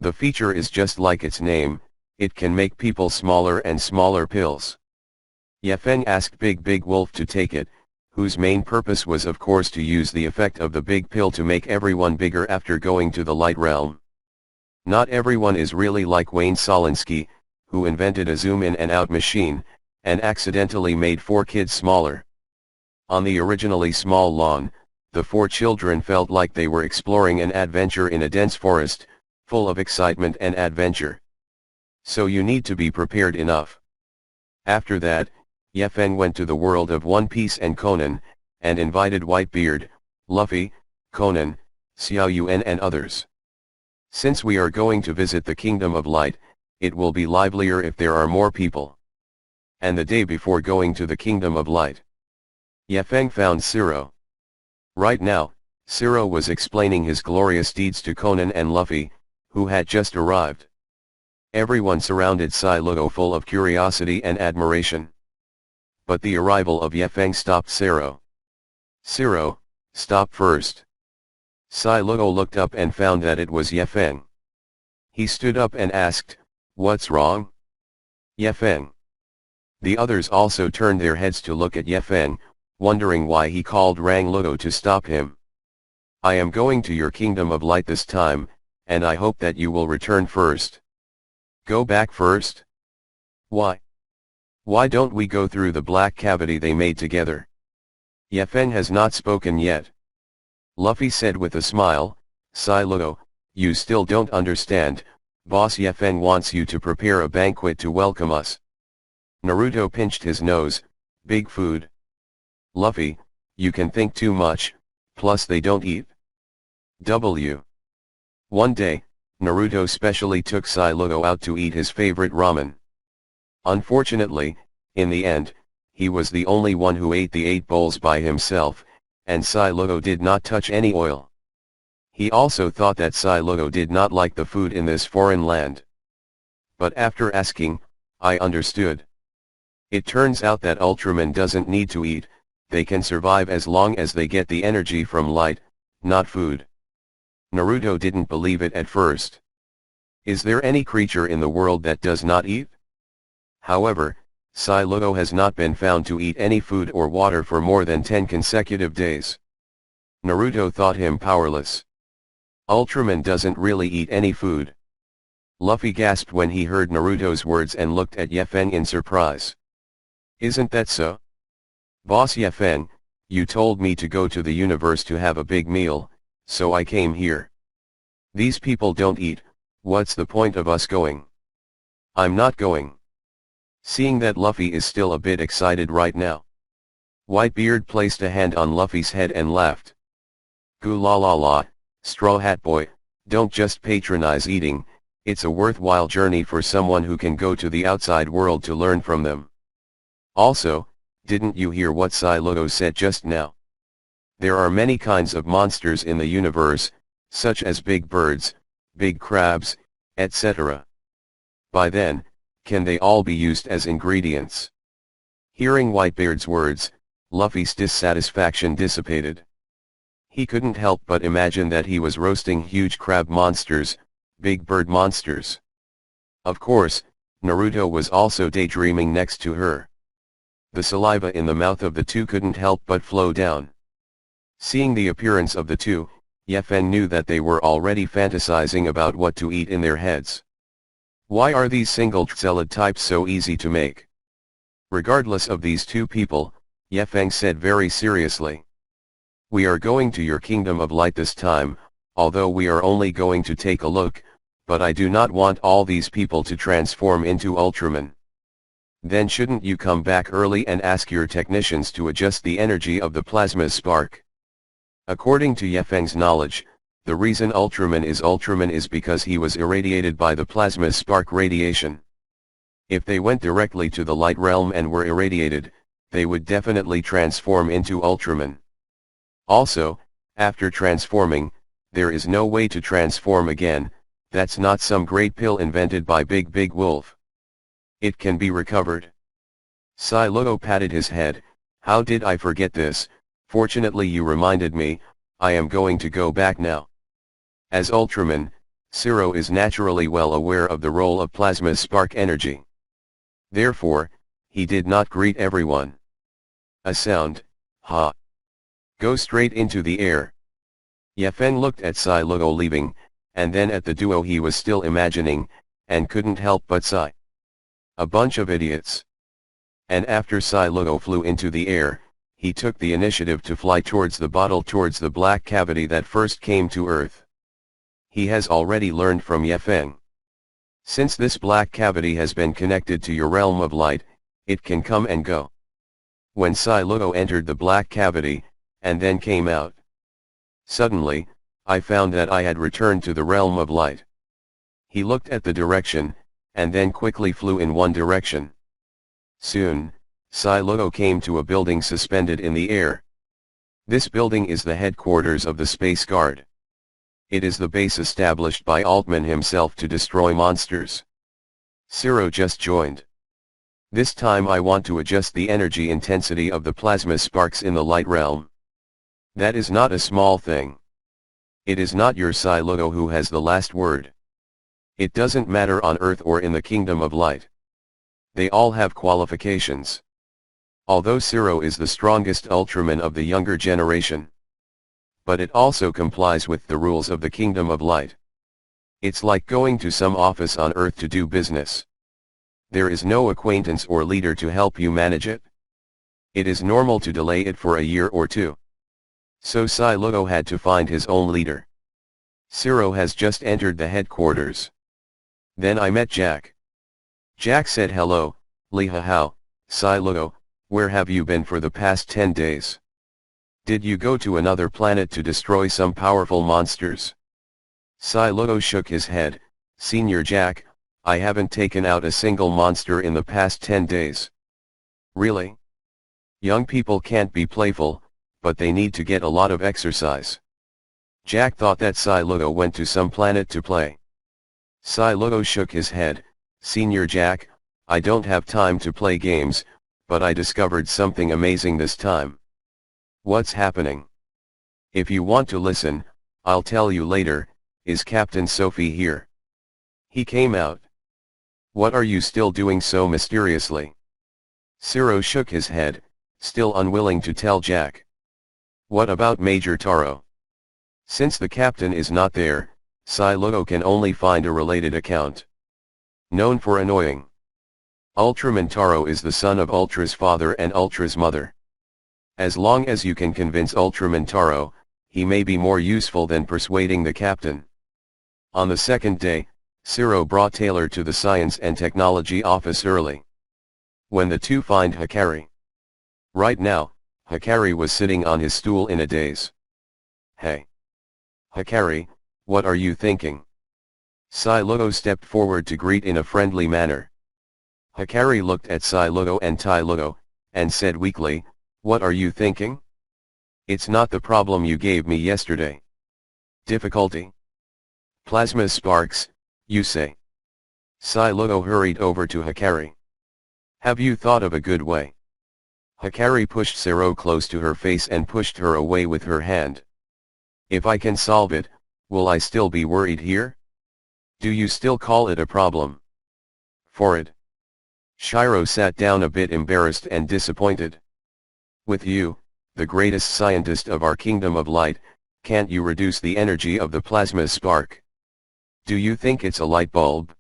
The feature is just like its name, it can make people smaller and smaller pills. Yefeng asked Big Wolf to take it, whose main purpose was of course to use the effect of the big pill to make everyone bigger after going to the Light Realm. Not everyone is really like Wayne Solinsky, who invented a zoom-in and out machine, and accidentally made 4 kids smaller. On the originally small lawn, the 4 children felt like they were exploring an adventure in a dense forest, full of excitement and adventure. So you need to be prepared enough. After that, Yefeng went to the world of One Piece and Conan, and invited Whitebeard, Luffy, Conan, Xiao Yuan and others. Since we are going to visit the Kingdom of Light, it will be livelier if there are more people. And the day before going to the Kingdom of Light, Yefeng found Siro. Right now, Siro was explaining his glorious deeds to Conan and Luffy, who had just arrived. Everyone surrounded Psi Luo full of curiosity and admiration. But the arrival of Yefeng stopped Siro. Siro, stop first. Psi Luo looked up and found that it was Yefeng. He stood up and asked, "What's wrong?" Yefeng. The others also turned their heads to look at Yefeng, wondering why he called Rang Luo to stop him. "I am going to your Kingdom of Light this time, and I hope that you will return first." "Go back first? Why?" Why don't we go through the black cavity they made together? Yefeng has not spoken yet. Luffy said with a smile, Silo, you still don't understand, Boss Yefeng wants you to prepare a banquet to welcome us. Naruto pinched his nose, big food. Luffy, you can think too much, plus they don't eat. One day, Naruto specially took Silo out to eat his favorite ramen. Unfortunately, in the end, he was the only one who ate the 8 bowls by himself, and Silo did not touch any oil. He also thought that Silo did not like the food in this foreign land. But after asking, I understood. It turns out that Ultraman doesn't need to eat, they can survive as long as they get the energy from light, not food. Naruto didn't believe it at first. Is there any creature in the world that does not eat? However, Silo has not been found to eat any food or water for more than 10 consecutive days. Naruto thought him powerless. Ultraman doesn't really eat any food. Luffy gasped when he heard Naruto's words and looked at Yefeng in surprise. Isn't that so? Boss Yefeng, you told me to go to the universe to have a big meal, so I came here. These people don't eat, what's the point of us going? I'm not going. Seeing that Luffy is still a bit excited right now. Whitebeard placed a hand on Luffy's head and laughed. Goo la la la, Straw Hat Boy, don't just patronize eating, it's a worthwhile journey for someone who can go to the outside world to learn from them. Also, didn't you hear what Silo said just now? There are many kinds of monsters in the universe, such as big birds, big crabs, etc. By then, can they all be used as ingredients? Hearing Whitebeard's words, Luffy's dissatisfaction dissipated. He couldn't help but imagine that he was roasting huge crab monsters, big bird monsters. Of course, Naruto was also daydreaming next to her. The saliva in the mouth of the two couldn't help but flow down. Seeing the appearance of the two, Yefeng knew that they were already fantasizing about what to eat in their heads. Why are these single salad types so easy to make? Regardless of these two people, Yefeng said very seriously. We are going to your kingdom of light this time, although we are only going to take a look, but I do not want all these people to transform into Ultraman. Then shouldn't you come back early and ask your technicians to adjust the energy of the plasma spark? According to Yefeng's knowledge, the reason Ultraman is because he was irradiated by the plasma spark radiation. If they went directly to the light realm and were irradiated, they would definitely transform into Ultraman. Also, after transforming, there is no way to transform again, that's not some great pill invented by Big Wolf. It can be recovered. Silo patted his head, how did I forget this, fortunately you reminded me, I am going to go back now. As Ultraman, Zero is naturally well aware of the role of plasma spark energy. Therefore, he did not greet everyone. A sound, ha. Go straight into the air. Yefeng looked at Silo leaving, and then at the duo he was still imagining, and couldn't help but sigh. A bunch of idiots. And after Silo flew into the air, he took the initiative to fly towards the bottle towards the black cavity that first came to Earth. He has already learned from Yefeng. Since this black cavity has been connected to your realm of light, it can come and go. When Silo entered the black cavity, and then came out. Suddenly, I found that I had returned to the realm of light. He looked at the direction, and then quickly flew in one direction. Soon, Silo came to a building suspended in the air. This building is the headquarters of the Space Guard. It is the base established by Altman himself to destroy monsters. Zero just joined. This time I want to adjust the energy intensity of the plasma sparks in the light realm. That is not a small thing. It is not your Silo who has the last word. It doesn't matter on Earth or in the Kingdom of Light. They all have qualifications. Although Zero is the strongest Ultraman of the younger generation. But it also complies with the rules of the Kingdom of Light. It's like going to some office on Earth to do business. There is no acquaintance or leader to help you manage it. It is normal to delay it for a year or two. So Sai Luo had to find his own leader. Zero has just entered the headquarters. Then I met Jack. Jack said, "Hello, Li Hao, Sai Luo, where have you been for the past 10 days? Did you go to another planet to destroy some powerful monsters?" Sai Luo shook his head. "Senior Jack, I haven't taken out a single monster in the past 10 days. Really? Young people can't be playful, but they need to get a lot of exercise." Jack thought that Sai Luo went to some planet to play. Sai Luo shook his head. "Senior Jack, I don't have time to play games, but I discovered something amazing this time." "What's happening?" "If you want to listen, I'll tell you later. Is Captain Sophie here?" "He came out." "What are you still doing so mysteriously?" Zero shook his head, still unwilling to tell Jack. "What about Major Taro?" Since the captain is not there, Sai Luo can only find a related account. Known for annoying. Ultraman Taro is the son of Ultra's father and Ultra's mother. As long as you can convince Ultraman Taro, he may be more useful than persuading the captain. On the second day, Zero brought Taylor to the Science and Technology office early. When the two find Hikari. Right now, Hikari was sitting on his stool in a daze. "Hey. Hikari, what are you thinking?" Sai Luo stepped forward to greet in a friendly manner. Hikari looked at Sai Luo and Tai Luo, and said weakly, "What are you thinking?" "It's not the problem you gave me yesterday." "Difficulty? Plasma sparks, you say?" Sai Luo hurried over to Hikari. "Have you thought of a good way?" Hikari pushed Zero close to her face and pushed her away with her hand. "If I can solve it, will I still be worried here? Do you still call it a problem?" "For it." Shiro sat down a bit embarrassed and disappointed. "With you, the greatest scientist of our kingdom of light, can't you reduce the energy of the plasma spark? Do you think it's a light bulb?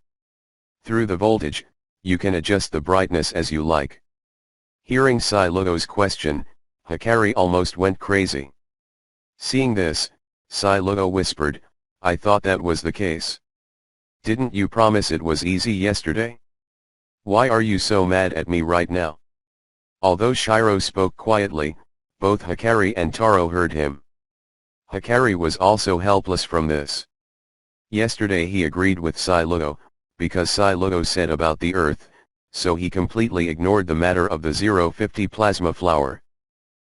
Through the voltage, you can adjust the brightness as you like." Hearing Sai Luo's question, Hikari almost went crazy. Seeing this, Sai Luo whispered, "I thought that was the case. Didn't you promise it was easy yesterday? Why are you so mad at me right now?" Although Shiro spoke quietly, both Hikari and Taro heard him. Hikari was also helpless from this. Yesterday he agreed with Sai Luo, because Sai Luo said about the Earth, so he completely ignored the matter of the 050 plasma flower.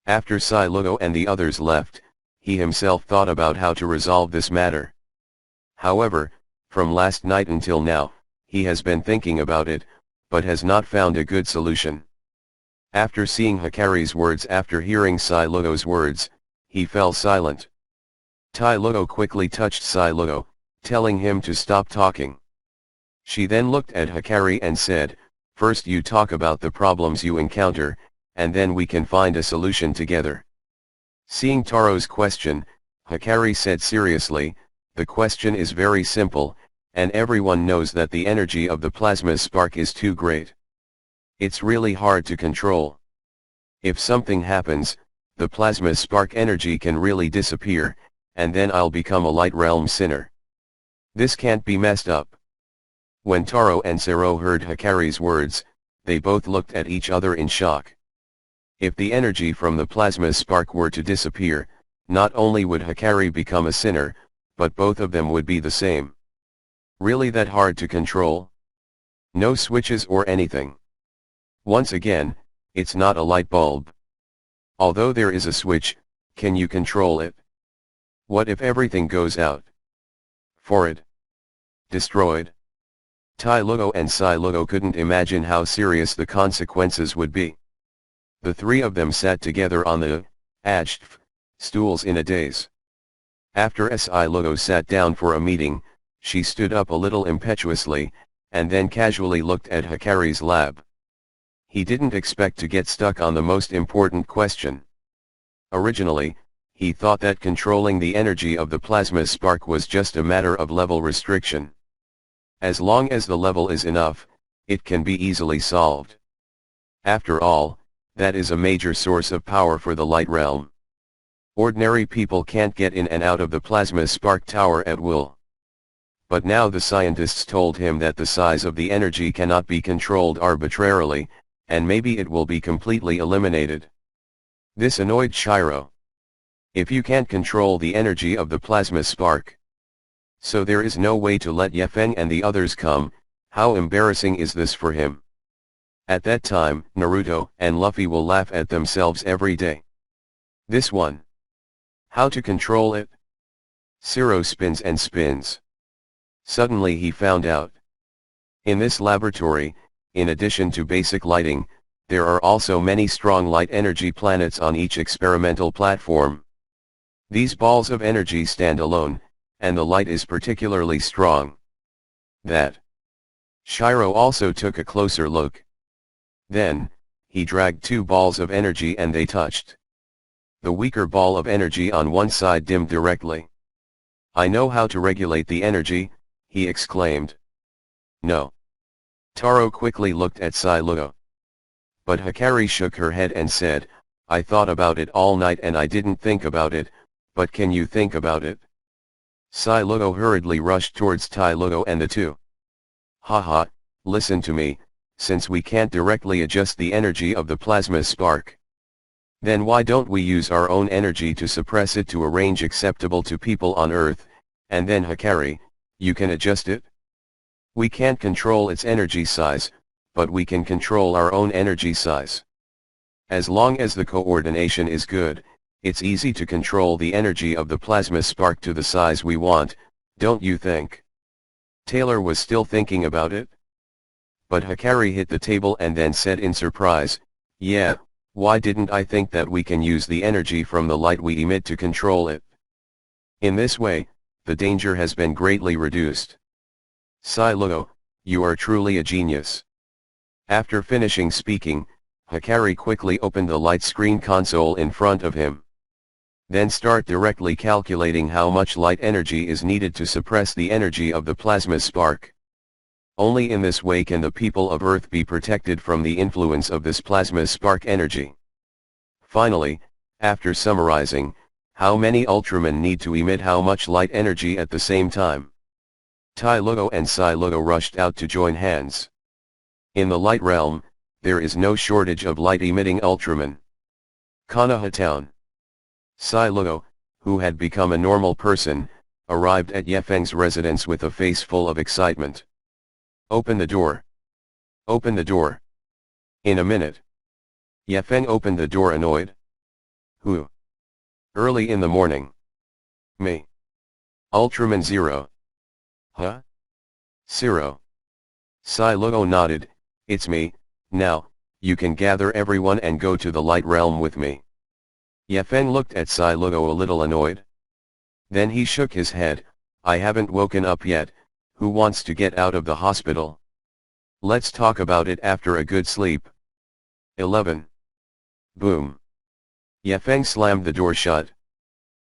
After Sai Luo and the others left, he himself thought about how to resolve this matter. However, from last night until now, he has been thinking about it, but has not found a good solution. After seeing Hikari's words after hearing Sai Luo's words, he fell silent. Tai Luo quickly touched Sai Luo, telling him to stop talking. She then looked at Hikari and said, "First you talk about the problems you encounter, and then we can find a solution together." Seeing Taro's question, Hikari said seriously, "The question is very simple, and everyone knows that the energy of the plasma spark is too great. It's really hard to control. If something happens, the plasma spark energy can really disappear, and then I'll become a light realm sinner. This can't be messed up." When Taro and Zero heard Hikari's words, they both looked at each other in shock. If the energy from the plasma spark were to disappear, not only would Hikari become a sinner, but both of them would be the same. Really that hard to control? No switches or anything. Once again, it's not a light bulb. Although there is a switch, can you control it? What if everything goes out? For it. Destroyed? Tai Luo and Sai Luo couldn't imagine how serious the consequences would be. The three of them sat together on the stools in a daze. After Sai Luo sat down for a meeting, she stood up a little impetuously, and then casually looked at Hikari's lab. He didn't expect to get stuck on the most important question. Originally, he thought that controlling the energy of the plasma spark was just a matter of level restriction. As long as the level is enough, it can be easily solved. After all, that is a major source of power for the light realm. Ordinary people can't get in and out of the plasma spark tower at will. But now the scientists told him that the size of the energy cannot be controlled arbitrarily, and maybe it will be completely eliminated. This annoyed Shiro. If you can't control the energy of the plasma spark, so there is no way to let Yefeng and the others come, how embarrassing is this for him? At that time, Naruto and Luffy will laugh at themselves every day. This one. How to control it? Zero spins and spins. Suddenly he found out. In this laboratory, in addition to basic lighting, there are also many strong light energy planets on each experimental platform. These balls of energy stand alone, and the light is particularly strong. That. Shiro also took a closer look. Then, he dragged two balls of energy and they touched. The weaker ball of energy on one side dimmed directly. I know how to regulate the energy, he exclaimed. No. Taro quickly looked at Sailugo. But Hikari shook her head and said, I thought about it all night and I didn't think about it, but can you think about it? Sailugo hurriedly rushed towards Tailugo and the two. Haha, listen to me, since we can't directly adjust the energy of the plasma spark. Then why don't we use our own energy to suppress it to a range acceptable to people on Earth, and then Hikari, you can adjust it? We can't control its energy size, but we can control our own energy size. As long as the coordination is good, it's easy to control the energy of the plasma spark to the size we want, don't you think? Taylor was still thinking about it. But Hikari hit the table and then said in surprise, yeah, why didn't I think that we can use the energy from the light we emit to control it? In this way, the danger has been greatly reduced. Sailugo, you are truly a genius. After finishing speaking, Hikari quickly opened the light screen console in front of him. Then start directly calculating how much light energy is needed to suppress the energy of the plasma spark. Only in this way can the people of Earth be protected from the influence of this plasma spark energy. Finally, after summarizing, how many Ultramen need to emit how much light energy at the same time? Tailugo and Sailugo rushed out to join hands. In the light realm, there is no shortage of light-emitting Ultramen. Konoha Town. Sailugo, who had become a normal person, arrived at Yefeng's residence with a face full of excitement. Open the door. Open the door. In a minute. Yefeng opened the door annoyed. Who? Early in the morning. Me. Ultraman Zero. Huh? Zero. Sailugo nodded, it's me, now, you can gather everyone and go to the light realm with me. Yefeng looked at Sailugo a little annoyed. Then he shook his head, I haven't woken up yet, who wants to get out of the hospital? Let's talk about it after a good sleep. 11. Boom. Yefeng slammed the door shut.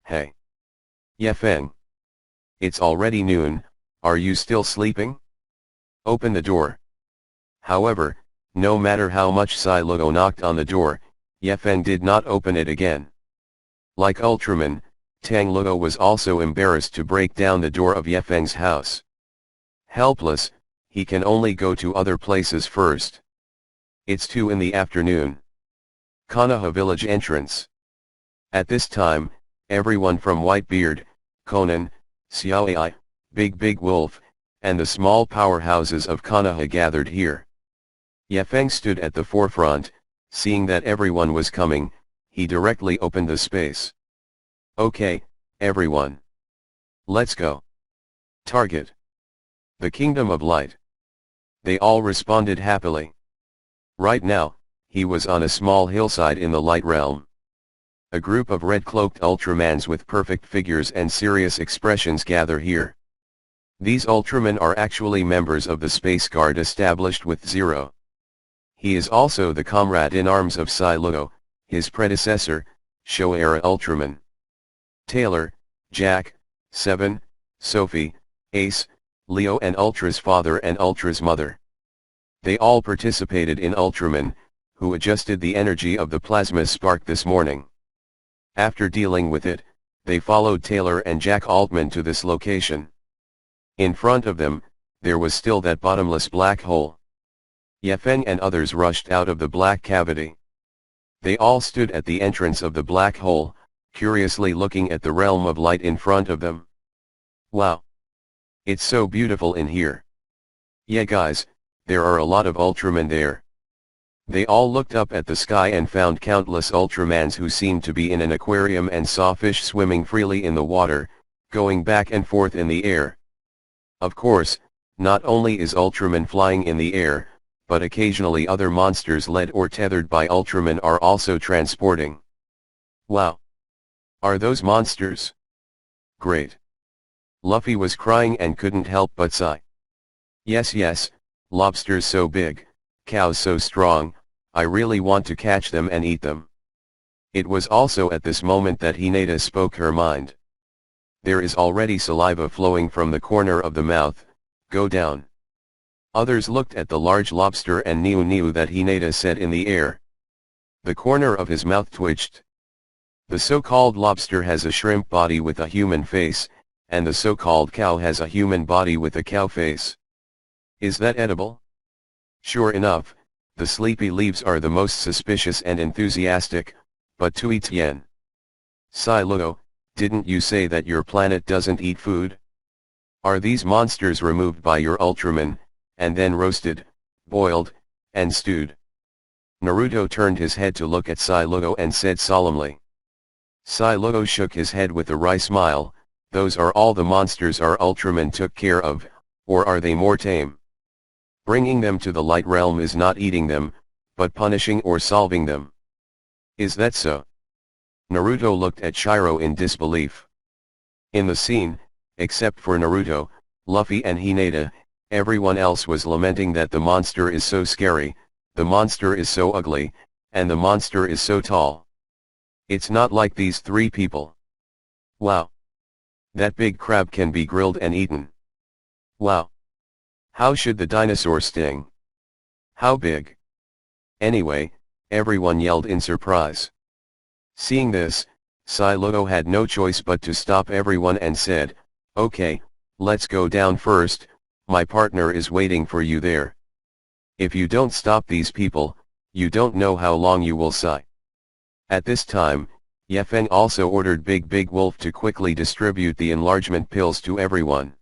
Hey. Yefeng. It's already noon, are you still sleeping? Open the door. However, no matter how much Sailugo knocked on the door, Yefeng did not open it again. Like Ultraman, Tanglugo was also embarrassed to break down the door of Yefeng's house. Helpless, he can only go to other places first. It's 2 in the afternoon. Konoha village entrance. At this time, everyone from Whitebeard, Conan, Xiaoai, Big Wolf, and the small powerhouses of Konoha gathered here. Yefeng stood at the forefront, seeing that everyone was coming, he directly opened the space. Okay, everyone. Let's go. Target. The Kingdom of Light. They all responded happily. Right now, he was on a small hillside in the light realm. A group of red-cloaked Ultramans with perfect figures and serious expressions gather here. These Ultramen are actually members of the Space Guard established with Zero. He is also the comrade-in-arms of Sailugo, his predecessor, Showa-era Ultraman. Taylor, Jack, Seven, Sophie, Ace, Leo and Ultra's father and Ultra's mother. They all participated in Ultraman, who adjusted the energy of the plasma spark this morning. After dealing with it, they followed Taylor and Jack Altman to this location. In front of them, there was still that bottomless black hole. Yefeng and others rushed out of the black cavity. They all stood at the entrance of the black hole, curiously looking at the realm of light in front of them. Wow! It's so beautiful in here. Yeah guys, there are a lot of Ultramen there. They all looked up at the sky and found countless Ultramans who seemed to be in an aquarium and saw fish swimming freely in the water, going back and forth in the air. Of course, not only is Ultraman flying in the air, but occasionally other monsters led or tethered by Ultraman are also transporting. Wow! Are those monsters? Great! Luffy was crying and couldn't help but sigh. Yes, lobsters so big, cows so strong, I really want to catch them and eat them. It was also at this moment that Hinata spoke her mind. There is already saliva flowing from the corner of the mouth, go down. Others looked at the large lobster and knew that Hinata said in the air. The corner of his mouth twitched. The so-called lobster has a shrimp body with a human face, and the so-called cow has a human body with a cow face. Is that edible? Sure enough, the sleepy leaves are the most suspicious and enthusiastic, but to eat yen. Silo, didn't you say that your planet doesn't eat food? Are these monsters removed by your Ultraman, and then roasted, boiled, and stewed? Naruto turned his head to look at Silo and said solemnly. Silo shook his head with a wry smile, those are all the monsters our Ultraman took care of, or are they more tame? Bringing them to the light realm is not eating them, but punishing or solving them. Is that so? Naruto looked at Shiro in disbelief. In the scene, except for Naruto, Luffy and Hinata, everyone else was lamenting that the monster is so scary, the monster is so ugly, and the monster is so tall. It's not like these three people. Wow! That big crab can be grilled and eaten. Wow! How should the dinosaur sting? How big? Anyway, everyone yelled in surprise. Seeing this, Silo had no choice but to stop everyone and said, okay, let's go down first, my partner is waiting for you there. If you don't stop these people, you don't know how long you will sigh. At this time, Yefeng also ordered Big Wolf to quickly distribute the enlargement pills to everyone.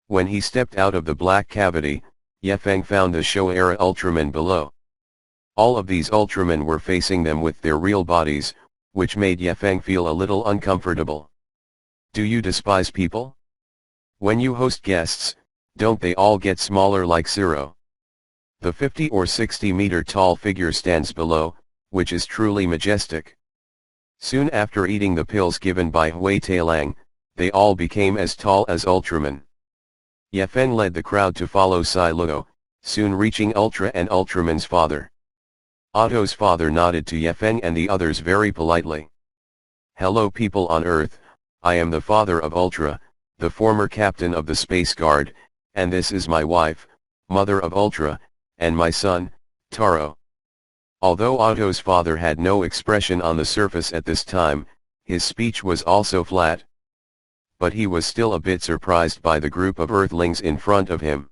When he stepped out of the black cavity, Yefeng found the Showa-era Ultramen below. All of these Ultramen were facing them with their real bodies, which made Yefeng feel a little uncomfortable. Do you despise people? When you host guests, don't they all get smaller like Zero? The 50 or 60 meter tall figure stands below, which is truly majestic. Soon after eating the pills given by Hui Tailang, they all became as tall as Ultraman. Yefeng led the crowd to follow Silo, soon reaching Ultra and Ultraman's father. Otto's father nodded to Yefeng and the others very politely. Hello people on Earth, I am the father of Ultra, the former captain of the Space Guard, and this is my wife, mother of Ultra, and my son, Taro. Although Otto's father had no expression on the surface at this time, his speech was also flat. But he was still a bit surprised by the group of Earthlings in front of him.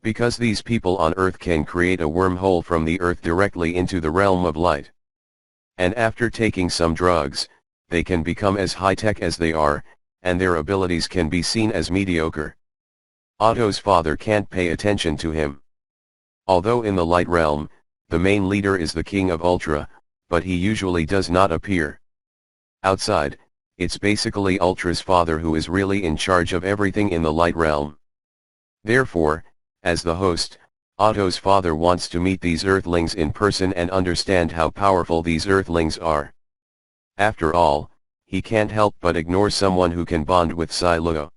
Because these people on Earth can create a wormhole from the Earth directly into the realm of light. And after taking some drugs, they can become as high-tech as they are, and their abilities can be seen as mediocre. Otto's father can't pay attention to him. Although in the light realm, the main leader is the king of Ultra, but he usually does not appear. Outside, it's basically Ultra's father who is really in charge of everything in the light realm. Therefore, as the host, Otto's father wants to meet these Earthlings in person and understand how powerful these Earthlings are. After all, he can't help but ignore someone who can bond with Silo.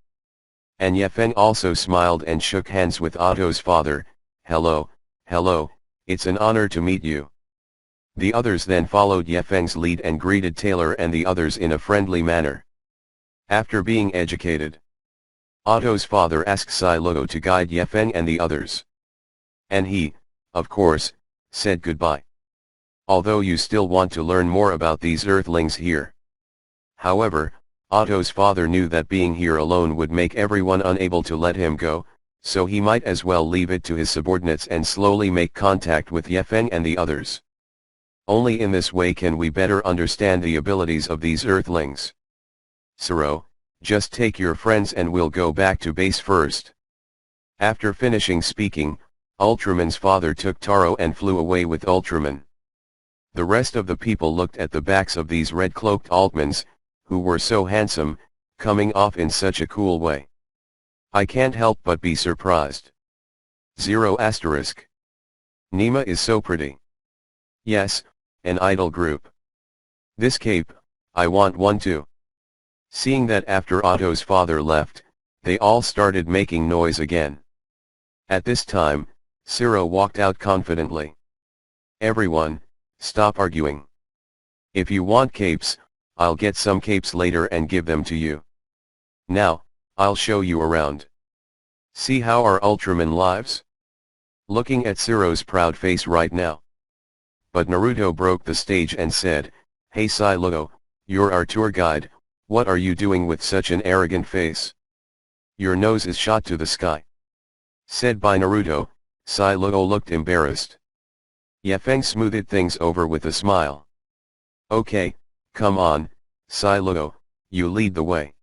And Yefeng also smiled and shook hands with Otto's father. Hello, it's an honor to meet you. The others then followed Yefeng's lead and greeted Taylor and the others in a friendly manner. After being educated, Otto's father asked Silo to guide Yefeng and the others. And he, of course, said goodbye. Although you still want to learn more about these earthlings here. However, Otto's father knew that being here alone would make everyone unable to let him go, so he might as well leave it to his subordinates and slowly make contact with Yefeng and the others. Only in this way can we better understand the abilities of these earthlings. Siro, just take your friends and we'll go back to base first. After finishing speaking, Ultraman's father took Taro and flew away with Ultraman. The rest of the people looked at the backs of these red-cloaked Altmans, who were so handsome, coming off in such a cool way. I can't help but be surprised. 0 asterisk. Nima is so pretty. Yes, an idol group. This cape, I want one too. Seeing that after Otto's father left, they all started making noise again. At this time, Ciro walked out confidently. Everyone, stop arguing. If you want capes, I'll get some capes later and give them to you. Now, I'll show you around. See how our Ultraman lives? Looking at Ciro's proud face right now. But Naruto broke the stage and said, Hey Silo, you're our tour guide, what are you doing with such an arrogant face? Your nose is shot to the sky. Said by Naruto, Silo looked embarrassed. Yefeng smoothed things over with a smile. Okay, come on, Silo, you lead the way.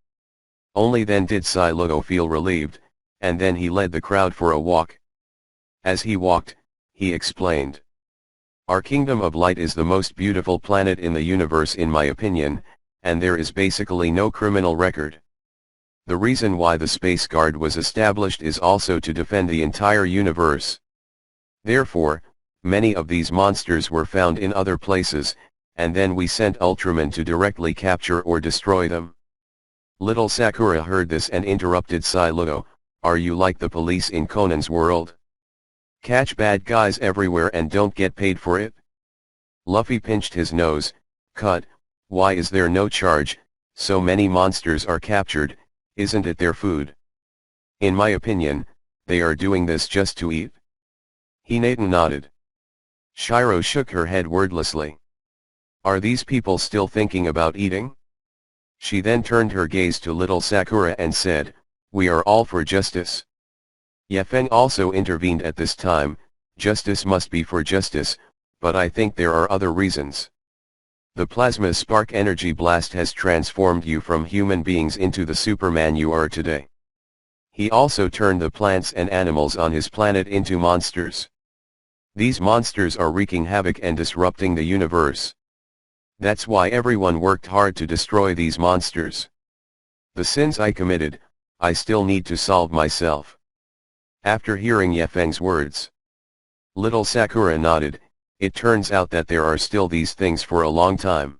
Only then did Silo feel relieved, and then he led the crowd for a walk. As he walked, he explained. Our kingdom of light is the most beautiful planet in the universe in my opinion, and there is basically no criminal record. The reason why the Space Guard was established is also to defend the entire universe. Therefore, many of these monsters were found in other places, and then we sent Ultraman to directly capture or destroy them. Little Sakura heard this and interrupted Silo, are you like the police in Conan's world? Catch bad guys everywhere and don't get paid for it? Luffy pinched his nose, cut, why is there no charge, so many monsters are captured, isn't it their food? In my opinion, they are doing this just to eat. Hinata nodded. Shiro shook her head wordlessly. Are these people still thinking about eating? She then turned her gaze to little Sakura and said, we are all for justice. Yefeng also intervened at this time, justice must be for justice, but I think there are other reasons. The plasma spark energy blast has transformed you from human beings into the Superman you are today. He also turned the plants and animals on his planet into monsters. These monsters are wreaking havoc and disrupting the universe. That's why everyone worked hard to destroy these monsters. The sins I committed, I still need to solve myself. After hearing Yefeng's words, little Sakura nodded, it turns out that there are still these things for a long time.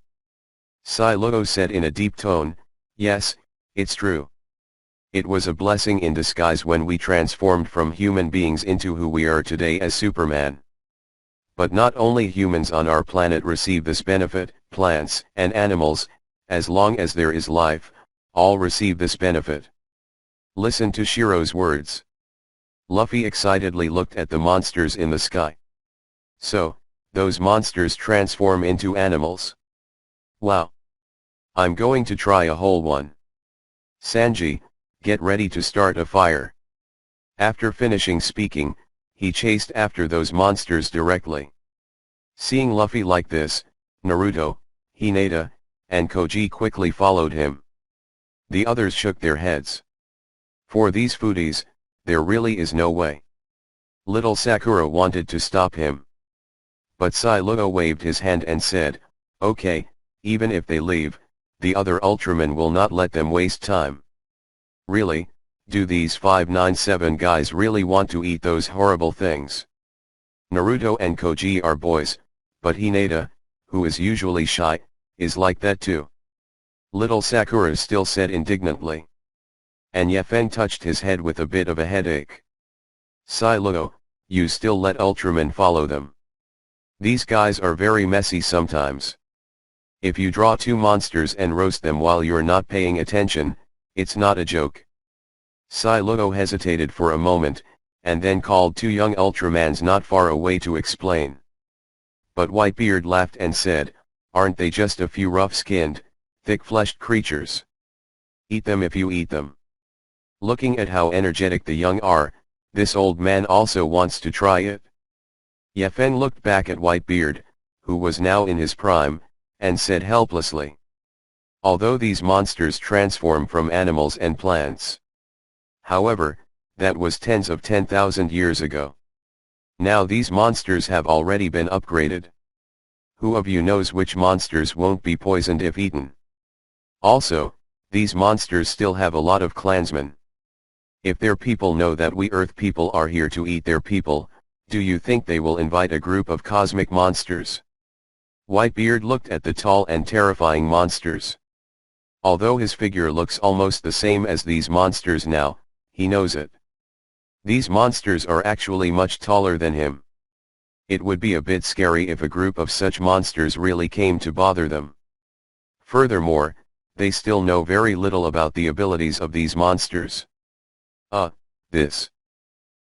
Silo said in a deep tone, yes, it's true. It was a blessing in disguise when we transformed from human beings into who we are today as Superman. But not only humans on our planet receive this benefit, plants and animals, as long as there is life, all receive this benefit. Listen to Shiro's words. Luffy excitedly looked at the monsters in the sky. So, those monsters transform into animals? Wow! I'm going to try a whole one. Sanji, get ready to start a fire. After finishing speaking, he chased after those monsters directly. Seeing Luffy like this, Naruto, Hinata, and Koji quickly followed him. The others shook their heads. For these foodies, there really is no way. Little Sakura wanted to stop him. But Silo waved his hand and said, okay, even if they leave, the other Ultramen will not let them waste time. Really, do these 597 guys really want to eat those horrible things? Naruto and Koji are boys, but Hinata, who is usually shy, is like that too. Little Sakura still said indignantly. And Yefeng touched his head with a bit of a headache. Silo, you still let Ultramen follow them. These guys are very messy sometimes. If you draw two monsters and roast them while you're not paying attention, it's not a joke. Silo hesitated for a moment, and then called two young Ultramans not far away to explain. But Whitebeard laughed and said, "Aren't they just a few rough-skinned, thick-fleshed creatures? Eat them if you eat them." Looking at how energetic the young are, this old man also wants to try it. Yefen looked back at Whitebeard, who was now in his prime, and said helplessly, "Although these monsters transform from animals and plants. However, that was tens of 10,000 years ago. Now these monsters have already been upgraded. Who of you knows which monsters won't be poisoned if eaten? Also, these monsters still have a lot of clansmen. If their people know that we Earth people are here to eat their people, do you think they will invite a group of cosmic monsters?" Whitebeard looked at the tall and terrifying monsters. Although his figure looks almost the same as these monsters now, he knows it. These monsters are actually much taller than him. It would be a bit scary if a group of such monsters really came to bother them. Furthermore, they still know very little about the abilities of these monsters. This.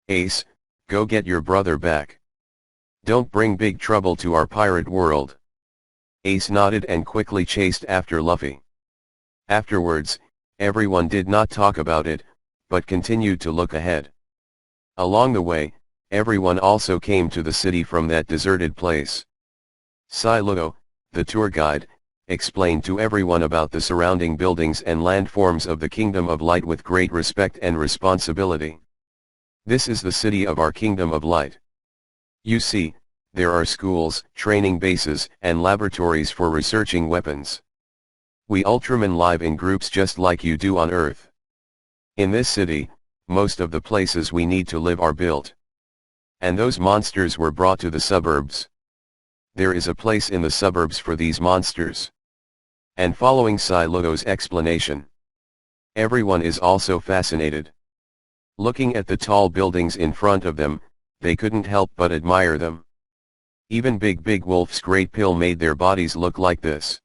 Ace, go get your brother back. Don't bring big trouble to our pirate world. Ace nodded and quickly chased after Luffy. Afterwards, everyone did not talk about it, but continued to look ahead. Along the way, everyone also came to the city from that deserted place. Silo, the tour guide, explained to everyone about the surrounding buildings and landforms of the Kingdom of Light with great respect and responsibility. "This is the city of our Kingdom of Light. You see, there are schools, training bases, and laboratories for researching weapons. We Ultramen live in groups just like you do on Earth. In this city, most of the places we need to live are built. And those monsters were brought to the suburbs. There is a place in the suburbs for these monsters." And following Silo's explanation, everyone is also fascinated. Looking at the tall buildings in front of them, they couldn't help but admire them. Even Big Wolf's great pill made their bodies look like this.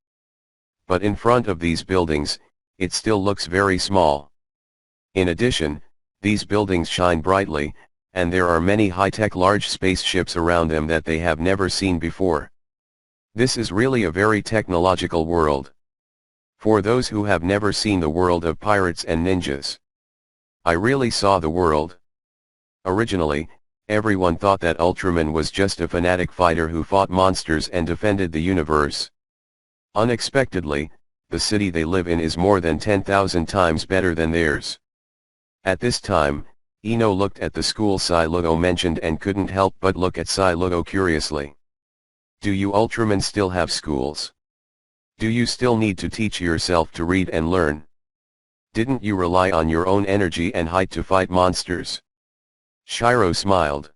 But in front of these buildings, it still looks very small. In addition, these buildings shine brightly, and there are many high-tech large spaceships around them that they have never seen before. This is really a very technological world. For those who have never seen the world of pirates and ninjas, I really saw the world. Originally, everyone thought that Ultraman was just a fanatic fighter who fought monsters and defended the universe. Unexpectedly, the city they live in is more than 10,000 times better than theirs. At this time, Ino looked at the school Silo mentioned and couldn't help but look at Silo curiously. "Do you Ultramen still have schools? Do you still need to teach yourself to read and learn? Didn't you rely on your own energy and height to fight monsters?" Shiro smiled.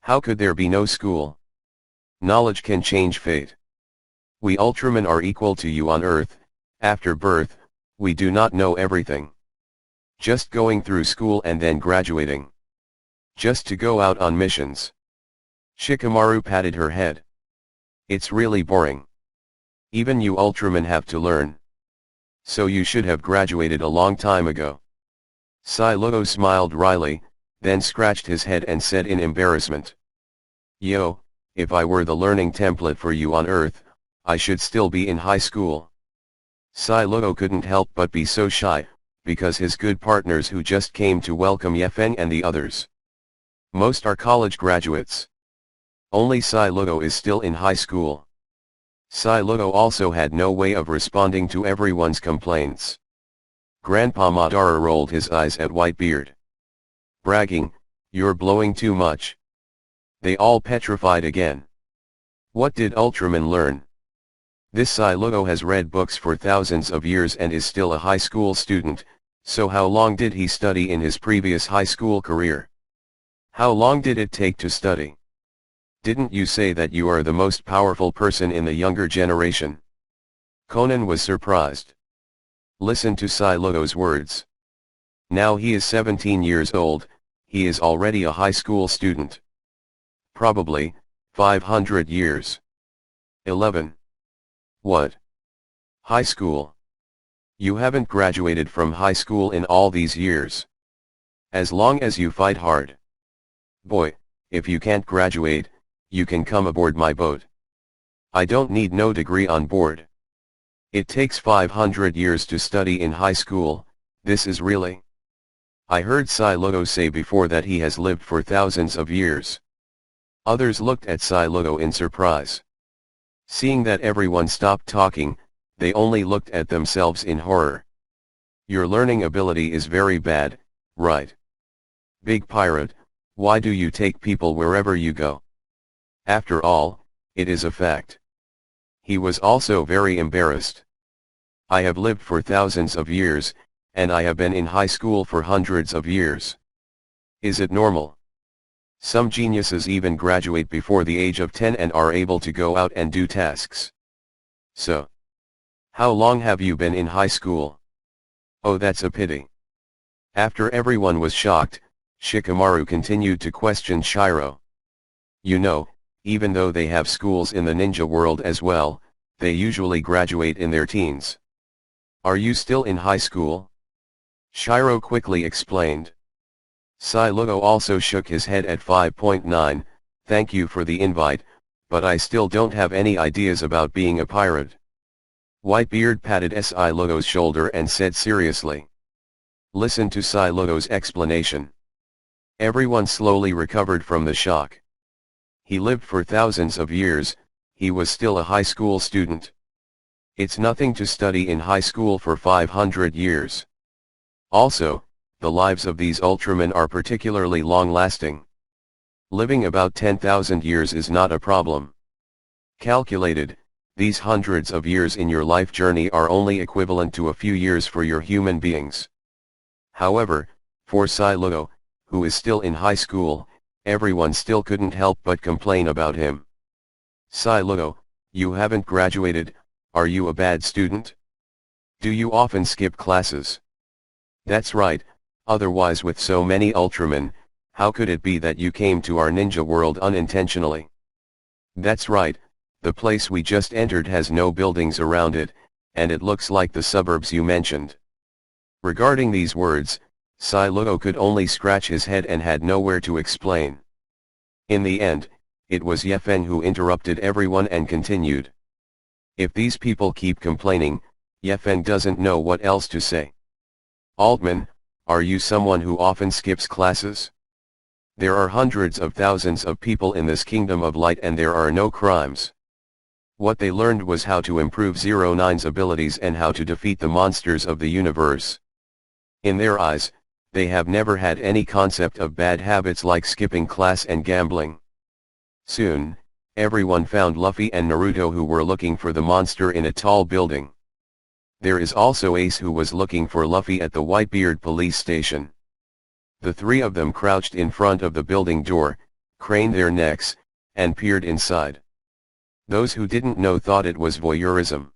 "How could there be no school? Knowledge can change fate. We Ultramen are equal to you on Earth. After birth, we do not know everything. Just going through school and then graduating. Just to go out on missions." Shikamaru patted her head. "It's really boring. Even you Ultramen have to learn. So you should have graduated a long time ago." Silo smiled wryly, then scratched his head and said in embarrassment, "Yo, if I were the learning template for you on Earth, I should still be in high school." Silo couldn't help but be so shy, because his good partners who just came to welcome Yefen and the others. Most are college graduates. Only Silo is still in high school. Silo also had no way of responding to everyone's complaints. Grandpa Madara rolled his eyes at Whitebeard. "Bragging, you're blowing too much." They all petrified again. What did Ultraman learn? This Silo has read books for thousands of years and is still a high school student, so how long did he study in his previous high school career? How long did it take to study? Didn't you say that you are the most powerful person in the younger generation? Conan was surprised. Listen to Silo's words. Now he is 17 years old, he is already a high school student. Probably, 500 years. 11. What? High school? You haven't graduated from high school in all these years. As long as you fight hard. Boy, if you can't graduate, you can come aboard my boat. I don't need no degree on board. It takes 500 years to study in high school, this is really. I heard Logo say before that he has lived for thousands of years. Others looked at Logo in surprise. Seeing that everyone stopped talking, they only looked at themselves in horror. Your learning ability is very bad, right? Big pirate, why do you take people wherever you go? After all, it is a fact. He was also very embarrassed. I have lived for thousands of years, and I have been in high school for hundreds of years. Is it normal? Some geniuses even graduate before the age of 10 and are able to go out and do tasks. So, how long have you been in high school? Oh, that's a pity. After everyone was shocked, Shikamaru continued to question Shiro. You know, even though they have schools in the ninja world as well, they usually graduate in their teens. Are you still in high school? Shiro quickly explained. Logo also shook his head at 5.9, thank you for the invite, but I still don't have any ideas about being a pirate. Whitebeard patted Logo's shoulder and said seriously. Listen to Logo's explanation. Everyone slowly recovered from the shock. He lived for thousands of years, he was still a high school student. It's nothing to study in high school for 500 years. Also, the lives of these Ultramen are particularly long-lasting. Living about 10,000 years is not a problem. Calculated, these hundreds of years in your life journey are only equivalent to a few years for your human beings. However, for Logo, who is still in high school, everyone still couldn't help but complain about him. Logo, you haven't graduated, are you a bad student? Do you often skip classes? That's right, otherwise with so many Ultramen, how could it be that you came to our ninja world unintentionally? That's right, the place we just entered has no buildings around it, and it looks like the suburbs you mentioned. Regarding these words, Logo could only scratch his head and had nowhere to explain. In the end, it was Yefen who interrupted everyone and continued. If these people keep complaining, Yefen doesn't know what else to say. Altman, are you someone who often skips classes? There are hundreds of thousands of people in this kingdom of light and there are no crimes. What they learned was how to improve 09's abilities and how to defeat the monsters of the universe. In their eyes, they have never had any concept of bad habits like skipping class and gambling. Soon, everyone found Luffy and Naruto who were looking for the monster in a tall building. There is also Ace who was looking for Luffy at the Whitebeard police station. The three of them crouched in front of the building door, craned their necks, and peered inside. Those who didn't know thought it was voyeurism.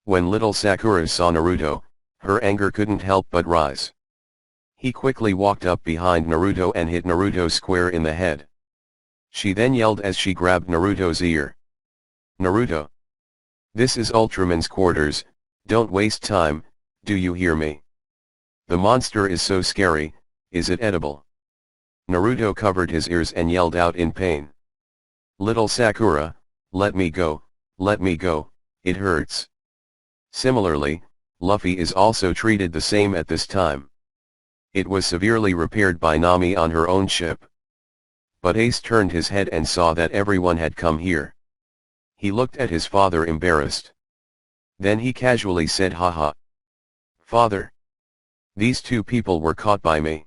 When little Sakura saw Naruto, her anger couldn't help but rise. He quickly walked up behind Naruto and hit Naruto square in the head. She then yelled as she grabbed Naruto's ear. Naruto! This is Ultraman's quarters, don't waste time, do you hear me? The monster is so scary, is it edible? Naruto covered his ears and yelled out in pain. Little Sakura, let me go, it hurts. Similarly, Luffy is also treated the same at this time. It was severely repaired by Nami on her own ship. But Ace turned his head and saw that everyone had come here. He looked at his father embarrassed. Then he casually said, haha. Father. These two people were caught by me.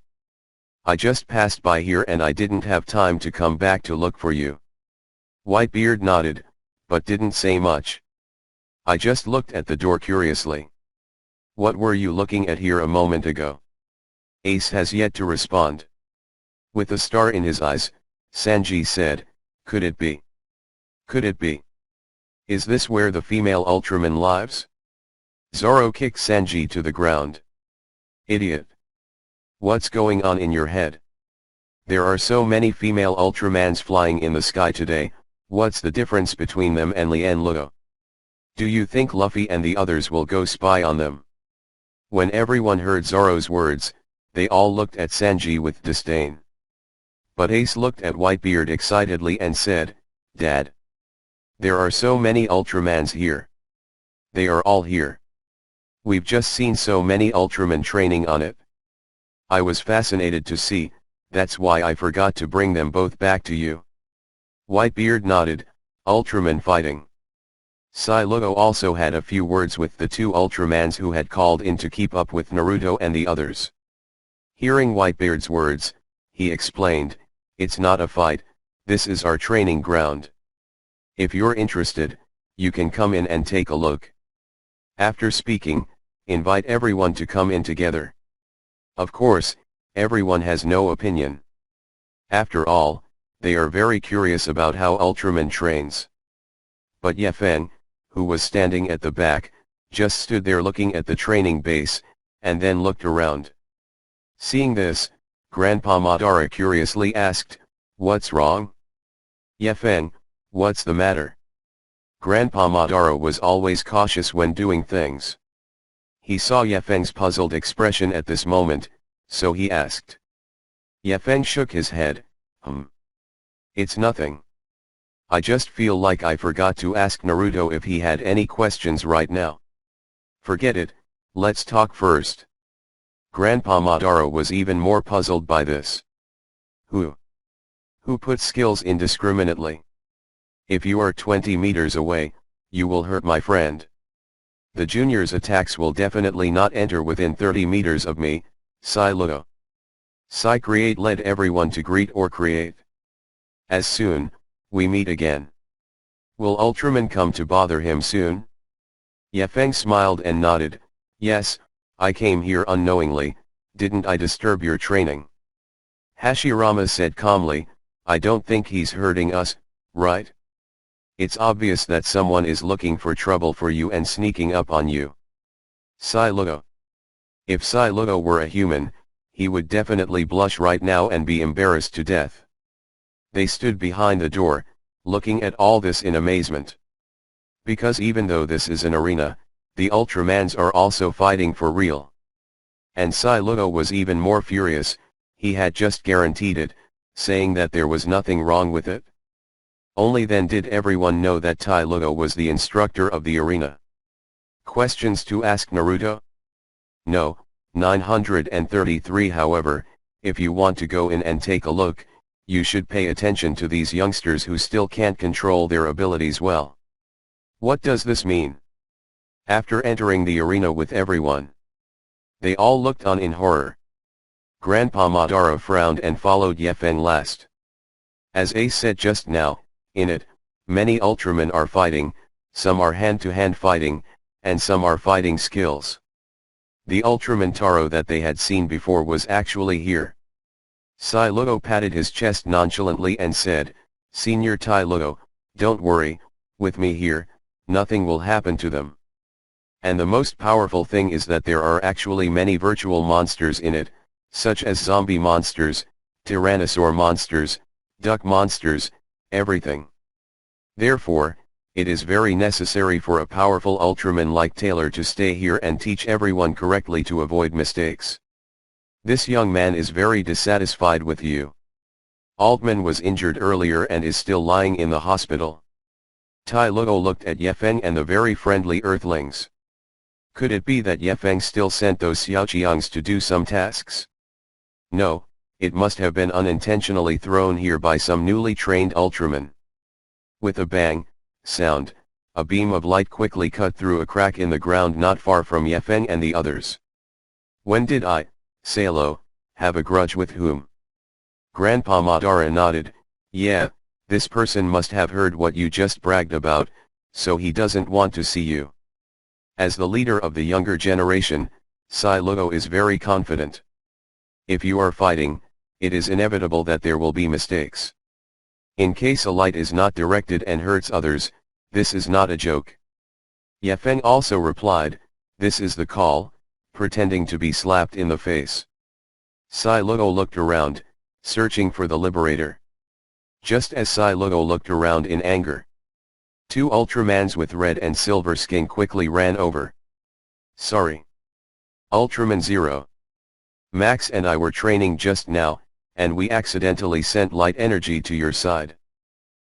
I just passed by here and I didn't have time to come back to look for you. Whitebeard nodded, but didn't say much. I just looked at the door curiously. What were you looking at here a moment ago? Ace has yet to respond. With a star in his eyes, Sanji said, could it be? Could it be? Is this where the female Ultraman lives? Zoro kicked Sanji to the ground. Idiot. What's going on in your head? There are so many female Ultramans flying in the sky today, what's the difference between them and Lien Luo? Do you think Luffy and the others will go spy on them? When everyone heard Zoro's words, they all looked at Sanji with disdain. But Ace looked at Whitebeard excitedly and said, "Dad, there are so many Ultramans here. They are all here. We've just seen so many Ultramen training on it. I was fascinated to see, that's why I forgot to bring them both back to you." Whitebeard nodded. Ultraman fighting. Psyluggo also had a few words with the two Ultramans who had called in to keep up with Naruto and the others. Hearing Whitebeard's words, he explained, "It's not a fight, this is our training ground. If you're interested, you can come in and take a look. After speaking, invite everyone to come in together. Of course, everyone has no opinion. After all, they are very curious about how Ultraman trains." But Yefeng, who was standing at the back, just stood there looking at the training base, and then looked around. Seeing this, Grandpa Madara curiously asked, "What's wrong?" "Yefeng, what's the matter?" Grandpa Madara was always cautious when doing things. He saw Yefeng's puzzled expression at this moment, so he asked. Yefeng shook his head. It's nothing. I just feel like I forgot to ask Naruto if he had any questions right now." "Forget it, let's talk first." Grandpa Madara was even more puzzled by this. Who puts skills indiscriminately? If you are 20 meters away, you will hurt my friend. The junior's attacks will definitely not enter within 30 meters of me, Psyluggo. Psy-Create led everyone to greet or create. As soon, we meet again. Will Ultraman come to bother him soon? Yefeng smiled and nodded. Yes, I came here unknowingly, didn't I disturb your training? Hashirama said calmly, I don't think he's hurting us, right? It's obvious that someone is looking for trouble for you and sneaking up on you. Psyluggo. If Psyluggo were a human, he would definitely blush right now and be embarrassed to death. They stood behind the door, looking at all this in amazement. Because even though this is an arena, the Ultramans are also fighting for real. And Psyluggo was even more furious, he had just guaranteed it, saying that there was nothing wrong with it. Only then did everyone know that Psyluggo was the instructor of the arena. Questions to ask Naruto? No. 933 However, if you want to go in and take a look, you should pay attention to these youngsters who still can't control their abilities well. What does this mean? After entering the arena with everyone, they all looked on in horror. Grandpa Madara frowned and followed Yefeng last. As Ace said just now, in it, many Ultramen are fighting, some are hand-to-hand fighting, and some are fighting skills. The Ultraman Taro that they had seen before was actually here. Psyluggo patted his chest nonchalantly and said, Senior Psyluggo, don't worry, with me here, nothing will happen to them. And the most powerful thing is that there are actually many virtual monsters in it, such as zombie monsters, tyrannosaur monsters, duck monsters, everything. Therefore, it is very necessary for a powerful Ultraman like Taylor to stay here and teach everyone correctly to avoid mistakes. This young man is very dissatisfied with you. Altman was injured earlier and is still lying in the hospital. Psyluggo looked at Yefeng and the very friendly Earthlings. Could it be that Yefeng still sent those Xiaoqiangs to do some tasks? No, it must have been unintentionally thrown here by some newly trained Ultraman. With a bang, sound, a beam of light quickly cut through a crack in the ground not far from Yefeng and the others. When did I, Salo, have a grudge with whom? Grandpa Madara nodded. Yeah, this person must have heard what you just bragged about, so he doesn't want to see you. As the leader of the younger generation, Psyluggo is very confident. If you are fighting, it is inevitable that there will be mistakes. In case a light is not directed and hurts others, this is not a joke. Yefeng also replied, this is the call, pretending to be slapped in the face. Psyluggo looked around, searching for the liberator. Just as Psyluggo looked around in anger, two Ultramans with red and silver skin quickly ran over. Sorry. Ultraman Zero. Max and I were training just now, and we accidentally sent light energy to your side.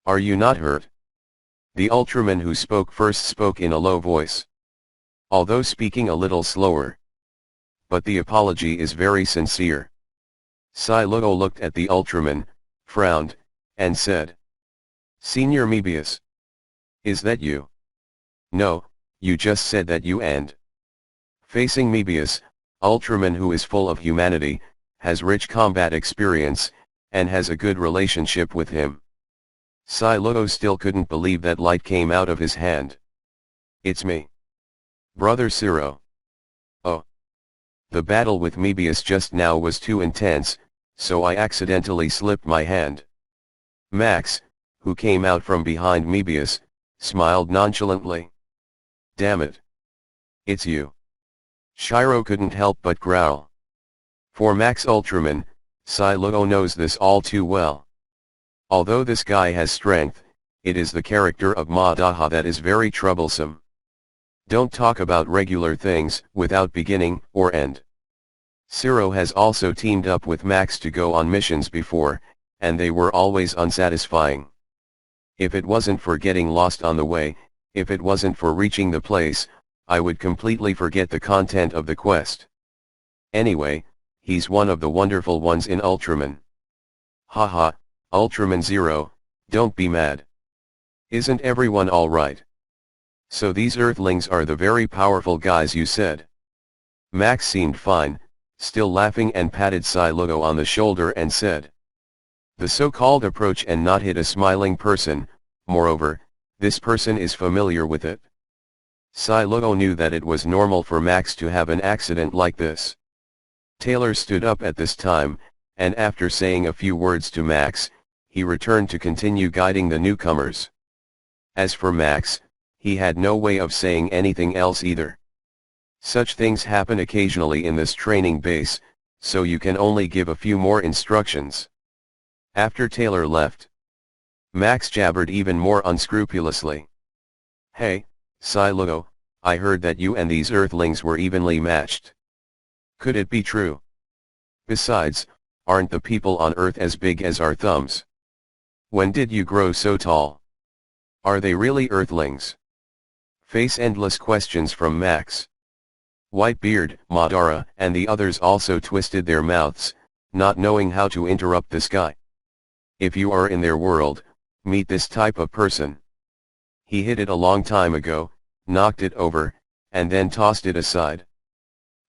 Are you not hurt? The Ultraman who spoke first spoke in a low voice, although speaking a little slower. But the apology is very sincere. Sai Luo looked at the Ultraman, frowned, and said, Senior Mebius. Is that you? No, you just said that you and. Facing Mebius, Ultraman who is full of humanity, has rich combat experience, and has a good relationship with him. Sai Luo still couldn't believe that light came out of his hand. It's me. Brother Zero. Oh. The battle with Mebius just now was too intense, so I accidentally slipped my hand. Max, who came out from behind Mebius, smiled nonchalantly. Damn it. It's you. Shiro couldn't help but growl. For Max Ultraman, Sai Luo knows this all too well. Although this guy has strength, it is the character of Madaha that is very troublesome. Don't talk about regular things without beginning or end. Zero has also teamed up with Max to go on missions before, and they were always unsatisfying. If it wasn't for getting lost on the way, if it wasn't for reaching the place, I would completely forget the content of the quest. Anyway, he's one of the wonderful ones in Ultraman. Haha, Ultraman Zero, don't be mad. Isn't everyone alright? So these Earthlings are the very powerful guys you said. Max seemed fine, still laughing, and patted Sai Luo on the shoulder and said. The so-called approach and not hit a smiling person, moreover, this person is familiar with it. Sai Luo knew that it was normal for Max to have an accident like this. Taylor stood up at this time, and after saying a few words to Max, he returned to continue guiding the newcomers. As for Max, he had no way of saying anything else either. Such things happen occasionally in this training base, so you can only give a few more instructions. After Taylor left, Max jabbered even more unscrupulously. Hey, Sai Luo, I heard that you and these Earthlings were evenly matched. Could it be true? Besides, aren't the people on Earth as big as our thumbs? When did you grow so tall? Are they really Earthlings? Face endless questions from Max. Whitebeard, Madara, and the others also twisted their mouths, not knowing how to interrupt this guy. If you are in their world, meet this type of person. He hit it a long time ago, knocked it over, and then tossed it aside.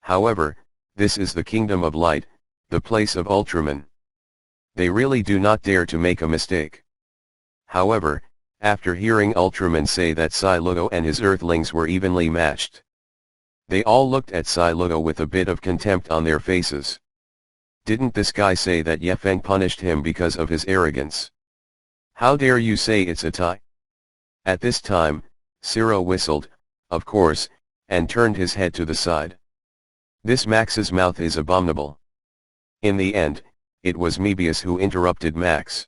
However, this is the Kingdom of Light, the place of Ultraman. They really do not dare to make a mistake. However, after hearing Ultraman say that Sai Luo and his Earthlings were evenly matched, they all looked at Sai Luo with a bit of contempt on their faces. Didn't this guy say that Ye Feng punished him because of his arrogance? How dare you say it's a tie? At this time, Zero whistled, of course, and turned his head to the side. This Max's mouth is abominable. In the end, it was Mebius who interrupted Max.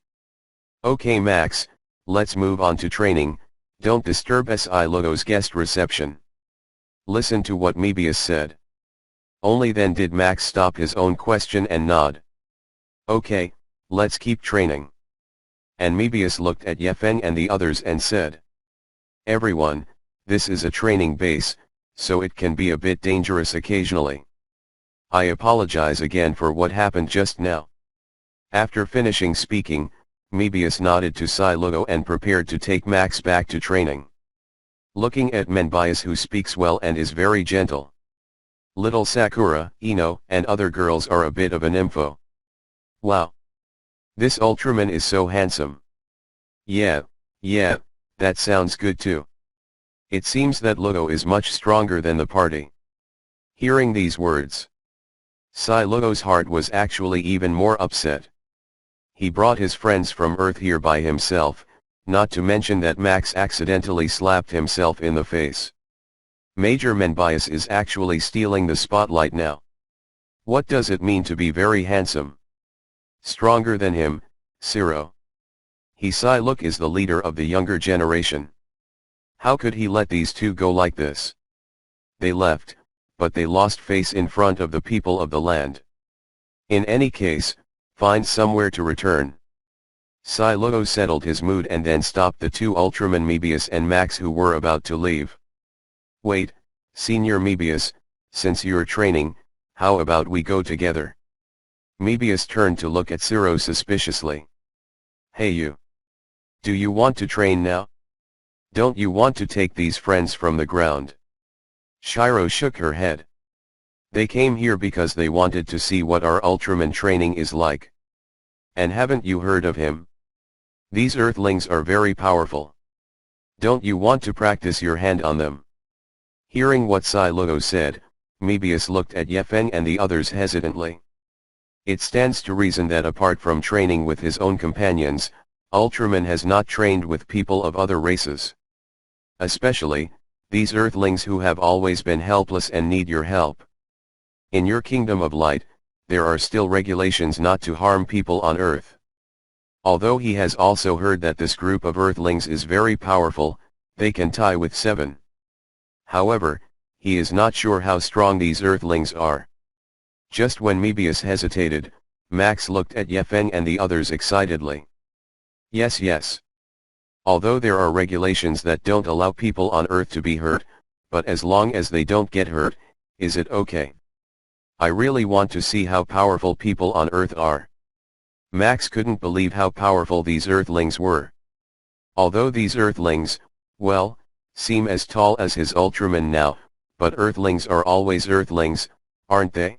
Okay Max, let's move on to training, don't disturb Sai Luo's guest reception. Listen to what Mebius said. Only then did Max stop his own question and nod. Okay, let's keep training. And Mebius looked at Ye Feng and the others and said. Everyone, this is a training base, so it can be a bit dangerous occasionally. I apologize again for what happened just now. After finishing speaking, Mebius nodded to Sai Luo and prepared to take Max back to training. Looking at Mebius, who speaks well and is very gentle. Little Sakura, Ino, and other girls are a bit of an info. Wow. This Ultraman is so handsome. Yeah, that sounds good too. It seems that Luo is much stronger than the party. Hearing these words, Sai Luo's heart was actually even more upset. He brought his friends from Earth here by himself, not to mention that Max accidentally slapped himself in the face. Major Mebius is actually stealing the spotlight now. What does it mean to be very handsome? Stronger than him, Zero. Sai Luo is the leader of the younger generation. How could he let these two go like this? They left, but they lost face in front of the people of the land. In any case, find somewhere to return. Psylocke settled his mood and then stopped the two Ultramen Mebius and Max who were about to leave. Wait, Senior Mebius, since you're training, how about we go together? Mebius turned to look at Zero suspiciously. Hey you! Do you want to train now? Don't you want to take these friends from the ground? Shiro shook her head. They came here because they wanted to see what our Ultraman training is like. And haven't you heard of him? These Earthlings are very powerful. Don't you want to practice your hand on them? Hearing what Psylocke said, Mebius looked at Yefeng and the others hesitantly. It stands to reason that apart from training with his own companions, Ultraman has not trained with people of other races. Especially, these Earthlings who have always been helpless and need your help. In your kingdom of light, there are still regulations not to harm people on Earth. Although he has also heard that this group of Earthlings is very powerful, they can tie with 7. However, he is not sure how strong these Earthlings are. Just when Mebius hesitated, Max looked at Yefeng and the others excitedly. Yes. Although there are regulations that don't allow people on Earth to be hurt, but as long as they don't get hurt, is it okay? I really want to see how powerful people on Earth are. Max couldn't believe how powerful these Earthlings were. Although these Earthlings, well, seem as tall as his Ultraman now, but Earthlings are always Earthlings, aren't they?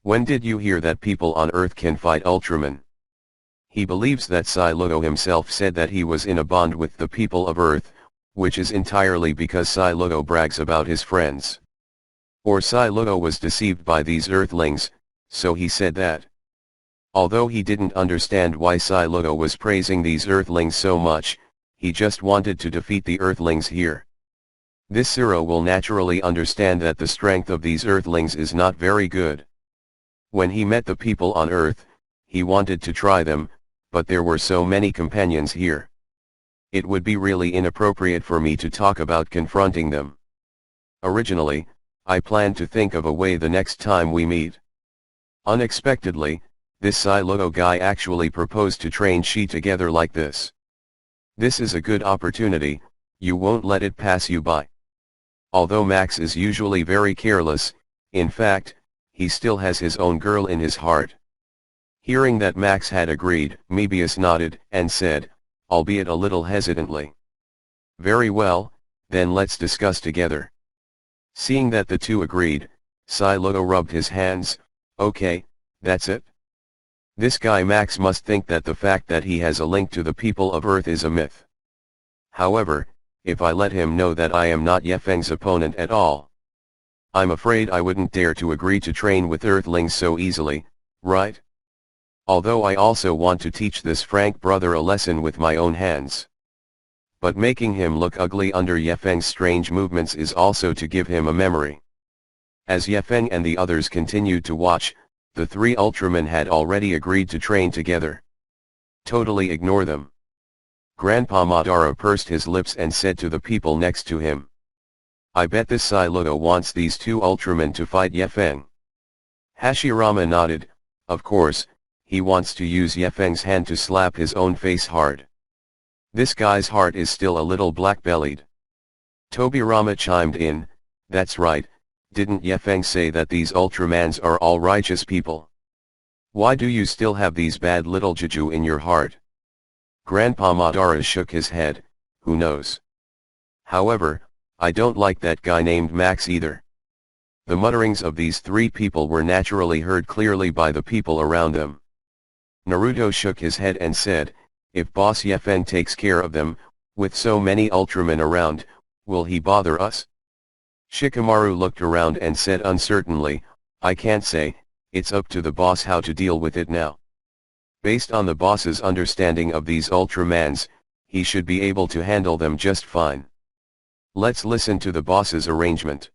When did you hear that people on Earth can fight Ultraman? He believes that Psylocke himself said that he was in a bond with the people of Earth, which is entirely because Psylocke brags about his friends. Or Psylocke was deceived by these Earthlings, so he said that. Although he didn't understand why Psylocke was praising these Earthlings so much, he just wanted to defeat the Earthlings here. This Zero will naturally understand that the strength of these Earthlings is not very good. When he met the people on Earth, he wanted to try them, but there were so many companions here. It would be really inappropriate for me to talk about confronting them. Originally, I planned to think of a way the next time we meet. Unexpectedly, this Psylocke guy actually proposed to train she together like this. This is a good opportunity, you won't let it pass you by. Although Max is usually very careless, in fact, he still has his own girl in his heart. Hearing that Max had agreed, Mebius nodded and said, albeit a little hesitantly. Very well, then let's discuss together. Seeing that the two agreed, Psylocke rubbed his hands. Okay, that's it. This guy Max must think that the fact that he has a link to the people of Earth is a myth. However, if I let him know that I am not Yefeng's opponent at all, I'm afraid I wouldn't dare to agree to train with Earthlings so easily, right? Although I also want to teach this Frank brother a lesson with my own hands. But making him look ugly under Yefeng's strange movements is also to give him a memory. As Yefeng and the others continued to watch, the 3 Ultramen had already agreed to train together. Totally ignore them. Grandpa Madara pursed his lips and said to the people next to him. I bet this Psylocke wants these 2 Ultramen to fight Yefeng. Hashirama nodded. Of course, he wants to use Yefeng's hand to slap his own face hard. This guy's heart is still a little black-bellied. Tobirama chimed in, that's right, didn't Yefeng say that these Ultramans are all righteous people? Why do you still have these bad little juju in your heart? Grandpa Madara shook his head, who knows? However, I don't like that guy named Max either. The mutterings of these 3 people were naturally heard clearly by the people around them. Naruto shook his head and said, if Boss Yefeng takes care of them, with so many Ultramen around, will he bother us? Shikamaru looked around and said uncertainly, I can't say, it's up to the boss how to deal with it now. Based on the boss's understanding of these Ultramans, he should be able to handle them just fine. Let's listen to the boss's arrangement.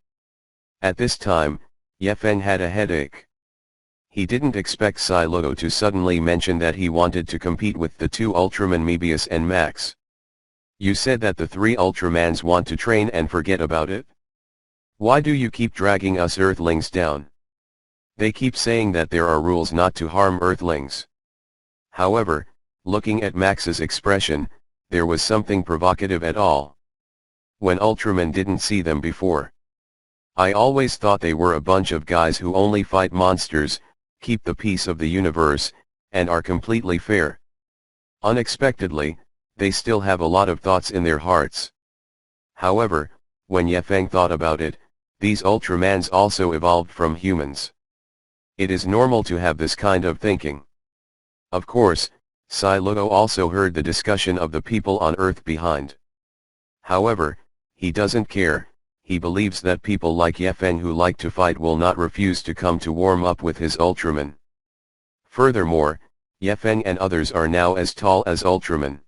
At this time, Yefeng had a headache. He didn't expect Psylocke to suddenly mention that he wanted to compete with the 2 Ultramen Mebius and Max. You said that the 3 Ultramans want to train and forget about it? Why do you keep dragging us Earthlings down? They keep saying that there are rules not to harm Earthlings. However, looking at Max's expression, there was something provocative at all. When Ultraman didn't see them before. I always thought they were a bunch of guys who only fight monsters, keep the peace of the universe, and are completely fair. Unexpectedly, they still have a lot of thoughts in their hearts. However, when Yefeng thought about it, these Ultramans also evolved from humans. It is normal to have this kind of thinking. Of course, Sai Luo also heard the discussion of the people on Earth behind. However, he doesn't care. He believes that people like Yefeng who like to fight will not refuse to come to warm up with his Ultraman. Furthermore, Yefeng and others are now as tall as Ultraman.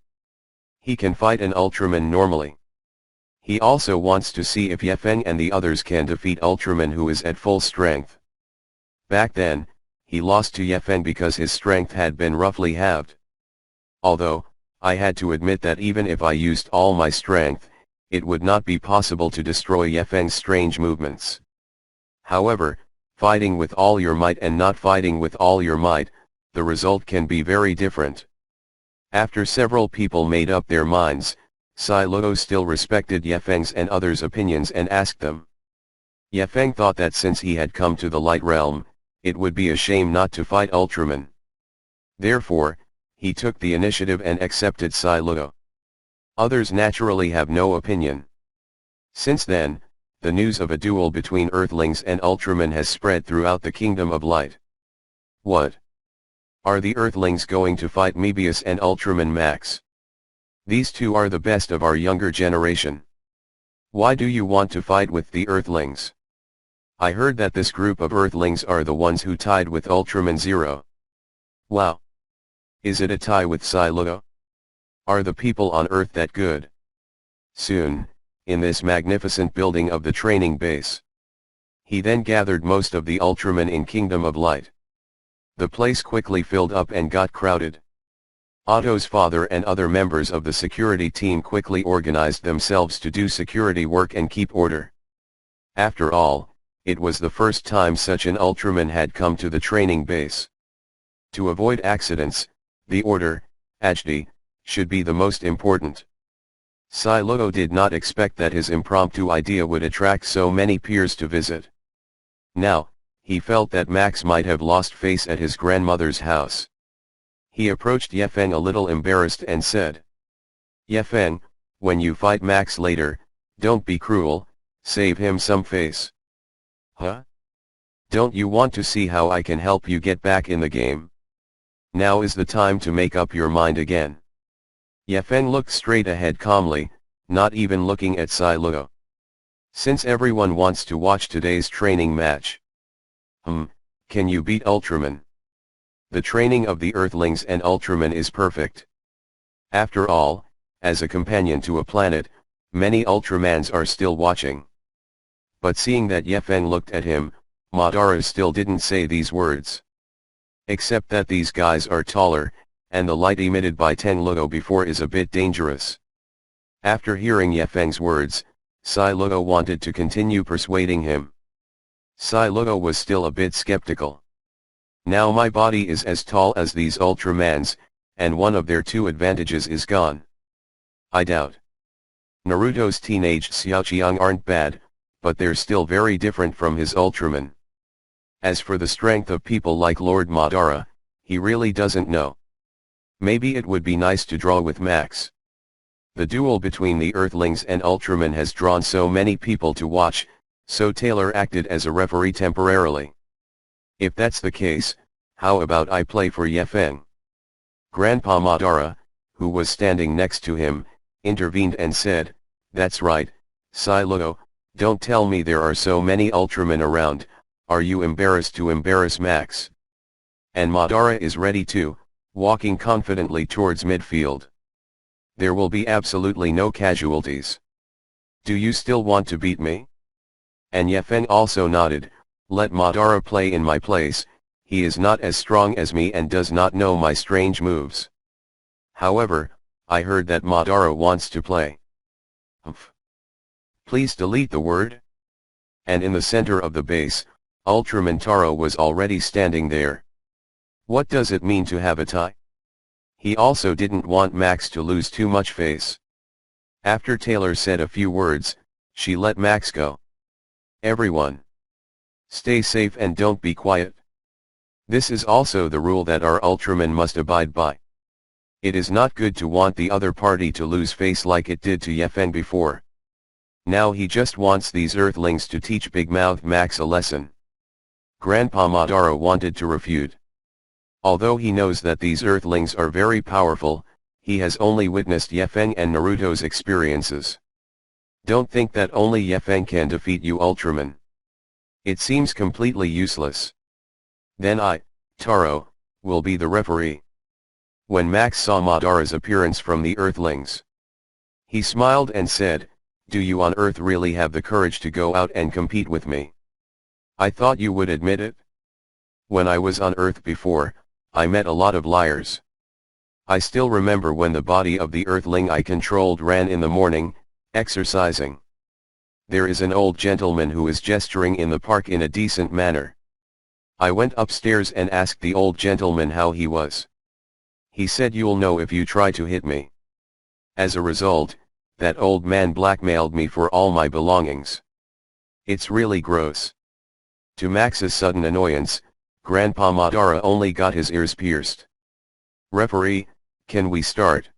He can fight an Ultraman normally. He also wants to see if Yefeng and the others can defeat Ultraman who is at full strength. Back then, he lost to Yefeng because his strength had been roughly halved. Although, I had to admit that even if I used all my strength, it would not be possible to destroy Yefeng's strange movements. However, fighting with all your might and not fighting with all your might, the result can be very different. After several people made up their minds, Sai Luo still respected Yefeng's and others' opinions and asked them. Yefeng thought that since he had come to the Light Realm, it would be a shame not to fight Ultraman. Therefore, he took the initiative and accepted Sai Luo. Others naturally have no opinion. Since then, the news of a duel between Earthlings and Ultraman has spread throughout the Kingdom of Light. What? Are the Earthlings going to fight Mebius and Ultraman Max? These two are the best of our younger generation. Why do you want to fight with the Earthlings? I heard that this group of Earthlings are the ones who tied with Ultraman Zero. Wow! Is it a tie with Sai Luo? Are the people on Earth that good? Soon, in this magnificent building of the training base. He then gathered most of the Ultramen in Kingdom of Light. The place quickly filled up and got crowded. Otto's father and other members of the security team quickly organized themselves to do security work and keep order. After all, it was the first time such an Ultraman had come to the training base. To avoid accidents, the order, HD, should be the most important. Sai Luo did not expect that his impromptu idea would attract so many peers to visit. Now, he felt that Max might have lost face at his grandmother's house. He approached Yefeng a little embarrassed and said, Yefeng, when you fight Max later, don't be cruel, save him some face. Huh? Don't you want to see how I can help you get back in the game? Now is the time to make up your mind again. Yefeng looked straight ahead calmly, not even looking at Sai Luo. Since everyone wants to watch today's training match. Can you beat Ultraman? The training of the Earthlings and Ultraman is perfect. After all, as a companion to a planet, many Ultramans are still watching. But seeing that Yefeng looked at him, Madara still didn't say these words. Except that these guys are taller, and the light emitted by Teng Luo before is a bit dangerous. After hearing Yefeng's words, Sai Luo wanted to continue persuading him. Sai Luo was still a bit skeptical. Now my body is as tall as these Ultramans, and one of their two advantages is gone. I doubt. Naruto's teenage Xiaoqiang aren't bad, but they're still very different from his Ultraman. As for the strength of people like Lord Madara, he really doesn't know. Maybe it would be nice to draw with Max. The duel between the Earthlings and Ultraman has drawn so many people to watch, so Taylor acted as a referee temporarily. If that's the case, how about I play for Yefeng? Grandpa Madara, who was standing next to him, intervened and said, That's right, Sai Luo, don't tell me there are so many Ultramen around, are you embarrassed to embarrass Max? And Madara is ready too, walking confidently towards midfield. There will be absolutely no casualties. Do you still want to beat me? And Yefeng also nodded, let Madara play in my place, he is not as strong as me and does not know my strange moves. However, I heard that Madara wants to play. Please delete the word. And in the center of the base, Ultraman Taro was already standing there. What does it mean to have a tie? He also didn't want Max to lose too much face. After Taylor said a few words, she let Max go. Everyone, stay safe and don't be quiet. This is also the rule that our Ultramen must abide by. It is not good to want the other party to lose face like it did to Yefeng before. Now he just wants these Earthlings to teach Big Mouth Max a lesson. Grandpa Madara wanted to refute. Although he knows that these Earthlings are very powerful, he has only witnessed Yefeng and Naruto's experiences. Don't think that only Yefeng can defeat you Ultraman. It seems completely useless. Then I, Taro, will be the referee. When Max saw Madara's appearance from the Earthlings, he smiled and said, "Do you on Earth really have the courage to go out and compete with me? I thought you would admit it. When I was on Earth before, I met a lot of liars. I still remember when the body of the Earthling I controlled ran in the morning, exercising. There is an old gentleman who is gesturing in the park in a decent manner. I went upstairs and asked the old gentleman how he was. He said you'll know if you try to hit me. As a result, that old man blackmailed me for all my belongings. It's really gross." To Max's sudden annoyance, Grandpa Madara only got his ears pierced. "Referee, can we start?"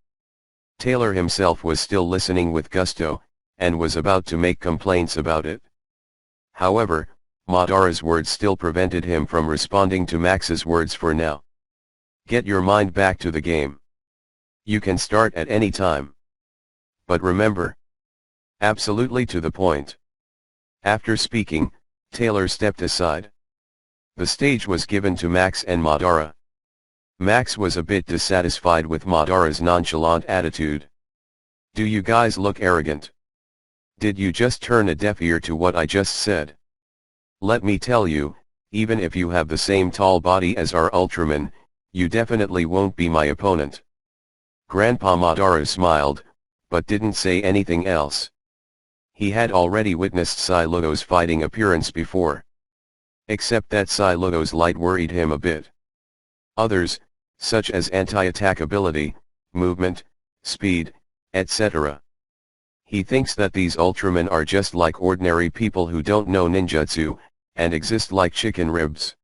Taylor himself was still listening with gusto, and was about to make complaints about it. However, Madara's words still prevented him from responding to Max's words for now. "Get your mind back to the game. You can start at any time. But remember, absolutely to the point." After speaking, Taylor stepped aside. The stage was given to Max and Madara. Max was a bit dissatisfied with Madara's nonchalant attitude. "Do you guys look arrogant? Did you just turn a deaf ear to what I just said? Let me tell you, even if you have the same tall body as our Ultraman, you definitely won't be my opponent." Grandpa Madara smiled, but didn't say anything else. He had already witnessed Psylocke's fighting appearance before. Except that Psylocke's light worried him a bit. Others, such as anti-attack ability, movement, speed, etc. He thinks that these Ultramen are just like ordinary people who don't know ninjutsu, and exist like chicken ribs.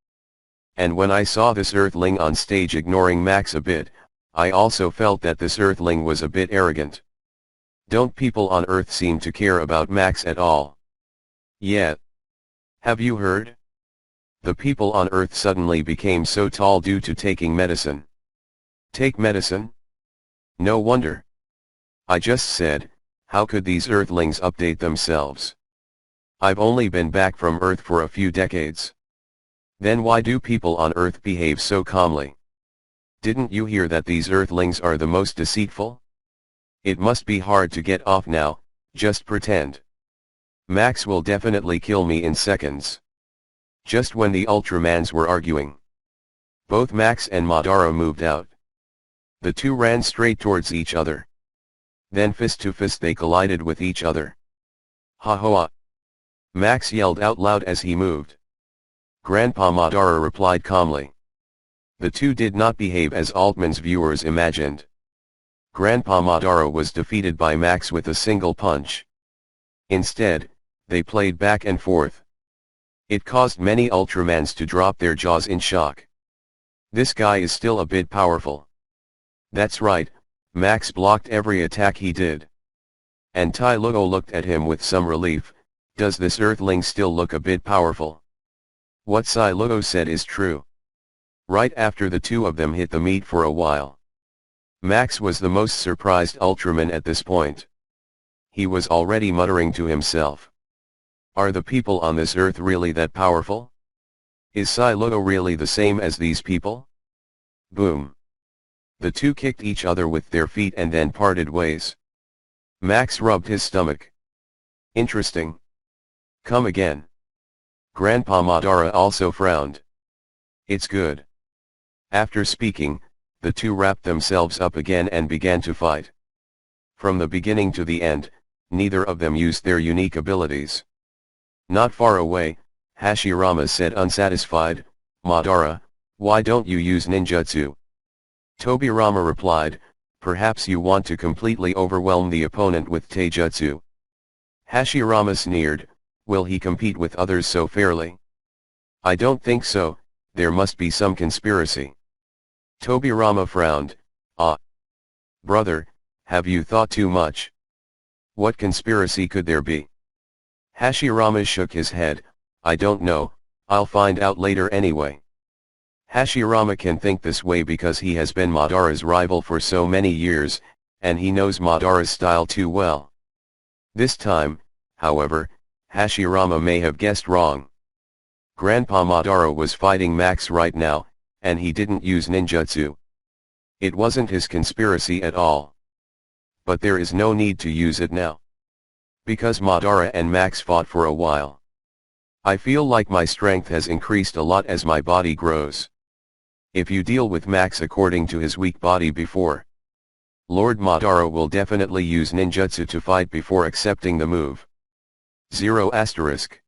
And when I saw this Earthling on stage ignoring Max a bit, I also felt that this Earthling was a bit arrogant. Don't people on Earth seem to care about Max at all? Yeah. Have you heard? The people on Earth suddenly became so tall due to taking medicine. Take medicine? No wonder. I just said, how could these Earthlings update themselves? I've only been back from Earth for a few decades. Then why do people on Earth behave so calmly? Didn't you hear that these Earthlings are the most deceitful? It must be hard to get off now, just pretend. Max will definitely kill me in seconds. Just when the Ultramans were arguing, both Max and Madara moved out. The two ran straight towards each other. Then fist to fist they collided with each other. "Ha ha!" Max yelled out loud as he moved. Grandpa Madara replied calmly. The two did not behave as Altman's viewers imagined. Grandpa Madara was defeated by Max with a single punch. Instead, they played back and forth. It caused many Ultramans to drop their jaws in shock. This guy is still a bit powerful. That's right, Max blocked every attack he did. And Tai Lugo looked at him with some relief. Does this Earthling still look a bit powerful? What Sai Lugo said is true. Right after the two of them hit the meat for a while, Max was the most surprised Ultraman at this point. He was already muttering to himself. Are the people on this earth really that powerful? Is Sai Lugo really the same as these people? Boom. The two kicked each other with their feet and then parted ways. Max rubbed his stomach. Interesting. Come again. Grandpa Madara also frowned. It's good. After speaking, the two wrapped themselves up again and began to fight. From the beginning to the end, neither of them used their unique abilities. Not far away, Hashirama said unsatisfied, "Madara, why don't you use ninjutsu? Tobirama replied, perhaps you want to completely overwhelm the opponent with taijutsu. Hashirama sneered, will he compete with others so fairly? I don't think so, there must be some conspiracy. Tobirama frowned, ah. Brother, have you thought too much? What conspiracy could there be? Hashirama shook his head, I don't know, I'll find out later anyway. Hashirama can think this way because he has been Madara's rival for so many years, and he knows Madara's style too well. This time, however, Hashirama may have guessed wrong. Grandpa Madara was fighting Max right now, and he didn't use ninjutsu. It wasn't his conspiracy at all. But there is no need to use it now. Because Madara and Max fought for a while. I feel like my strength has increased a lot as my body grows. If you deal with Max according to his weak body before, Lord Madara will definitely use ninjutsu to fight before accepting the move. 0 asterisk.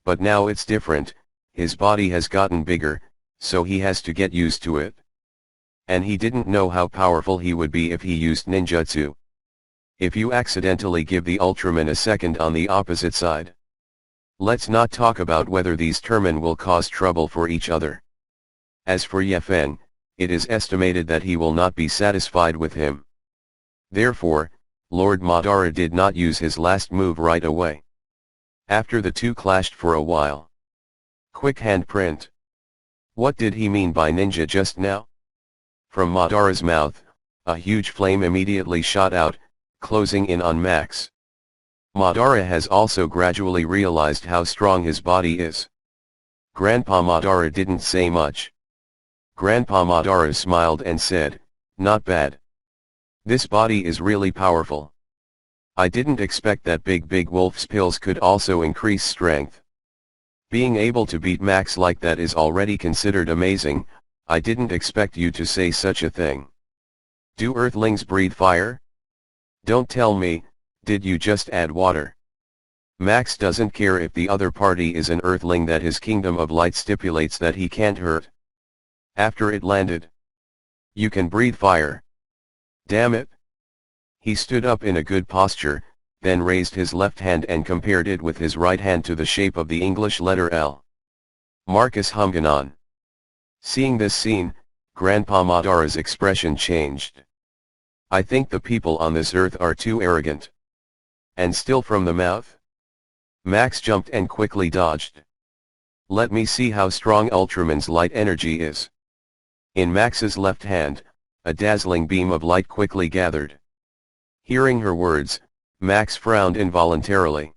But now it's different, his body has gotten bigger, so he has to get used to it. And he didn't know how powerful he would be if he used ninjutsu. If you accidentally give the Ultraman a second on the opposite side. Let's not talk about whether these Termen will cause trouble for each other. As for Yefeng, it is estimated that he will not be satisfied with him. Therefore, Lord Madara did not use his last move right away. After the two clashed for a while. Quick handprint. What did he mean by ninja just now? From Madara's mouth, a huge flame immediately shot out, closing in on Max. Madara has also gradually realized how strong his body is. Grandpa Madara didn't say much. Grandpa Madara smiled and said, not bad. This body is really powerful. I didn't expect that big wolf's pills could also increase strength. Being able to beat Max like that is already considered amazing, I didn't expect you to say such a thing. Do Earthlings breathe fire? Don't tell me, did you just add water? Max doesn't care if the other party is an Earthling that his kingdom of light stipulates that he can't hurt. After it landed. You can breathe fire. Damn it. He stood up in a good posture, then raised his left hand and compared it with his right hand to the shape of the English letter L. Marcus Humganon. Seeing this scene, Grandpa Madara's expression changed. I think the people on this earth are too arrogant. And still from the mouth? Max jumped and quickly dodged. Let me see how strong Ultraman's light energy is. In Max's left hand, a dazzling beam of light quickly gathered. Hearing her words, Max frowned involuntarily.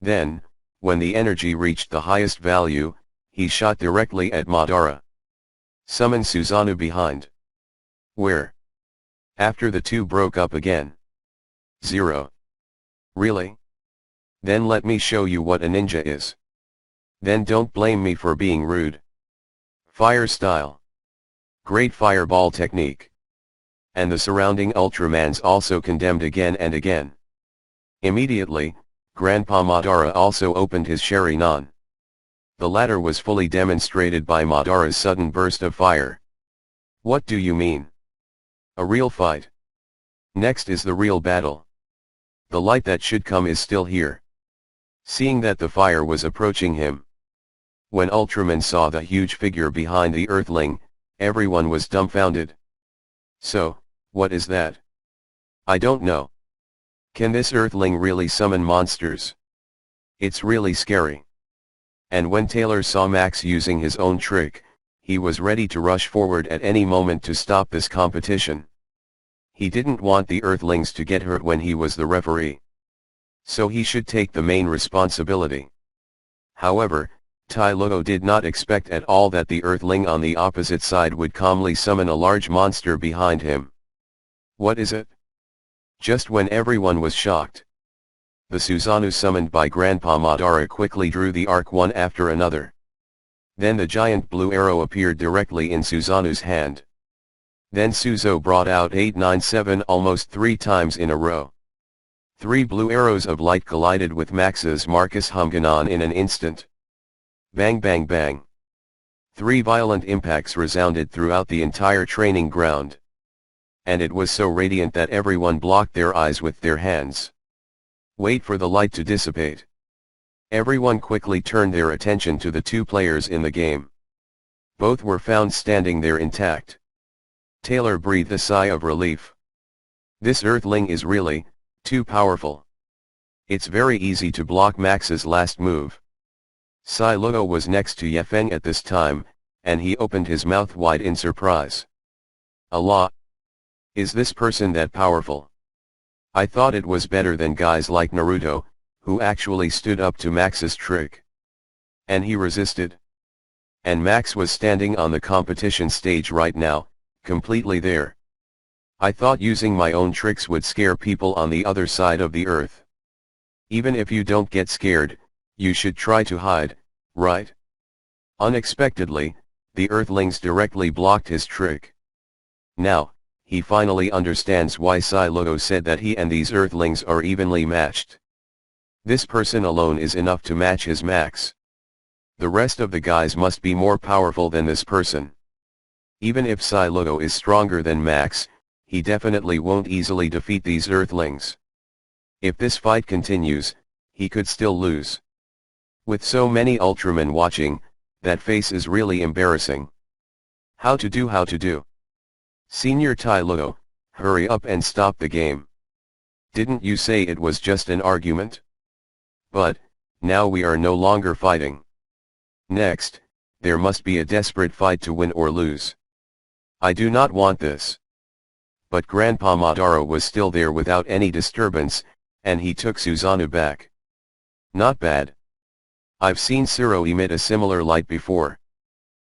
Then, when the energy reached the highest value, he shot directly at Madara. Summon Susanoo behind. Where? After the two broke up again. 0. Really? Then let me show you what a ninja is. Then don't blame me for being rude. Fire style. Great fireball technique. And the surrounding Ultramans also condemned again and again. Immediately, Grandpa Madara also opened his Sharingan. The latter was fully demonstrated by Madara's sudden burst of fire. What do you mean? A real fight. Next is the real battle. The light that should come is still here. Seeing that the fire was approaching him. When Ultraman saw the huge figure behind the Earthling, everyone was dumbfounded. So, what is that? I don't know. Can this Earthling really summon monsters? It's really scary. And when Taylor saw Max using his own trick, he was ready to rush forward at any moment to stop this competition. He didn't want the Earthlings to get hurt when he was the referee. So he should take the main responsibility. However, Tai Luo did not expect at all that the Earthling on the opposite side would calmly summon a large monster behind him. What is it? Just when everyone was shocked, the Susanoo summoned by Grandpa Madara quickly drew the arc one after another. Then the giant blue arrow appeared directly in Susanoo's hand. Then Suzo brought out 897 almost 3 times in a row. 3 blue arrows of light collided with Max's Marcus Humganon in an instant. Bang bang bang. 3 violent impacts resounded throughout the entire training ground. And it was so radiant that everyone blocked their eyes with their hands. Wait for the light to dissipate. Everyone quickly turned their attention to the 2 players in the game. Both were found standing there intact. Taylor breathed a sigh of relief. This Earthling is really too powerful. It's very easy to block Max's last move. Sai Luo was next to Yefeng at this time, and he opened his mouth wide in surprise. Allah! Is this person that powerful? I thought it was better than guys like Naruto, who actually stood up to Max's trick. And he resisted. And Max was standing on the competition stage right now, completely there. I thought using my own tricks would scare people on the other side of the earth. Even if you don't get scared, you should try to hide, right? Unexpectedly, the Earthlings directly blocked his trick. Now, he finally understands why Sai Luo said that he and these Earthlings are evenly matched. This person alone is enough to match his Max. The rest of the guys must be more powerful than this person. Even if Sai Luo is stronger than Max, he definitely won't easily defeat these Earthlings. If this fight continues, he could still lose. With so many Ultramen watching, that face is really embarrassing. How to do? Senior Tai Luo, hurry up and stop the game. Didn't you say it was just an argument? But, now we are no longer fighting. Next, there must be a desperate fight to win or lose. I do not want this. But Grandpa Madara was still there without any disturbance, and he took Susanoo back. Not bad. I've seen Siro emit a similar light before.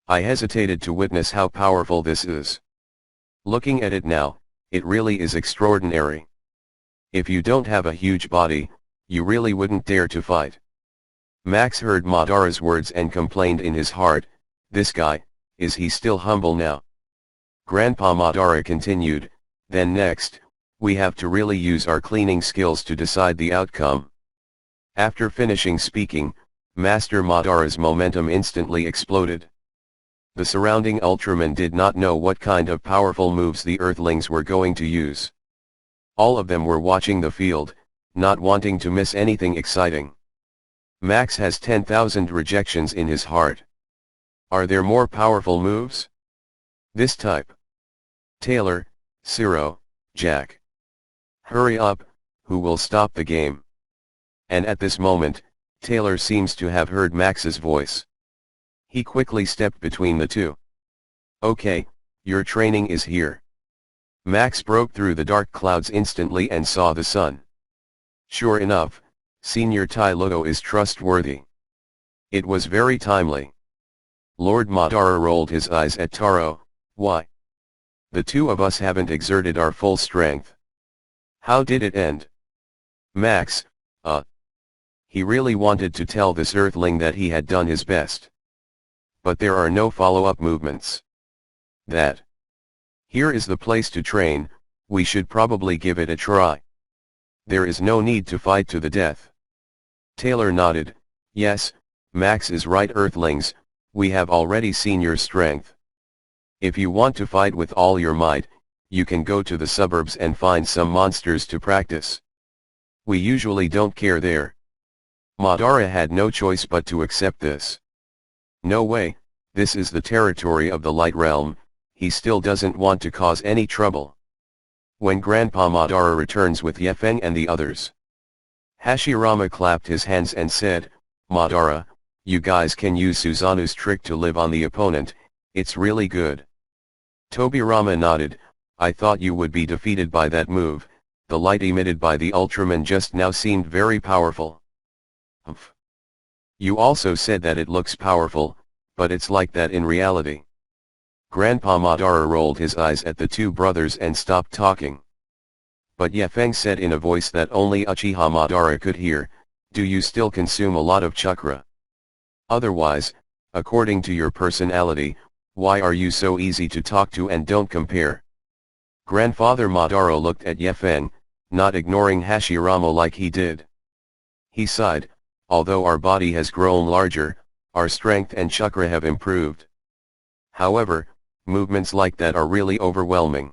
I hesitated to witness how powerful this is. Looking at it now, it really is extraordinary. If you don't have a huge body, you really wouldn't dare to fight. Max heard Madara's words and complained in his heart, this guy, is he still humble now? Grandpa Madara continued, then next, we have to really use our cleaning skills to decide the outcome. After finishing speaking, Master Madara's momentum instantly exploded. The surrounding Ultramen did not know what kind of powerful moves the Earthlings were going to use. All of them were watching the field, not wanting to miss anything exciting. Max has 10,000 rejections in his heart. Are there more powerful moves? This type. Taylor, Siro, Jack. Hurry up, who will stop the game? And at this moment, Taylor seems to have heard Max's voice. He quickly stepped between the two. Okay, your training is here. Max broke through the dark clouds instantly and saw the sun. Sure enough, Senior Tai Luo is trustworthy. It was very timely. Lord Madara rolled his eyes at Taro, why? The two of us haven't exerted our full strength. How did it end? Max, He really wanted to tell this Earthling that he had done his best. But there are no follow-up movements. Here is the place to train, we should probably give it a try. There is no need to fight to the death. Taylor nodded, yes, Max is right Earthlings, we have already seen your strength. If you want to fight with all your might, you can go to the suburbs and find some monsters to practice. We usually don't care there. Madara had no choice but to accept this. No way, this is the territory of the Light Realm, he still doesn't want to cause any trouble. When Grandpa Madara returns with Yefeng and the others, Hashirama clapped his hands and said, Madara, you guys can use Susanoo's trick to live on the opponent, it's really good. Tobirama nodded, I thought you would be defeated by that move, the light emitted by the Ultraman just now seemed very powerful. Humph. You also said that it looks powerful, but it's like that in reality. Grandpa Madara rolled his eyes at the two brothers and stopped talking. But Yefeng said in a voice that only Uchiha Madara could hear, do you still consume a lot of chakra? Otherwise, according to your personality, why are you so easy to talk to and don't compare? Grandfather Madara looked at Yefeng, not ignoring Hashirama like he did. He sighed, although our body has grown larger, our strength and chakra have improved. However, movements like that are really overwhelming.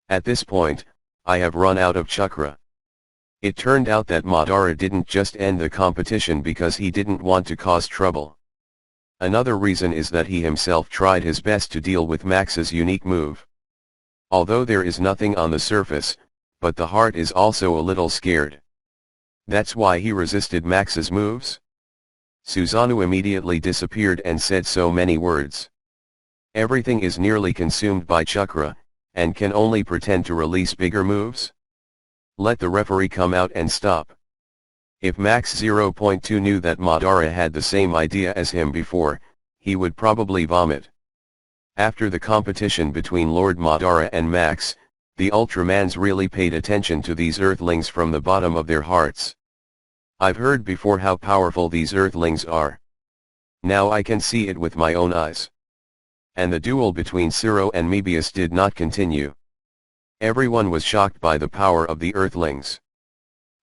At this point, I have run out of chakra. It turned out that Madara didn't just end the competition because he didn't want to cause trouble. Another reason is that he himself tried his best to deal with Max's unique move. Although there is nothing on the surface, but the heart is also a little scared. That's why he resisted Max's moves? Susanoo immediately disappeared and said so many words. Everything is nearly consumed by chakra, and can only pretend to release bigger moves? Let the referee come out and stop. If Max 0.2 knew that Madara had the same idea as him before, he would probably vomit. After the competition between Lord Madara and Max, the Ultramans really paid attention to these Earthlings from the bottom of their hearts. I've heard before how powerful these Earthlings are. Now I can see it with my own eyes. And the duel between Zero and Mebius did not continue. Everyone was shocked by the power of the Earthlings.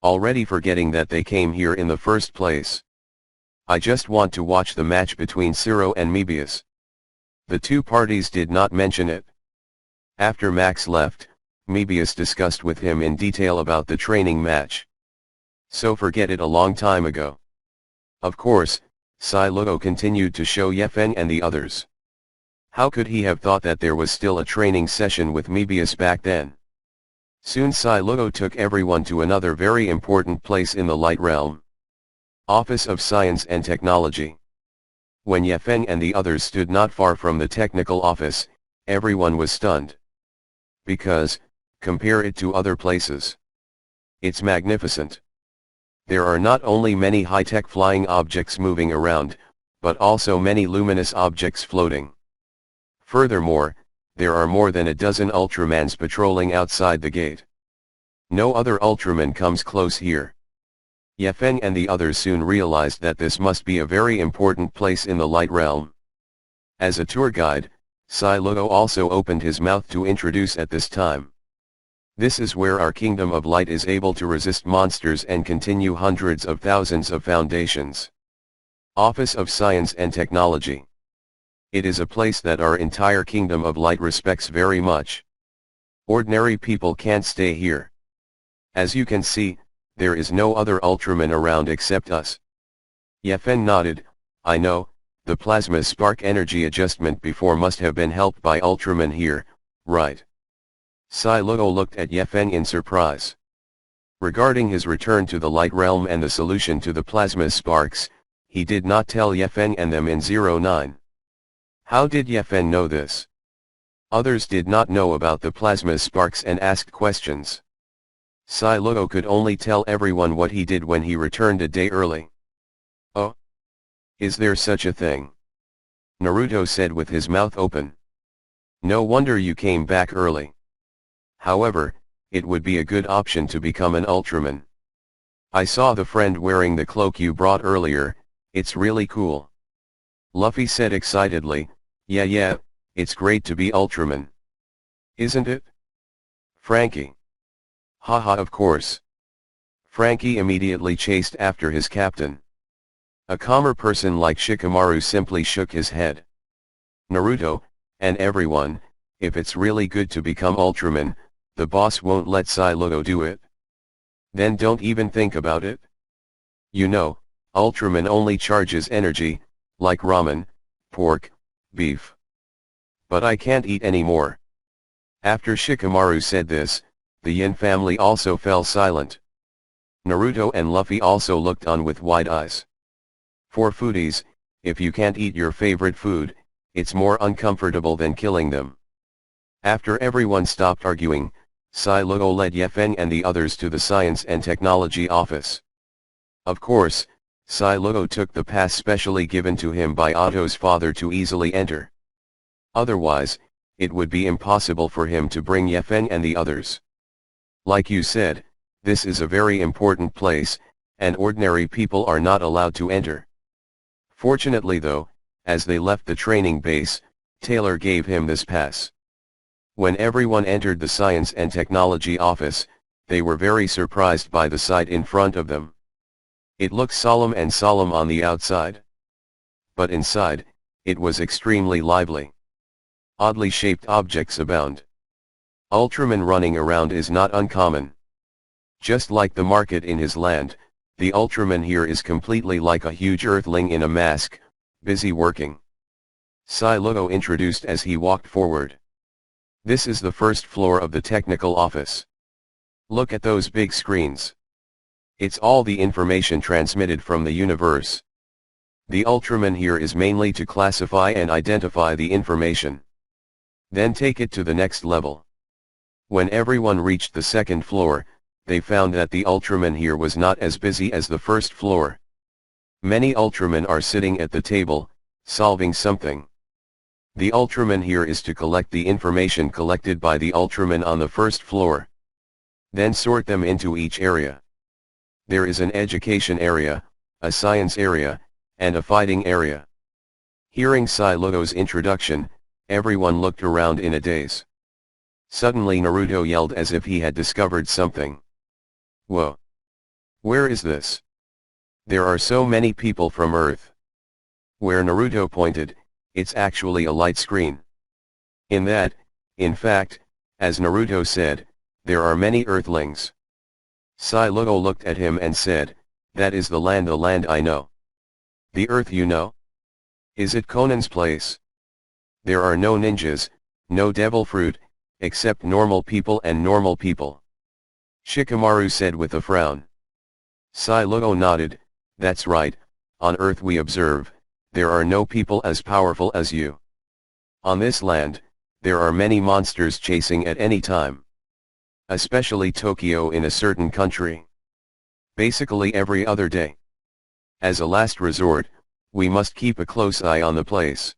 Already forgetting that they came here in the first place. I just want to watch the match between Zero and Mebius. The two parties did not mention it. After Max left, Mebius discussed with him in detail about the training match. So forget it a long time ago. Of course, Psy-Luo continued to show Yefeng and the others. How could he have thought that there was still a training session with Mebius back then? Soon Psy-Luo took everyone to another very important place in the Light Realm. Office of Science and Technology. When Yefeng and the others stood not far from the technical office, everyone was stunned. Because, compare it to other places. It's magnificent. There are not only many high-tech flying objects moving around, but also many luminous objects floating. Furthermore, there are more than a dozen Ultramans patrolling outside the gate. No other Ultraman comes close here. Yefeng and the others soon realized that this must be a very important place in the Light Realm. As a tour guide, Psy-Luo also opened his mouth to introduce at this time. This is where our Kingdom of Light is able to resist monsters and continue hundreds of thousands of foundations. Office of Science and Technology. It is a place that our entire Kingdom of Light respects very much. Ordinary people can't stay here. As you can see, there is no other Ultraman around except us. Yefeng nodded. I know, the plasma spark energy adjustment before must have been helped by Ultraman here, right? Psy-Luo looked at Yefeng in surprise. Regarding his return to the Light Realm and the solution to the plasma sparks, he did not tell Yefeng and them in 09. How did Yefeng know this? Others did not know about the plasma sparks and asked questions. Psy-Luo could only tell everyone what he did when he returned a day early. Oh? Is there such a thing? Naruto said with his mouth open. No wonder you came back early. However, it would be a good option to become an Ultraman. I saw the friend wearing the cloak you brought earlier, it's really cool. Luffy said excitedly, yeah, it's great to be Ultraman. Isn't it? Frankie. Haha, of course. Frankie immediately chased after his captain. A calmer person like Shikamaru simply shook his head. Naruto, and everyone, if it's really good to become Ultraman, the boss won't let Psy-Luo do it. Then don't even think about it. You know, Ultraman only charges energy, like ramen, pork, beef. But I can't eat anymore. After Shikamaru said this, the Yin family also fell silent. Naruto and Luffy also looked on with wide eyes. For foodies, if you can't eat your favorite food, it's more uncomfortable than killing them. After everyone stopped arguing, Psy-Luo led Yefeng and the others to the Science and Technology office. Of course, Psy-Luo took the pass specially given to him by Otto's father to easily enter. Otherwise, it would be impossible for him to bring Yefeng and the others. Like you said, this is a very important place, and ordinary people are not allowed to enter. Fortunately though, as they left the training base, Taylor gave him this pass. When everyone entered the Science and Technology office, they were very surprised by the sight in front of them. It looked solemn and solemn on the outside. But inside, it was extremely lively. Oddly shaped objects abound. Ultraman running around is not uncommon. Just like the market in his land, the Ultraman here is completely like a huge earthling in a mask, busy working. Luo introduced as he walked forward. This is the first floor of the technical office. Look at those big screens. It's all the information transmitted from the universe. The Ultraman here is mainly to classify and identify the information. Then take it to the next level. When everyone reached the second floor, they found that the Ultraman here was not as busy as the first floor. Many Ultramen are sitting at the table, solving something. The Ultraman here is to collect the information collected by the Ultraman on the first floor. Then sort them into each area. There is an education area, a science area, and a fighting area. Hearing Luo's introduction, everyone looked around in a daze. Suddenly Naruto yelled as if he had discovered something. Whoa! Where is this? There are so many people from Earth. Where Naruto pointed, it's actually a light screen. In fact, as Naruto said, there are many Earthlings. Luo looked at him and said, that is the land I know. The Earth you know? Is it Conan's place? There are no ninjas, no devil fruit, except normal people and normal people. Shikamaru said with a frown. Luo nodded, that's right, on Earth we observe, there are no people as powerful as you. On this land, there are many monsters chasing at any time. Especially Tokyo in a certain country. Basically every other day. As a last resort, we must keep a close eye on the place.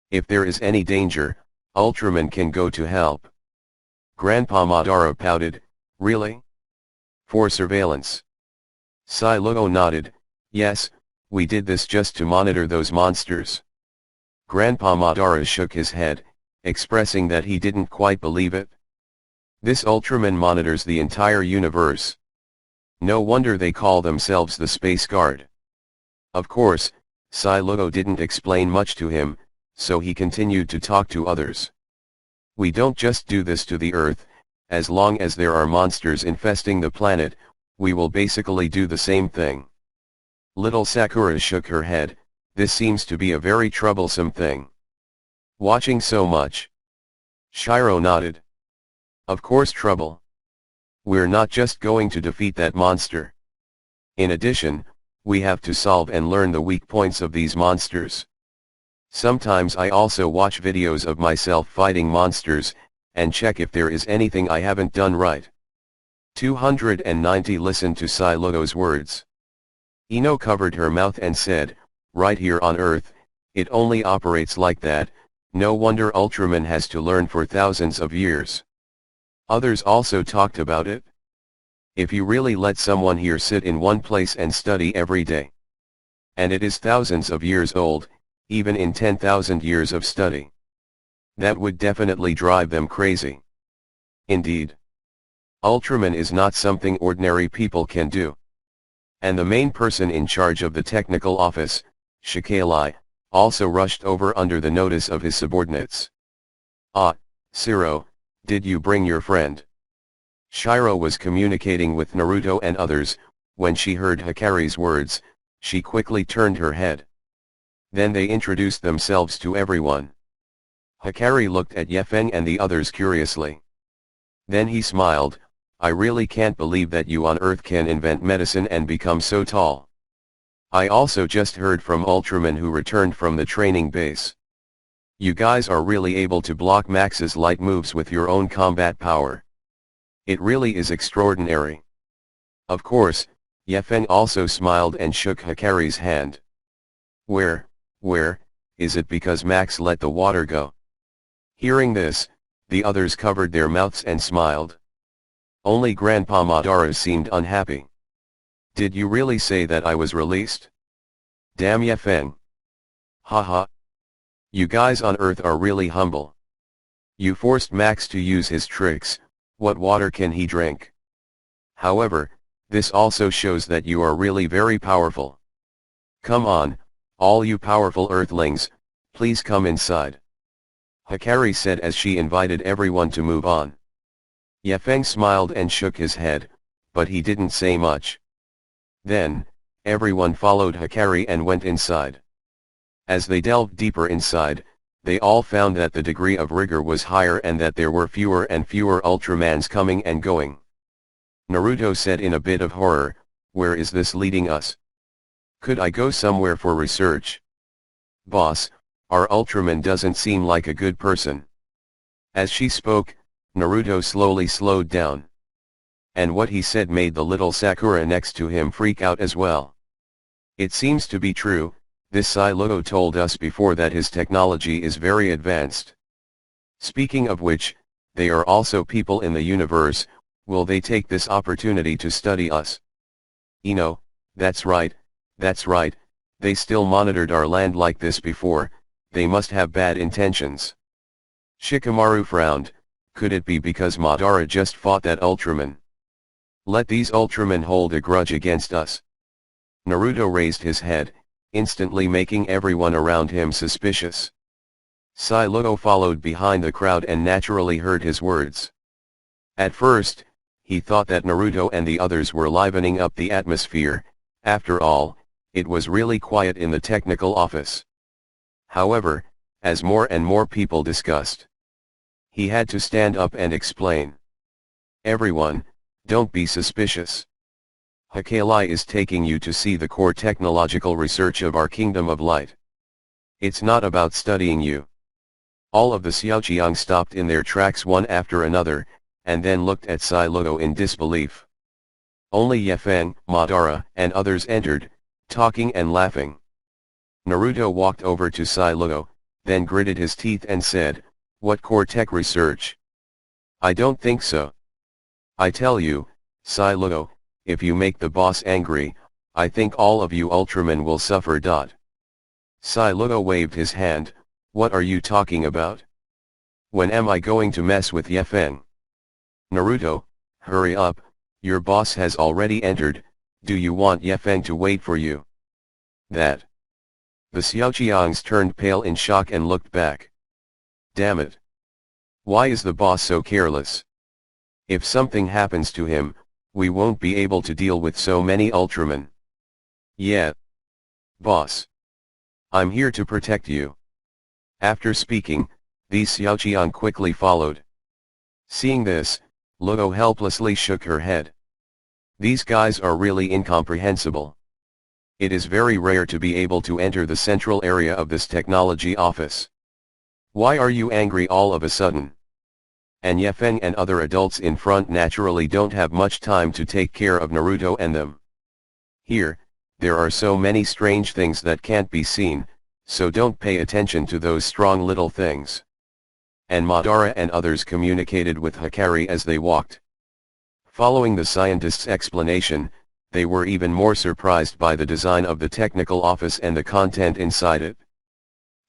If there is any danger, Ultraman can go to help. Grandpa Madara pouted, really? For surveillance. Luo nodded, yes, we did this just to monitor those monsters. Grandpa Madara shook his head, expressing that he didn't quite believe it. This Ultraman monitors the entire universe. No wonder they call themselves the Space Guard. Of course, Luo didn't explain much to him, so he continued to talk to others. We don't just do this to the Earth, as long as there are monsters infesting the planet, we will basically do the same thing. Little Sakura shook her head, this seems to be a very troublesome thing. Watching so much. Shiro nodded. Of course trouble. We're not just going to defeat that monster. In addition, we have to solve and learn the weak points of these monsters. Sometimes I also watch videos of myself fighting monsters, and check if there is anything I haven't done right. 290 listened to Luo's words. Ino covered her mouth and said, right here on Earth, it only operates like that, no wonder Ultraman has to learn for thousands of years. Others also talked about it. If you really let someone here sit in one place and study every day, and it is thousands of years old, even in 10,000 years of study, that would definitely drive them crazy. Indeed. Ultraman is not something ordinary people can do. And the main person in charge of the technical office, Shikali, also rushed over under the notice of his subordinates. Ah, Shiro, did you bring your friend? Shiro was communicating with Naruto and others, when she heard Hikari's words, she quickly turned her head. Then they introduced themselves to everyone. Hikari looked at Yefeng and the others curiously. Then he smiled, I really can't believe that you on Earth can invent medicine and become so tall. I also just heard from Ultraman who returned from the training base. You guys are really able to block Max's light moves with your own combat power. It really is extraordinary. Of course, Yefeng also smiled and shook Hikari's hand. Where, is it because Max let the water go? Hearing this, the others covered their mouths and smiled. Only Grandpa Madara seemed unhappy. Did you really say that I was released? Damn Yefeng. Haha. You guys on Earth are really humble. You forced Max to use his tricks, what water can he drink? However, this also shows that you are really very powerful. Come on, all you powerful Earthlings, please come inside. Hikari said as she invited everyone to move on. Yefeng smiled and shook his head, but he didn't say much. Then, everyone followed Hikari and went inside. As they delved deeper inside, they all found that the degree of rigor was higher and that there were fewer and fewer Ultramans coming and going. Naruto said in a bit of horror, "Where is this leading us? Could I go somewhere for research? Boss, our Ultraman doesn't seem like a good person." As she spoke, Naruto slowly slowed down. And what he said made the little Sakura next to him freak out as well. It seems to be true, this Sailuto told us before that his technology is very advanced. Speaking of which, they are also people in the universe, will they take this opportunity to study us? That's right, they still monitored our land like this before, they must have bad intentions. Shikamaru frowned, could it be because Madara just fought that Ultraman? Let these Ultramen hold a grudge against us. Naruto raised his head, instantly making everyone around him suspicious. Sailuto followed behind the crowd and naturally heard his words. At first, he thought that Naruto and the others were livening up the atmosphere, after all, it was really quiet in the technical office. However, as more and more people discussed, he had to stand up and explain. Everyone, don't be suspicious. Hikari is taking you to see the core technological research of our Kingdom of Light. It's not about studying you. All of the Xiaoqiang stopped in their tracks one after another, and then looked at Sailuto in disbelief. Only Yefeng, Madara, and others entered, talking and laughing. Naruto walked over to Sailuto, then gritted his teeth and said, "What core tech research? I don't think so. I tell you, Sailuto, if you make the boss angry, I think all of you Ultramen will suffer. Sailuto waved his hand, "What are you talking about? When am I going to mess with Yefeng?" Naruto, hurry up, your boss has already entered, do you want Yefeng to wait for you? That. The Xiaoqiangs turned pale in shock and looked back. Damn it. Why is the boss so careless? If something happens to him, we won't be able to deal with so many Ultramen. Yeah. Boss. I'm here to protect you. After speaking, these Xiaoqiang quickly followed. Seeing this, Luto helplessly shook her head. These guys are really incomprehensible. It is very rare to be able to enter the central area of this technology office. Why are you angry all of a sudden? And Yefeng and other adults in front naturally don't have much time to take care of Naruto and them. Here, there are so many strange things that can't be seen, so don't pay attention to those strong little things. And Madara and others communicated with Hikari as they walked. Following the scientist's explanation, they were even more surprised by the design of the technical office and the content inside it.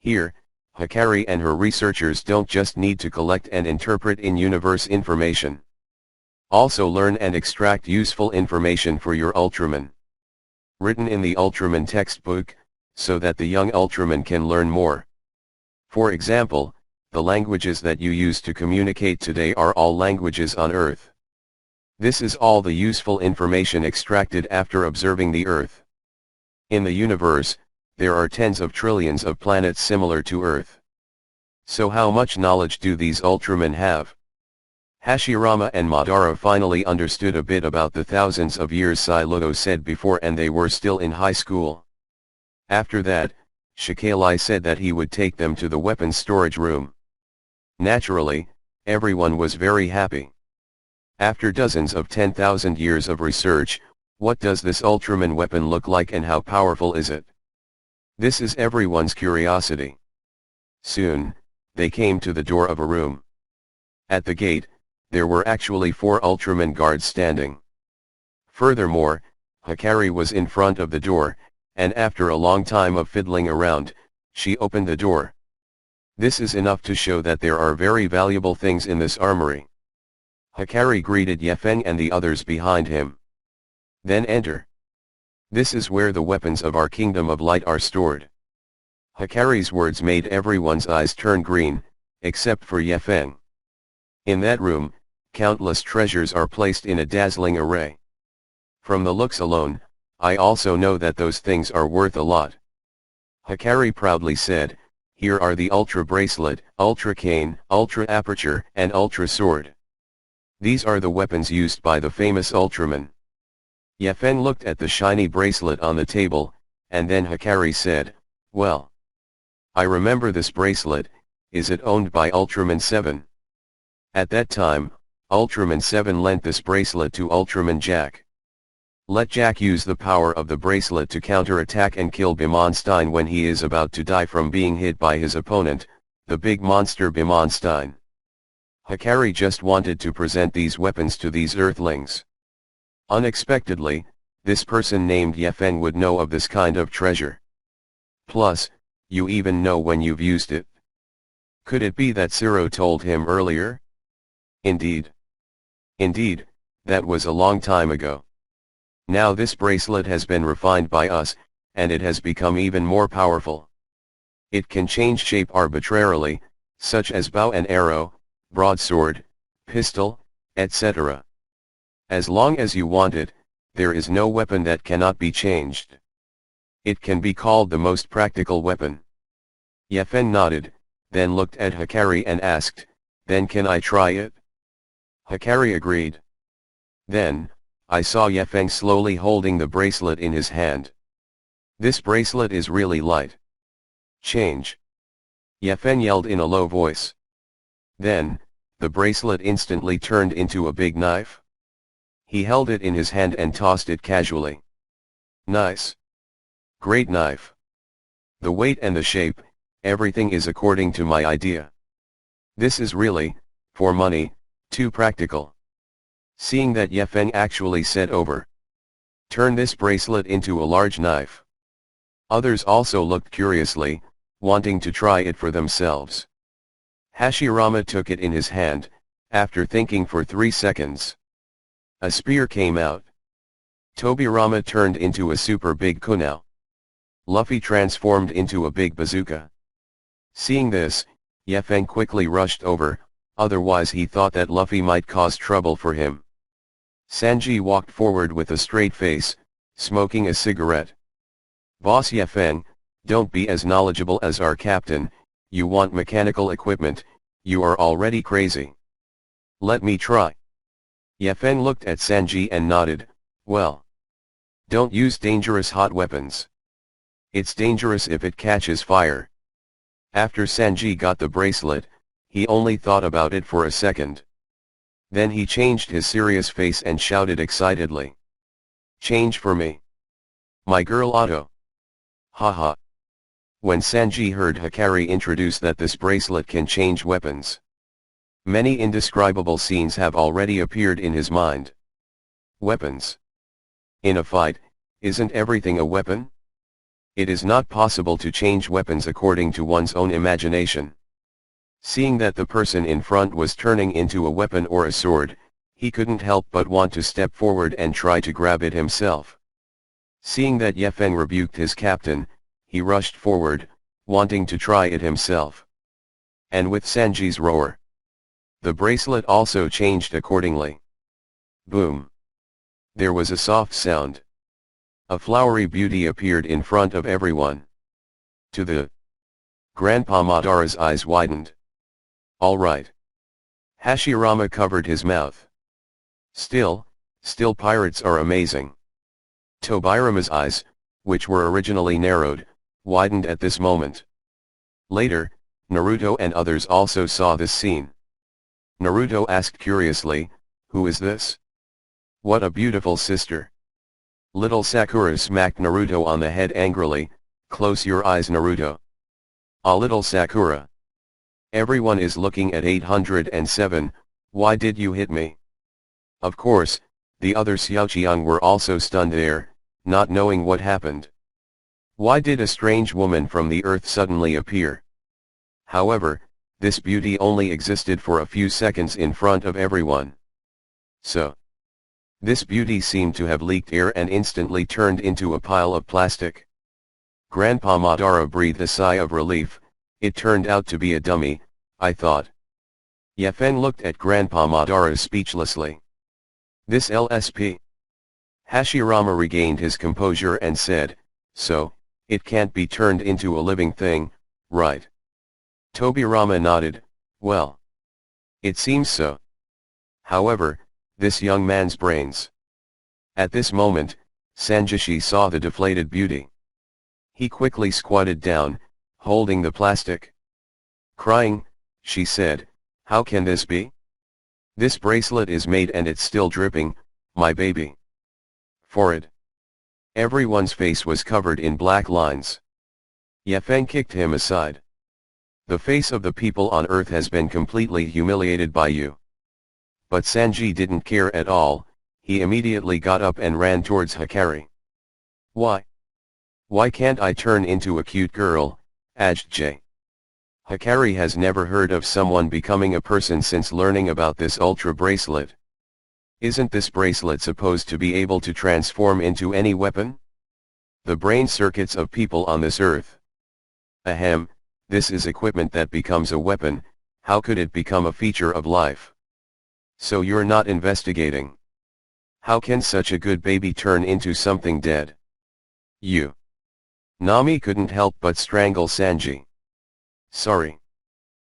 Here, Hikari and her researchers don't just need to collect and interpret in-universe information. Also learn and extract useful information for your Ultraman. Written in the Ultraman textbook, so that the young Ultraman can learn more. For example, the languages that you use to communicate today are all languages on Earth. This is all the useful information extracted after observing the Earth. In the universe, there are tens of trillions of planets similar to Earth. So how much knowledge do these Ultramen have? Hashirama and Madara finally understood a bit about the thousands of years Sailuto said before, and they were still in high school. After that, Shikamaru said that he would take them to the weapons storage room. Naturally, everyone was very happy. After dozens of 10,000 years of research, what does this Ultraman weapon look like and how powerful is it? This is everyone's curiosity. Soon, they came to the door of a room. At the gate, there were actually 4 Ultraman guards standing. Furthermore, Hikari was in front of the door, and after a long time of fiddling around, she opened the door. This is enough to show that there are very valuable things in this armory. Hikari greeted Yefeng and the others behind him. Then enter. This is where the weapons of our Kingdom of Light are stored. Hikari's words made everyone's eyes turn green, except for Yefeng. In that room, countless treasures are placed in a dazzling array. From the looks alone, I also know that those things are worth a lot. Hikari proudly said, "Here are the Ultra Bracelet, Ultra Cane, Ultra Aperture, and Ultra Sword. These are the weapons used by the famous Ultraman." Yefeng looked at the shiny bracelet on the table, and then Hikari said, "Well, I remember this bracelet. Is it owned by Ultraman 7? At that time, Ultraman 7 lent this bracelet to Ultraman Jack. Let Jack use the power of the bracelet to counter-attack and kill Bimonstein when he is about to die from being hit by his opponent, the big monster Bimonstein." Hikari just wanted to present these weapons to these earthlings. Unexpectedly, this person named Yefeng would know of this kind of treasure. Plus, you even know when you've used it. Could it be that Zero told him earlier? Indeed. Indeed, that was a long time ago. Now this bracelet has been refined by us, and it has become even more powerful. It can change shape arbitrarily, such as bow and arrow, broadsword, pistol, etc. As long as you want it, there is no weapon that cannot be changed. It can be called the most practical weapon. Yefeng nodded, then looked at Hikari and asked, "Then can I try it?" Hikari agreed. Then, I saw Yefeng slowly holding the bracelet in his hand. "This bracelet is really light. Change." Yefeng yelled in a low voice. Then, the bracelet instantly turned into a big knife. He held it in his hand and tossed it casually. "Nice. Great knife. The weight and the shape, everything is according to my idea. This is really, for money, too practical." Seeing that Yefeng actually said over, "Turn this bracelet into a large knife." Others also looked curiously, wanting to try it for themselves. Hashirama took it in his hand, after thinking for 3 seconds. A spear came out. Tobirama turned into a super big kunai. Luffy transformed into a big bazooka. Seeing this, Yefeng quickly rushed over, otherwise he thought that Luffy might cause trouble for him. Sanji walked forward with a straight face, smoking a cigarette. "Boss Yefeng, don't be as knowledgeable as our captain. You want mechanical equipment, you are already crazy. Let me try." Yefeng looked at Sanji and nodded, "Well, don't use dangerous hot weapons. It's dangerous if it catches fire." After Sanji got the bracelet, he only thought about it for a second. Then he changed his serious face and shouted excitedly, "Change for me. My girl Otto." Haha. When Sanji heard Hikari introduce that this bracelet can change weapons, many indescribable scenes have already appeared in his mind. Weapons. In a fight, isn't everything a weapon? It is not possible to change weapons according to one's own imagination. Seeing that the person in front was turning into a weapon or a sword, he couldn't help but want to step forward and try to grab it himself. Seeing that Yefeng rebuked his captain, he rushed forward, wanting to try it himself. And with Sanji's roar, the bracelet also changed accordingly. Boom! There was a soft sound. A flowery beauty appeared in front of everyone. To the Grandpa Madara's eyes widened. "All right." Hashirama covered his mouth. Still pirates are amazing." Tobirama's eyes, which were originally narrowed, widened at this moment. Later, Naruto and others also saw this scene. Naruto asked curiously, "Who is this? What a beautiful sister." Little Sakura smacked Naruto on the head angrily, "Close your eyes, Naruto." "Ah, little Sakura. Everyone is looking at 807, why did you hit me?" Of course, the other Xiaoqiang were also stunned there, not knowing what happened. Why did a strange woman from the earth suddenly appear? However, this beauty only existed for a few seconds in front of everyone. So, this beauty seemed to have leaked air and instantly turned into a pile of plastic. Grandpa Madara breathed a sigh of relief. It turned out to be a dummy, I thought. Yefen looked at Grandpa Madara speechlessly. This LSP? Hashirama regained his composure and said, so, it can't be turned into a living thing, right? Tobirama nodded, well. It seems so. However, this young man's brains. At this moment, Sanjishi saw the deflated beauty. He quickly squatted down, holding the plastic. Crying, she said, how can this be? This bracelet is made and it's still dripping, my baby. Forehead. Everyone's face was covered in black lines. Yefen kicked him aside. The face of the people on earth has been completely humiliated by you. But Sanji didn't care at all, he immediately got up and ran towards Hikari. Why? Why can't I turn into a cute girl, Aj-J? Hikari has never heard of someone becoming a person since learning about this ultra bracelet. Isn't this bracelet supposed to be able to transform into any weapon? The brain circuits of people on this earth. Ahem, this is equipment that becomes a weapon, how could it become a feature of life? So you're not investigating. How can such a good baby turn into something dead? You. Nami couldn't help but strangle Sanji. Sorry.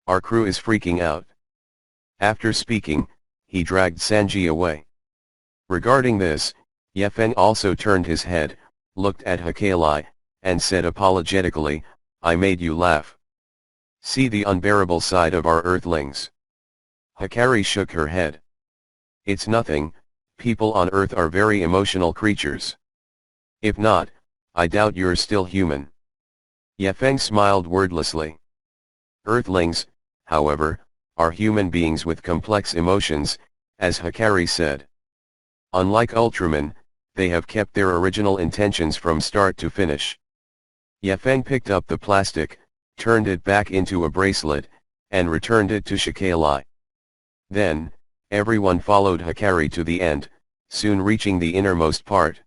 Our crew is freaking out. After speaking, he dragged Sanji away. Regarding this, Yefen also turned his head, looked at Hikari, and said apologetically, I made you laugh. See the unbearable side of our earthlings. Hikari shook her head. It's nothing, people on earth are very emotional creatures. If not, I doubt you're still human. Yefen smiled wordlessly. Earthlings, however, are human beings with complex emotions, as Hikari said. Unlike Ultraman, they have kept their original intentions from start to finish. Yefen picked up the plastic, turned it back into a bracelet, and returned it to Hikari. Then, everyone followed Hikari to the end, soon reaching the innermost part.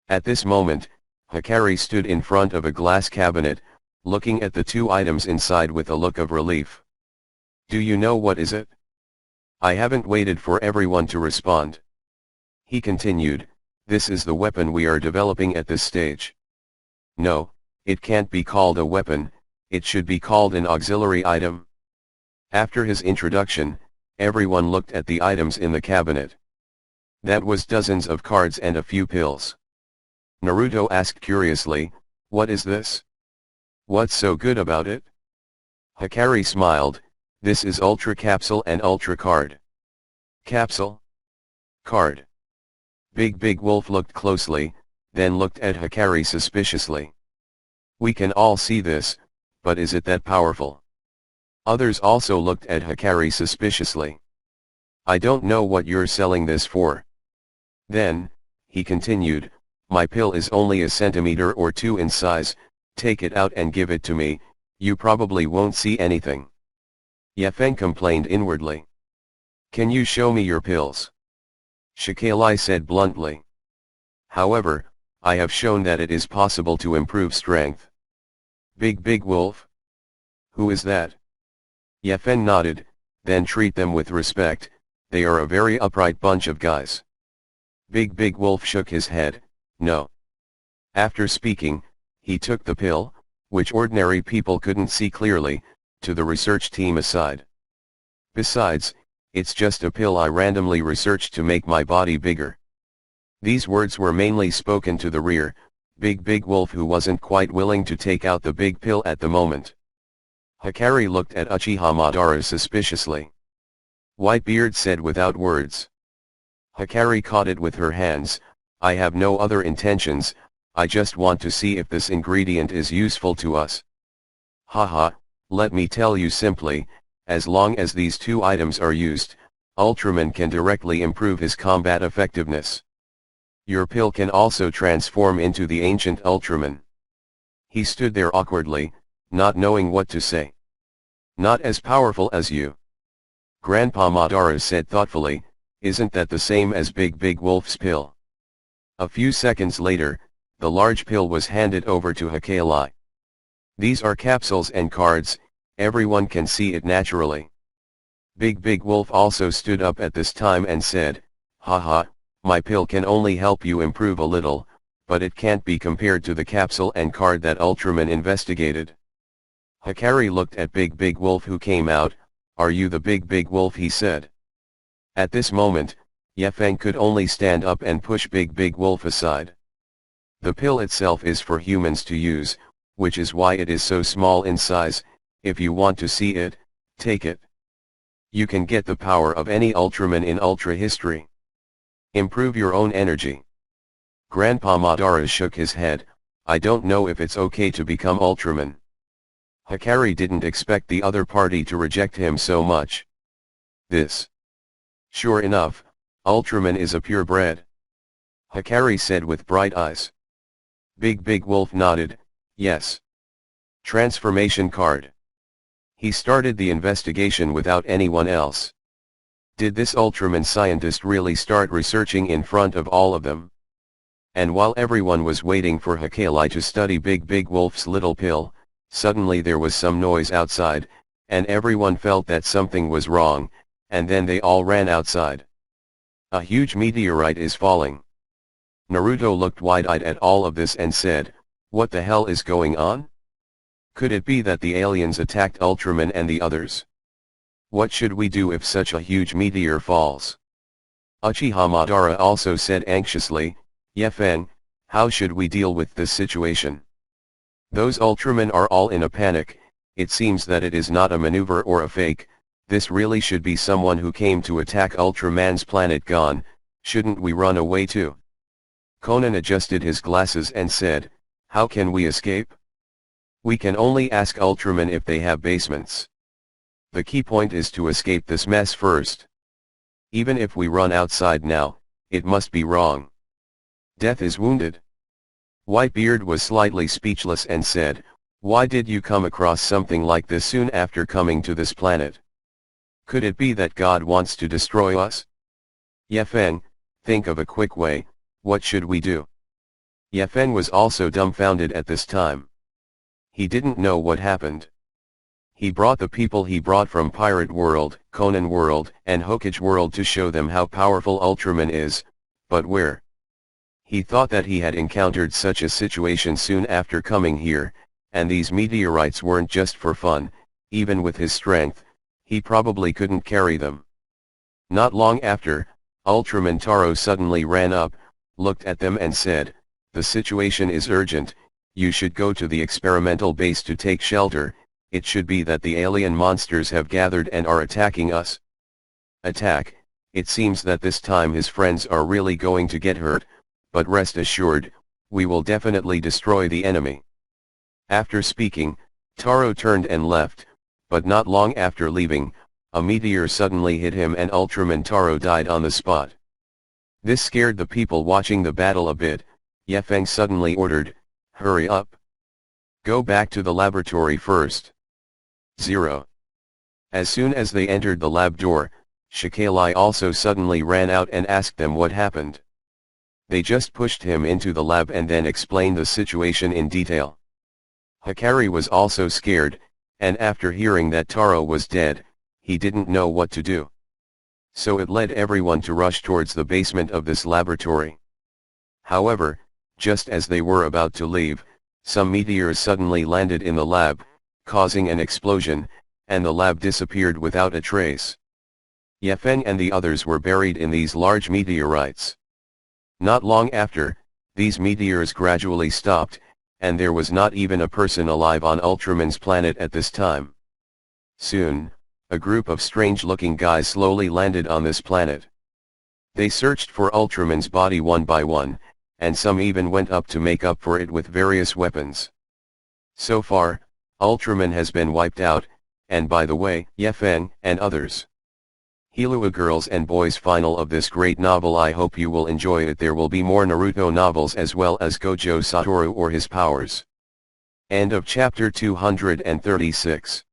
At this moment, Hikari stood in front of a glass cabinet, looking at the two items inside with a look of relief. Do you know what is it? I haven't waited for everyone to respond. He continued, this is the weapon we are developing at this stage. No, it can't be called a weapon, it should be called an auxiliary item. After his introduction, everyone looked at the items in the cabinet. That was dozens of cards and a few pills. Naruto asked curiously, what is this? What's so good about it? Hikari smiled, this is Ultra Capsule and Ultra Card. Capsule? Card. Big Wolf looked closely, then looked at Hikari suspiciously. We can all see this, but is it that powerful? Others also looked at Hikari suspiciously. I don't know what you're selling this for. Then, he continued, my pill is only a centimeter or two in size, take it out and give it to me, you probably won't see anything. Yefen complained inwardly. Can you show me your pills? Hikari said bluntly. However, I have shown that it is possible to improve strength. Big Wolf? Who is that? Yefen nodded, then treat them with respect, they are a very upright bunch of guys. Big Wolf shook his head, no. After speaking, he took the pill, which ordinary people couldn't see clearly, to the research team aside. Besides, it's just a pill I randomly researched to make my body bigger. These words were mainly spoken to the rear, Big Wolf who wasn't quite willing to take out the big pill at the moment. Hikari looked at Uchiha Madara suspiciously. Whitebeard said without words. Hikari caught it with her hands, I have no other intentions, I just want to see if this ingredient is useful to us. Haha, let me tell you simply, as long as these two items are used, Ultraman can directly improve his combat effectiveness. Your pill can also transform into the ancient Ultraman. He stood there awkwardly, not knowing what to say. Not as powerful as you. Grandpa Madara said thoughtfully, isn't that the same as Big Wolf's pill? A few seconds later, the large pill was handed over to Hikari. These are capsules and cards, Everyone can see it naturally. Big Wolf also stood up at this time and said, "Haha, my pill can only help you improve a little, but it can't be compared to the capsule and card that Ultraman investigated." Hikari looked at Big Wolf who came out. "Are you the Big Wolf?" he said. At this moment, Yefeng could only stand up and push Big Wolf aside. The pill itself is for humans to use, which is why it is so small in size. If you want to see it, take it. You can get the power of any Ultraman in Ultra history. Improve your own energy. Grandpa Madara shook his head. "I don't know if it's okay to become Ultraman." Hikari didn't expect the other party to reject him so much. This. Sure enough, Ultraman is a purebred. Hikari said with bright eyes. Big Wolf nodded, "Yes. Transformation card." He started the investigation without anyone else. Did this Ultraman scientist really start researching in front of all of them? And while everyone was waiting for Hikari to study Big Wolf's little pill, suddenly there was some noise outside, and everyone felt that something was wrong, and then they all ran outside. A huge meteorite is falling. Naruto looked wide-eyed at all of this and said, "What the hell is going on? Could it be that the aliens attacked Ultraman and the others? What should we do if such a huge meteor falls?" Uchiha Madara also said anxiously, "Yefeng, how should we deal with this situation? Those Ultramen are all in a panic. It seems that it is not a maneuver or a fake. This really should be someone who came to attack Ultraman's planet gone. Shouldn't we run away too?" Conan adjusted his glasses and said, "How can we escape? We can only ask Ultraman if they have basements. The key point is to escape this mess first. Even if we run outside now, it must be wrong. Death is wounded." Whitebeard was slightly speechless and said, "Why did you come across something like this soon after coming to this planet? Could it be that God wants to destroy us?" "Yefeng, think of a quick way. What should we do?" Yefeng was also dumbfounded at this time. He didn't know what happened. He brought the people he brought from Pirate World, Conan World, and Hokage World to show them how powerful Ultraman is, but where? He thought that he had encountered such a situation soon after coming here, and these meteorites weren't just for fun. Even with his strength, he probably couldn't carry them. Not long after, Ultraman Taro suddenly ran up, looked at them and said, "The situation is urgent. You should go to the experimental base to take shelter. It should be that the alien monsters have gathered and are attacking us." Attack? It seems that this time his friends are really going to get hurt, but rest assured, we will definitely destroy the enemy. After speaking, Taro turned and left, but not long after leaving, a meteor suddenly hit him and Ultraman Taro died on the spot. This scared the people watching the battle a bit. Yefeng suddenly ordered, "Hurry up. Go back to the laboratory first." 0. As soon as they entered the lab door, Shikali also suddenly ran out and asked them what happened. They just pushed him into the lab and then explained the situation in detail. Hikari was also scared, and after hearing that Taro was dead, he didn't know what to do. So it led everyone to rush towards the basement of this laboratory. However, just as they were about to leave, some meteors suddenly landed in the lab, causing an explosion, and the lab disappeared without a trace. Yefeng and the others were buried in these large meteorites. Not long after, these meteors gradually stopped, and there was not even a person alive on Ultraman's planet at this time. Soon, a group of strange-looking guys slowly landed on this planet. They searched for Ultraman's body one by one, and some even went up to make up for it with various weapons. So far, Ultraman has been wiped out, and by the way, Yefeng and others. Hilua girls and boys, final of this great novel. I hope you will enjoy it. There will be more Naruto novels as well as Gojo Satoru or his powers. End of chapter 236.